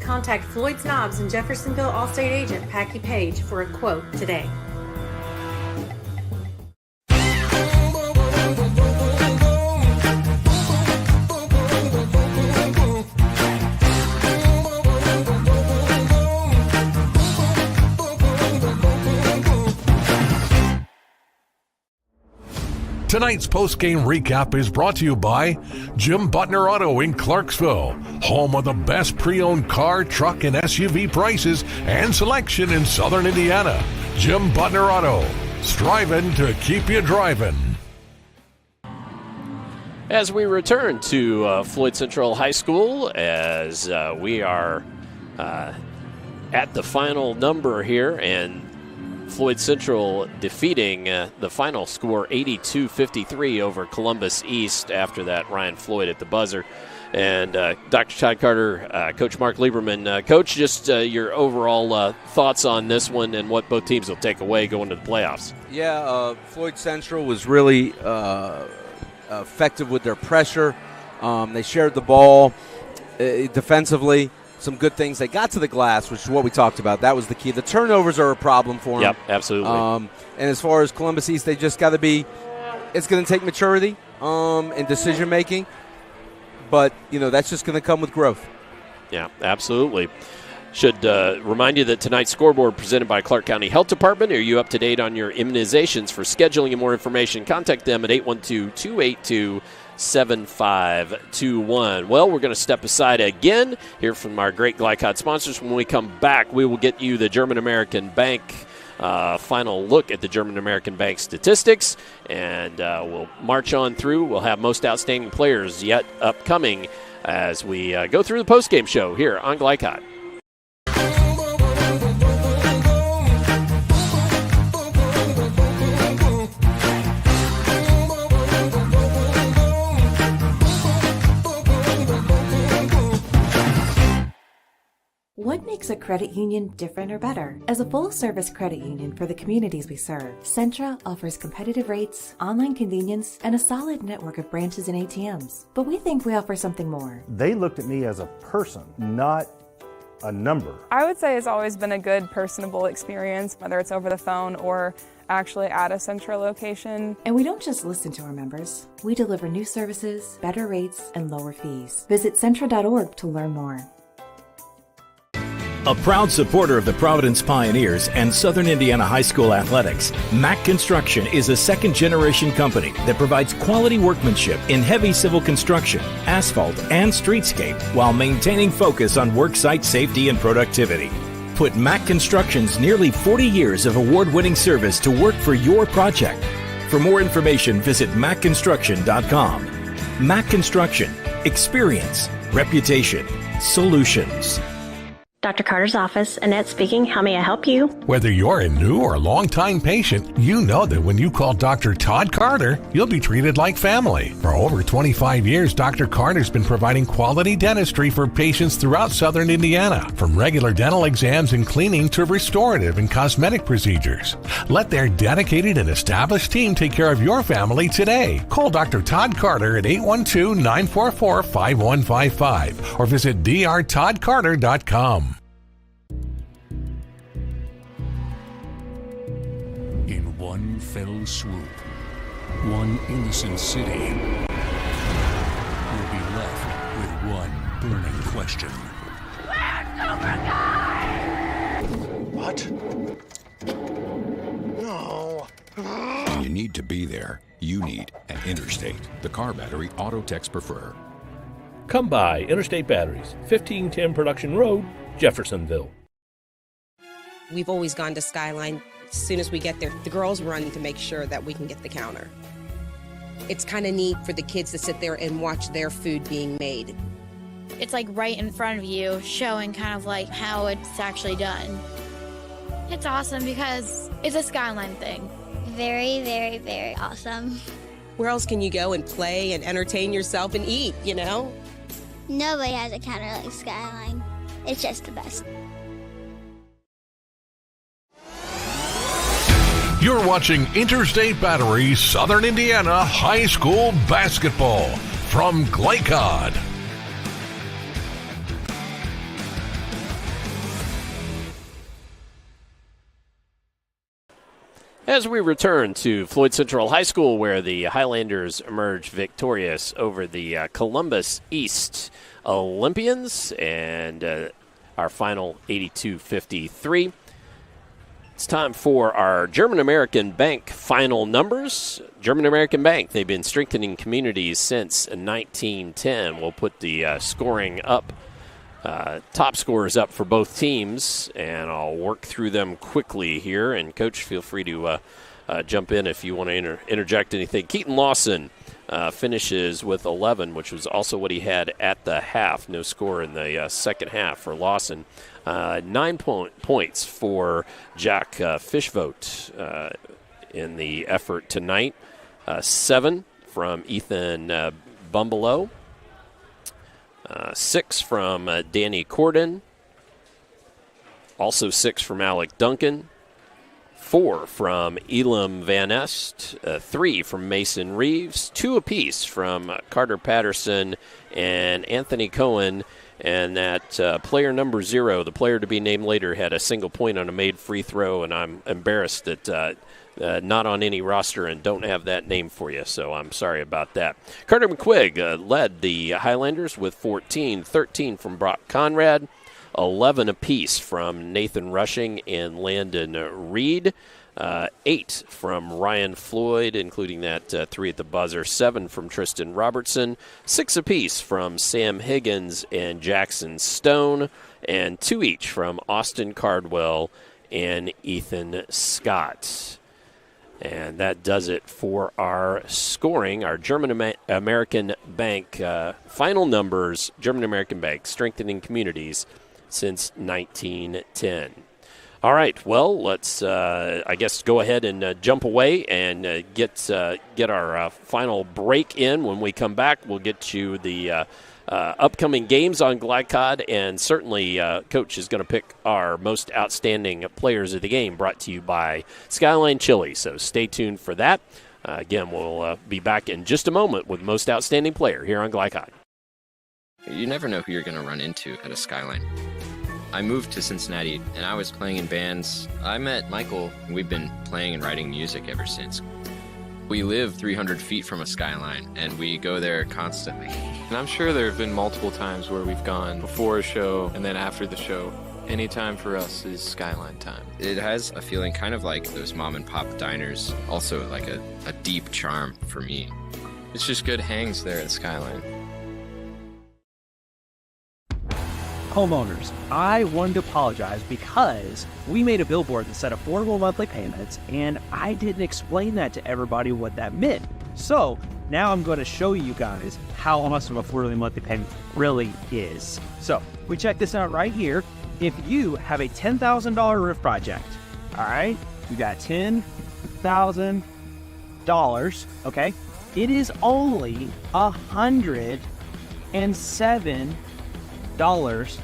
Contact Floyd Snobs and Jeffersonville Allstate agent Packy Page for a quote today. Tonight's post-game recap is brought to you by Jim Butner Auto in Clarksville, home of the best pre-owned car, truck, and SUV prices and selection in Southern Indiana. Jim Butner Auto, striving to keep you driving. As we return to Floyd Central High School, as we are at the final number here, and Floyd Central defeating the final score 82-53 over Columbus East after that Ryan Floyd at the buzzer. And Dr. Todd Carter, Coach Mark Lieberman. Coach, just your overall thoughts on this one and what both teams will take away going to the playoffs. Yeah, Floyd Central was really effective with their pressure. They shared the ball defensively. Some good things. They got to the glass, which is what we talked about. That was the key. The turnovers are a problem for them. Yep, absolutely. And as far as Columbus East, they just got to be – it's going to take maturity and decision-making. But, that's just going to come with growth. Yeah, absolutely. Should remind you that tonight's scoreboard presented by Clark County Health Department. Are you up to date on your immunizations? For scheduling and more information, contact them at 812-282 888-866-7521. Well, we're going to step aside again, hear from our great Glycod sponsors. When we come back, we will get you the German American Bank final look at the German American Bank statistics, and we'll march on through. We'll have most outstanding players yet upcoming as we go through the postgame show here on Glycod. What makes a credit union different or better? As a full-service credit union for the communities we serve, Centra offers competitive rates, online convenience, and a solid network of branches and ATMs. But we think we offer something more. They looked at me as a person, not a number. I would say it's always been a good, personable experience, whether it's over the phone or actually at a Centra location. And we don't just listen to our members. We deliver new services, better rates, and lower fees. Visit Centra.org to learn more. A proud supporter of the Providence Pioneers and Southern Indiana High School athletics, Mack Construction is a second-generation company that provides quality workmanship in heavy civil construction, asphalt, and streetscape while maintaining focus on worksite safety and productivity. Put Mack Construction's nearly 40 years of award-winning service to work for your project. For more information, visit mackconstruction.com. Mack Construction. Experience. Reputation. Solutions. Dr. Carter's office, Annette speaking. How may I help you? Whether you're a new or long-time patient, you know that when you call Dr. Todd Carter, you'll be treated like family. For over 25 years, Dr. Carter's been providing quality dentistry for patients throughout Southern Indiana, from regular dental exams and cleaning to restorative and cosmetic procedures. Let their dedicated and established team take care of your family today. Call Dr. Todd Carter at 812-944-5155 or visit drtoddcarter.com. In one fell swoop, one innocent city will be left with one burning question. What? No. And you need to be there. You need an Interstate, the car battery auto techs prefer. Come by Interstate Batteries, 1510 Production Road, Jeffersonville. We've always gone to Skyline. As soon as we get there, the girls run to make sure that we can get the counter. It's kind of neat for the kids to sit there and watch their food being made. It's like right in front of you, showing kind of like how it's actually done. It's awesome because it's a Skyline thing. Very, very, very awesome. Where else can you go and play and entertain yourself and eat, you know? Nobody has a counter like Skyline. It's just the best. You're watching Interstate Battery Southern Indiana High School Basketball from Glycod. As we return to Floyd Central High School, where the Highlanders emerged victorious over the Columbus East Olympians, and our final 82-53. It's time for our German American Bank final numbers. German American Bank, they've been strengthening communities since 1910. We'll put the scoring up, top scores up for both teams, and I'll work through them quickly here. And, Coach, feel free to jump in if you want to interject anything. Keaton Lawson finishes with 11, which was also what he had at the half. No score in the second half for Lawson. 9 points for Jack Fishvote in the effort tonight. 7 from Ethan Bumbelow. 6 from Danny Corden. Also 6 from Alec Duncan. 4 from Elam Van Est. 3 from Mason Reeves. 2 apiece from Carter Patterson and Anthony Cohen. And that player number 0, the player to be named later, had a single point on a made free throw, and I'm embarrassed that not on any roster and don't have that name for you, so I'm sorry about that. Carter McQuigg led the Highlanders with 14, 13 from Brock Conrad, 11 apiece from Nathan Rushing and Landon Reed. 8 from Ryan Floyd, including that 3 at the buzzer, 7 from Tristan Robertson, 6 apiece from Sam Higgins and Jackson Stone, and 2 each from Austin Cardwell and Ethan Scott. And that does it for our scoring. Our German-American Bank final numbers, German-American Bank, strengthening communities since 1910. All right, well, let's, I guess, go ahead and jump away and get our final break in. When we come back, we'll get you the upcoming games on Glycod, and certainly Coach is going to pick our most outstanding players of the game, brought to you by Skyline Chili. So stay tuned for that. Again, we'll be back in just a moment with most outstanding player here on Glycod. You never know who you're going to run into at a Skyline. I moved to Cincinnati, and I was playing in bands. I met Michael, and we've been playing and writing music ever since. We live 300 feet from a Skyline, and we go there constantly. And I'm sure there have been multiple times where we've gone before a show and then after the show. Any time for us is Skyline time. It has a feeling kind of like those mom and pop diners, also like a deep charm for me. It's just good hangs there at Skyline. Homeowners, I wanted to apologize because we made a billboard that said affordable monthly payments, and I didn't explain that to everybody what that meant. So now I'm going to show you guys how much of affordable monthly payment really is. So we check this out right here. If you have a $10,000 roof project, all right, you got $10,000, okay, it is only $107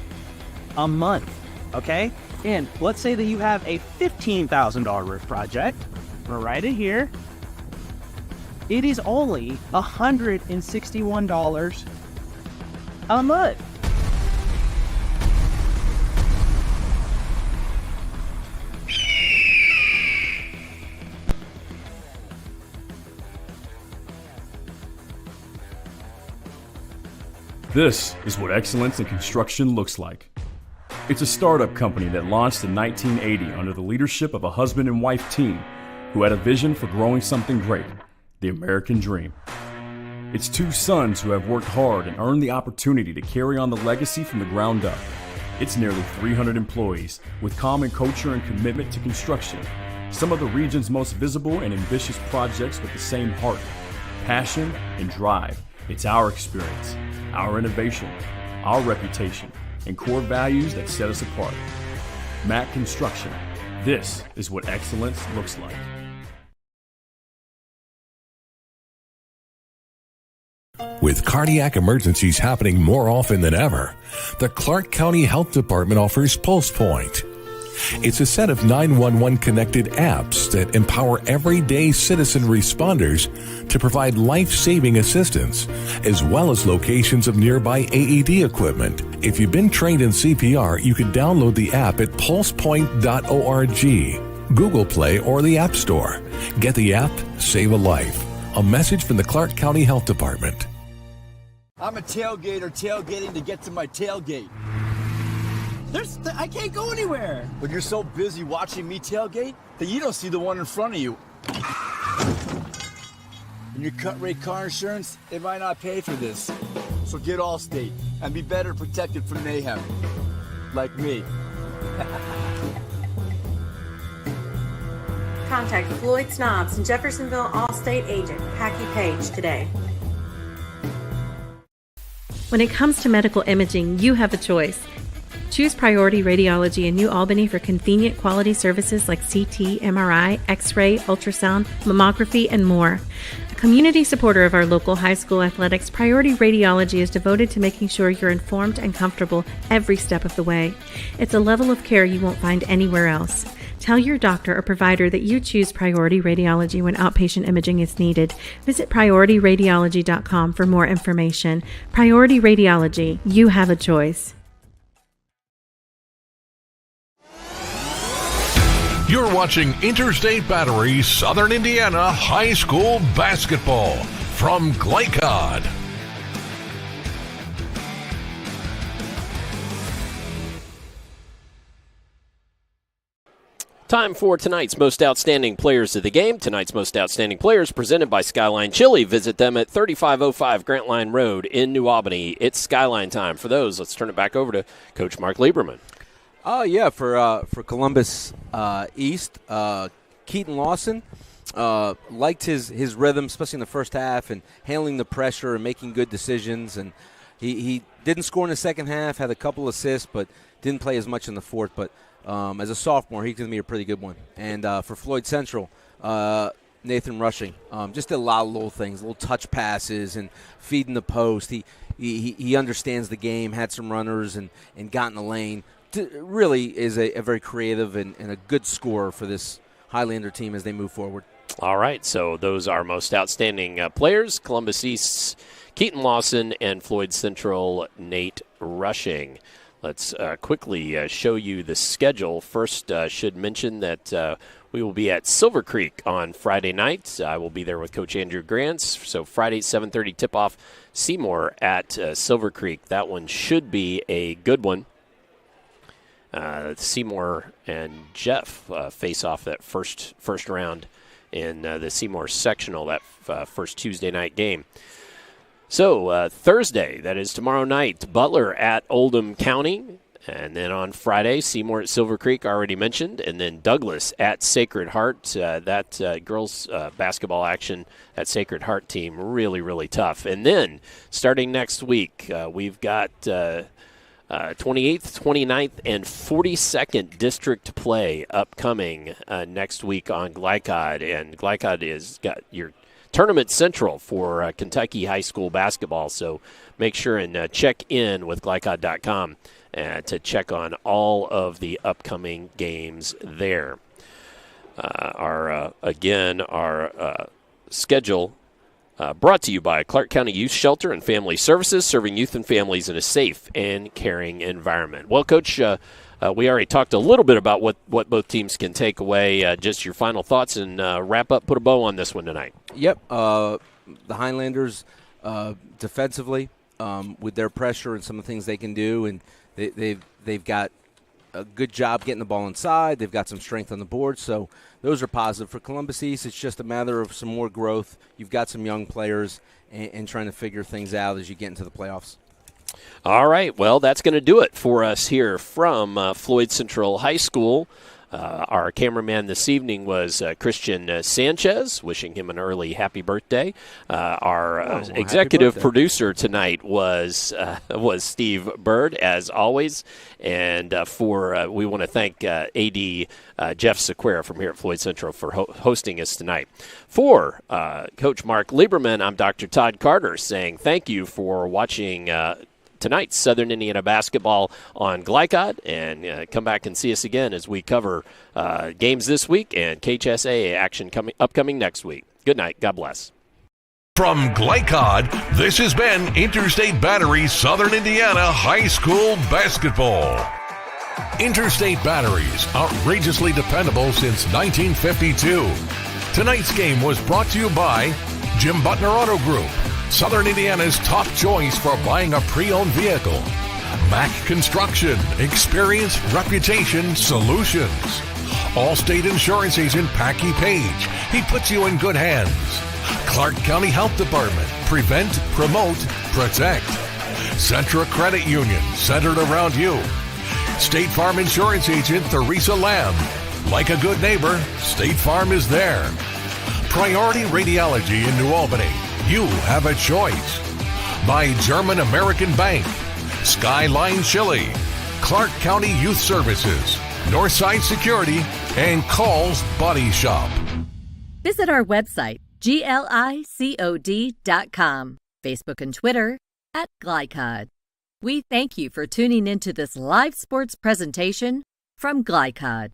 a month, okay? And let's say that you have a $15,000 roof project. We'll write it here. It is only $161 a month. This is what excellence in construction looks like. It's a startup company that launched in 1980 under the leadership of a husband and wife team who had a vision for growing something great, the American dream. It's 2 sons who have worked hard and earned the opportunity to carry on the legacy from the ground up. It's nearly 300 employees with common culture and commitment to construction, some of the region's most visible and ambitious projects with the same heart, passion, and drive. It's our experience, our innovation, our reputation, and core values that set us apart. Mack Construction. This is what excellence looks like. With cardiac emergencies happening more often than ever, the Clark County Health Department offers Pulse Point. It's a set of 911 connected apps that empower everyday citizen responders to provide life-saving assistance, as well as locations of nearby AED equipment. If you've been trained in CPR, you can download the app at pulsepoint.org, Google Play, or the App Store. Get the app, save a life. A message from the Clark County Health Department. I'm a tailgater tailgating to get to my tailgate. I can't go anywhere. But you're so busy watching me tailgate that you don't see the one in front of you. And your cut rate car insurance, it might not pay for this. So get Allstate and be better protected from mayhem. Like me. Contact Floyd Snobs and Jeffersonville Allstate agent Packy Page today. When it comes to medical imaging, you have a choice. Choose Priority Radiology in New Albany for convenient quality services like CT, MRI, X-ray, ultrasound, mammography, and more. A community supporter of our local high school athletics, Priority Radiology is devoted to making sure you're informed and comfortable every step of the way. It's a level of care you won't find anywhere else. Tell your doctor or provider that you choose Priority Radiology when outpatient imaging is needed. Visit PriorityRadiology.com for more information. Priority Radiology, you have a choice. You're watching Interstate Battery Southern Indiana High School Basketball from Glycod. Time for tonight's Most Outstanding Players of the Game. Tonight's Most Outstanding Players presented by Skyline Chili. Visit them at 3505 Grant Line Road in New Albany. It's Skyline time. For those, let's turn it back over to Coach Mark Lieberman. For Columbus East, Keaton Lawson liked his rhythm, especially in the first half, and handling the pressure and making good decisions. And he didn't score in the second half, had a couple assists, but didn't play as much in the fourth. But as a sophomore, he's going to be a pretty good one. And for Floyd Central, Nathan Rushing, just did a lot of little things, little touch passes and feeding the post. He understands the game, had some runners, and got in the lane. Really is a very creative and a good scorer for this Highlander team as they move forward. All right, so those are most outstanding players. Columbus East's Keaton Lawson and Floyd Central Nate Rushing. Let's quickly show you the schedule. First, should mention that we will be at Silver Creek on Friday night. I will be there with Coach Andrew Grants. So Friday, 7:30 tip-off, Seymour at Silver Creek. That one should be a good one. Seymour and Jeff face off that first round in the Seymour sectional, that first Tuesday night game. So Thursday, that is tomorrow night, Butler at Oldham County. And then on Friday, Seymour at Silver Creek, already mentioned. And then Douglas at Sacred Heart. That girls basketball action at Sacred Heart team, really, really tough. And then starting next week, we've got 28th, 29th, and 42nd district play upcoming next week on Glycod. And Glycod has got your Tournament Central for Kentucky high school basketball. So make sure and check in with Glycod.com to check on all of the upcoming games there. Our schedule brought to you by Clark County Youth Shelter and Family Services, serving youth and families in a safe and caring environment. Well, Coach, we already talked a little bit about what both teams can take away. Just your final thoughts and wrap up, put a bow on this one tonight. Yep. The Highlanders defensively, with their pressure and some of the things they can do, and they've got a good job getting the ball inside. They've got some strength on the board, so those are positive. For Columbus East, it's just a matter of some more growth. You've got some young players and trying to figure things out as you get into the playoffs. All right, well, that's going to do it for us here from Floyd Central High School. Our cameraman this evening was Christian Sanchez, wishing him an early happy birthday. Our executive producer tonight was Steve Bird, as always. And we want to thank AD Jeff Sequeira from here at Floyd Central for hosting us tonight. For Coach Mark Lieberman, I'm Dr. Todd Carter saying thank you for watching tonight's Southern Indiana basketball on Glycod, and come back and see us again as we cover games this week and KHSAA action upcoming next week. Good night. God bless. From Glycod, this has been Interstate Battery Southern Indiana High School Basketball. Interstate Batteries, outrageously dependable since 1952. Tonight's game was brought to you by Jim Butner Auto Group, Southern Indiana's top choice for buying a pre-owned vehicle. Mack Construction, experience, reputation, solutions. Allstate Insurance Agent Packy Page, he puts you in good hands. Clark County Health Department, prevent, promote, protect. Centra Credit Union, centered around you. State Farm Insurance Agent Theresa Lamb, like a good neighbor, State Farm is there. Priority Radiology in New Albany, you have a choice. By German American Bank, Skyline Chili, Clark County Youth Services, Northside Security, and Call's Body Shop. Visit our website, glicod.com, Facebook and Twitter @Glycod. We thank you for tuning into this live sports presentation from Glycod.